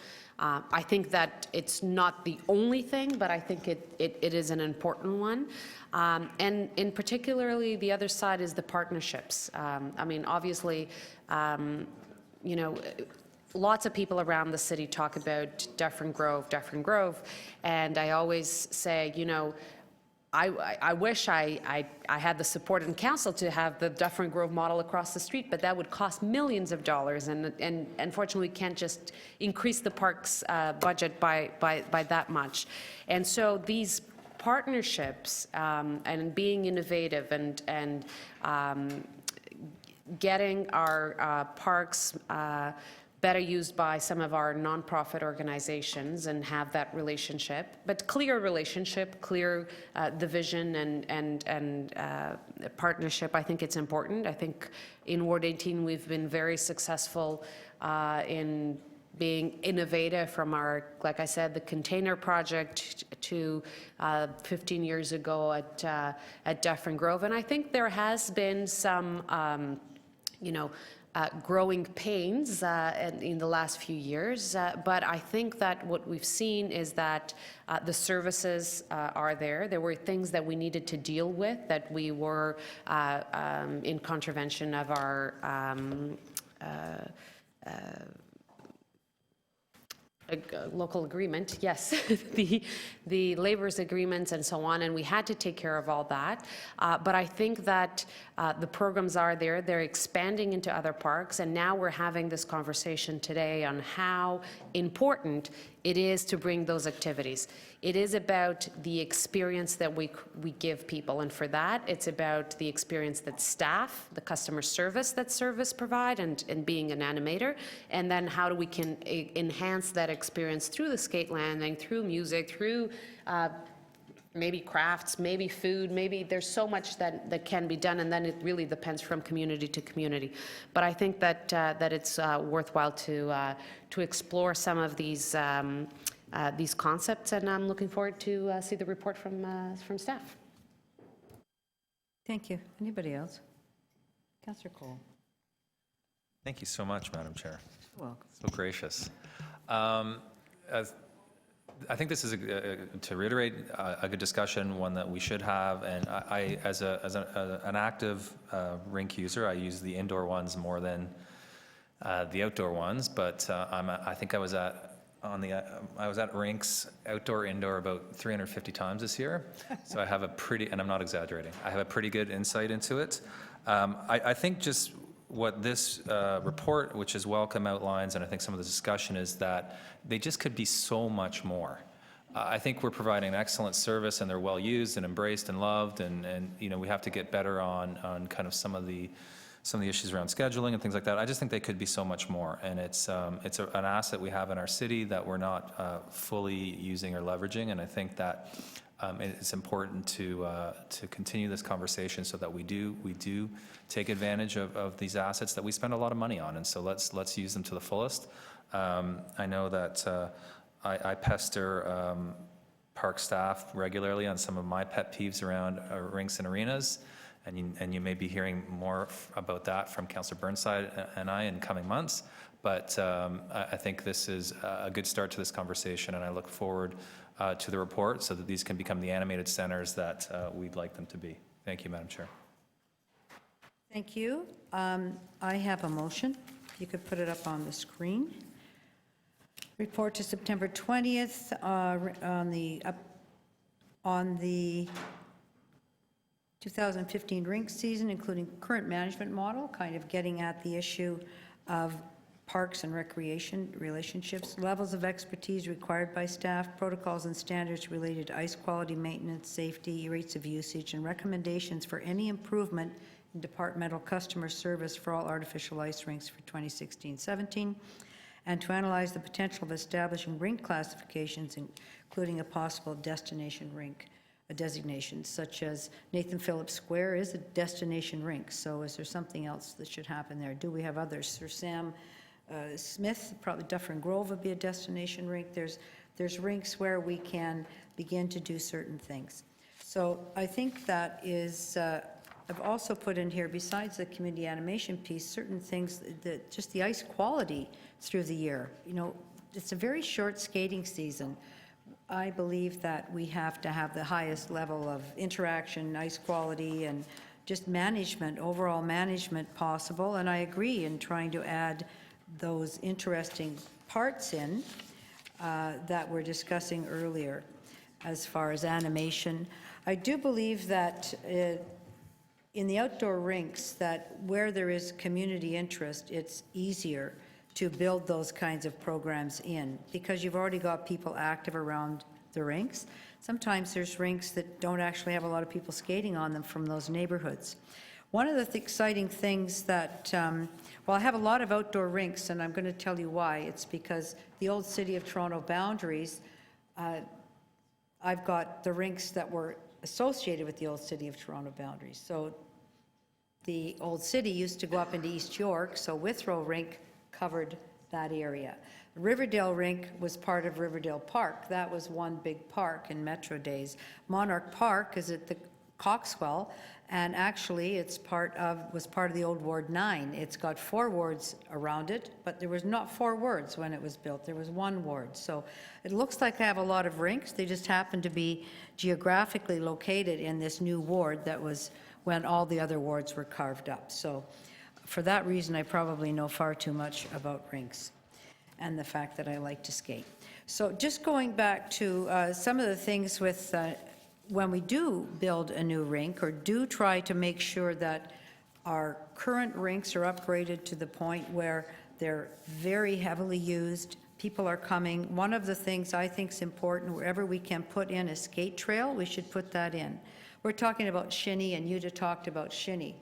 I think that it's not the only thing, but I think it is an important one. And in particularly, the other side is the partnerships. I mean, obviously, lots of people around the city talk about Dufferin Grove, and I always say, I wish I had the support in council to have the Dufferin Grove model across the street, but that would cost millions of dollars, and unfortunately we can't just increase the park's budget by that much. And so these partnerships and being innovative and getting our parks better used by some of our nonprofit organizations and have that relationship, but clear relationship, clear the vision and partnership. I think it's important. I think in Ward 18 we've been very successful in being innovative, from our, like I said, the container project to 15 years ago at Dufferin Grove. And I think there has been some, growing pains in the last few years, but I think that what we've seen is that the services are there. There were things that we needed to deal with, that we were in contravention of our local agreement, yes, the labor's agreements and so on, and we had to take care of all that. But I think that the programs are there, they're expanding into other parks, and now we're having this conversation today on how important it is to bring those activities. It is about the experience that we give people, and for that, it's about the experience that staff, the customer service that service provide, and being an animator, and then how we can enhance that experience through the skate landing, through music, through maybe crafts, maybe food, maybe there's so much that can be done, and then it really depends from community to community. But I think that it's worthwhile to explore some of these concepts, and I'm looking forward to see the report from staff. Thank you. Anybody else? Councillor Cole. Thank you so much, Madam Chair. You're welcome. So gracious. I think this is, to reiterate, a good discussion, one that we should have. And I as an active rink user, I use the indoor ones more than the outdoor ones. But I think I was at rinks, outdoor, indoor, about 350 times this year. So I have a pretty, and I'm not exaggerating, I have a pretty good insight into it. I think just what this report, which is welcome, outlines, and I think some of the discussion, is that they just could be so much more. I think we're providing an excellent service, and they're well used and embraced and loved, and you know, we have to get better on kind of some of the issues around scheduling and things like that. I just think they could be so much more, and it's an asset we have in our city that we're not fully using or leveraging, and I think that it's important to continue this conversation so that we do take advantage of these assets that we spend a lot of money on, and so let's use them to the fullest. I know that I pester park staff regularly on some of my pet peeves around rinks and arenas, and you may be hearing more about that from Councillor Burnside and I in coming months. But I think this is a good start to this conversation, and I look forward to the report so that these can become the animated centers that we'd like them to be. Thank you, Madam Chair. Thank you. I have a motion. You could put it up on the screen. Report to September 20th on the 2015 rink season, including current management model, kind of getting at the issue of parks and recreation relationships, levels of expertise required by staff, protocols and standards related to ice quality, maintenance, safety, rates of usage, and recommendations for any improvement in departmental customer service for all artificial ice rinks for 2016-17, and to analyze the potential of establishing rink classifications, including a possible destination rink designation, such as Nathan Phillips Square is a destination rink. So is there something else that should happen there? Do we have others? Sir Sam Smith, probably Dufferin Grove would be a destination rink. There's rinks where we can begin to do certain things. So I think that is, I've also put in here, besides the community animation piece, certain things that just the ice quality through the year. You know, it's a very short skating season. I believe that we have to have the highest level of interaction, ice quality, and just management, overall management possible. And I agree in trying to add those interesting parts in that we're discussing earlier as far as animation. I do believe that in the outdoor rinks, that where there is community interest, it's easier to build those kinds of programs in, because you've already got people active around the rinks. Sometimes there's rinks that don't actually have a lot of people skating on them from those neighborhoods. One of the exciting things that, well, I have a lot of outdoor rinks, and I'm going to tell you why. It's because the old City of Toronto boundaries, I've got the rinks that were associated with the old City of Toronto boundaries. So the old city used to go up into East York, so Withrow Rink covered that area. The Riverdale Rink was part of Riverdale Park. That was one big park in Metro days. Monarch Park is at the Coxwell, and actually it's was part of the old Ward 9. It's got 4 wards around it, but there was not 4 wards when it was built. There was 1 ward. So it looks like I have a lot of rinks. They just happen to be geographically located in this new ward that was when all the other wards were carved up. So for that reason, I probably know far too much about rinks and the fact that I like to skate. So just going back to some of the things with when we do build a new rink or do try to make sure that our current rinks are upgraded to the point where they're very heavily used, people are coming. One of the things I think is important, wherever we can put in a skate trail, we should put that in. We're talking about shinny, and Yuta talked about shinny.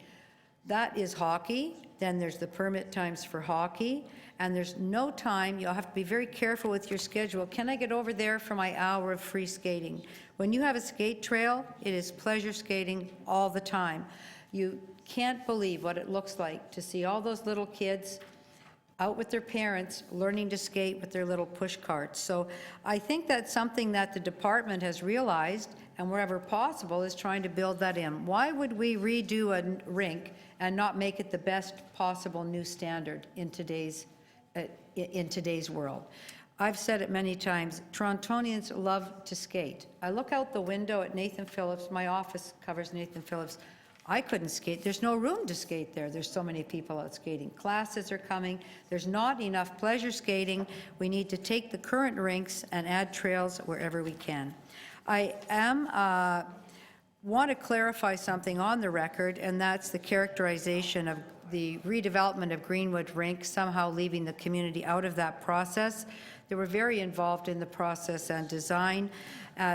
That is hockey. Then there's the permit times for hockey, and there's no time. You'll have to be very careful with your schedule. Can I get over there for my hour of free skating? When you have a skate trail, it is pleasure skating all the time. You can't believe what it looks like to see all those little kids out with their parents, learning to skate with their little push carts. So I think that's something that the department has realized, and wherever possible is trying to build that in. Why would we redo a rink and not make it the best possible new standard in today's world? I've said it many times, Torontonians love to skate. I look out the window at Nathan Phillips, my office covers Nathan Phillips. I couldn't skate. There's no room to skate there. There's so many people out skating. Classes are coming. There's not enough pleasure skating. We need to take the current rinks and add trails wherever we can. I want to clarify something on the record, and that's the characterization of the redevelopment of Greenwood Rink somehow leaving the community out of that process. They were very involved in the process and design,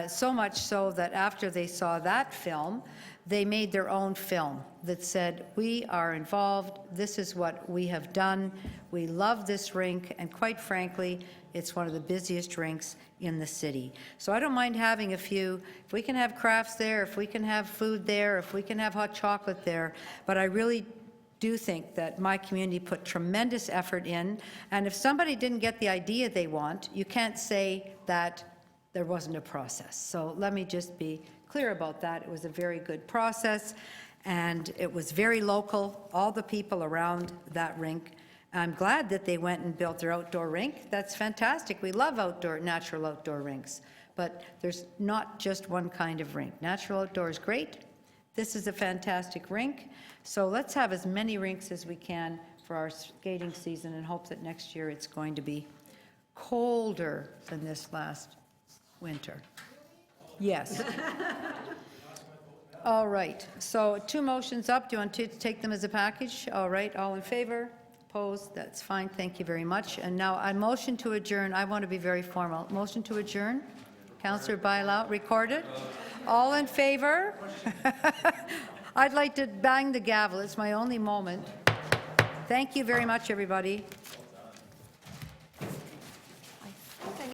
so much so that after they saw that film, they made their own film that said, we are involved, this is what we have done, we love this rink, and quite frankly, it's one of the busiest rinks in the city. So I don't mind having a few, if we can have crafts there, if we can have food there, if we can have hot chocolate there, but I really do think that my community put tremendous effort in, and if somebody didn't get the idea they want, you can't say that there wasn't a process. So let me just be clear about that. It was a very good process, and it was very local, all the people around that rink. I'm glad that they went and built their outdoor rink. That's fantastic. We love natural outdoor rinks, but there's not just one kind of rink. Natural outdoor is great. This is a fantastic rink. So let's have as many rinks as we can for our skating season and hope that next year it's going to be colder than this last winter. Yes. All right, so 2 motions up. Do you want to take them as a package? All right, all in favor? Opposed? That's fine, thank you very much. And now I motion to adjourn. I want to be very formal. Motion to adjourn? Councillor Bailão, recorded? All in favor? I'd like to bang the gavel. It's my only moment. Thank you very much, everybody.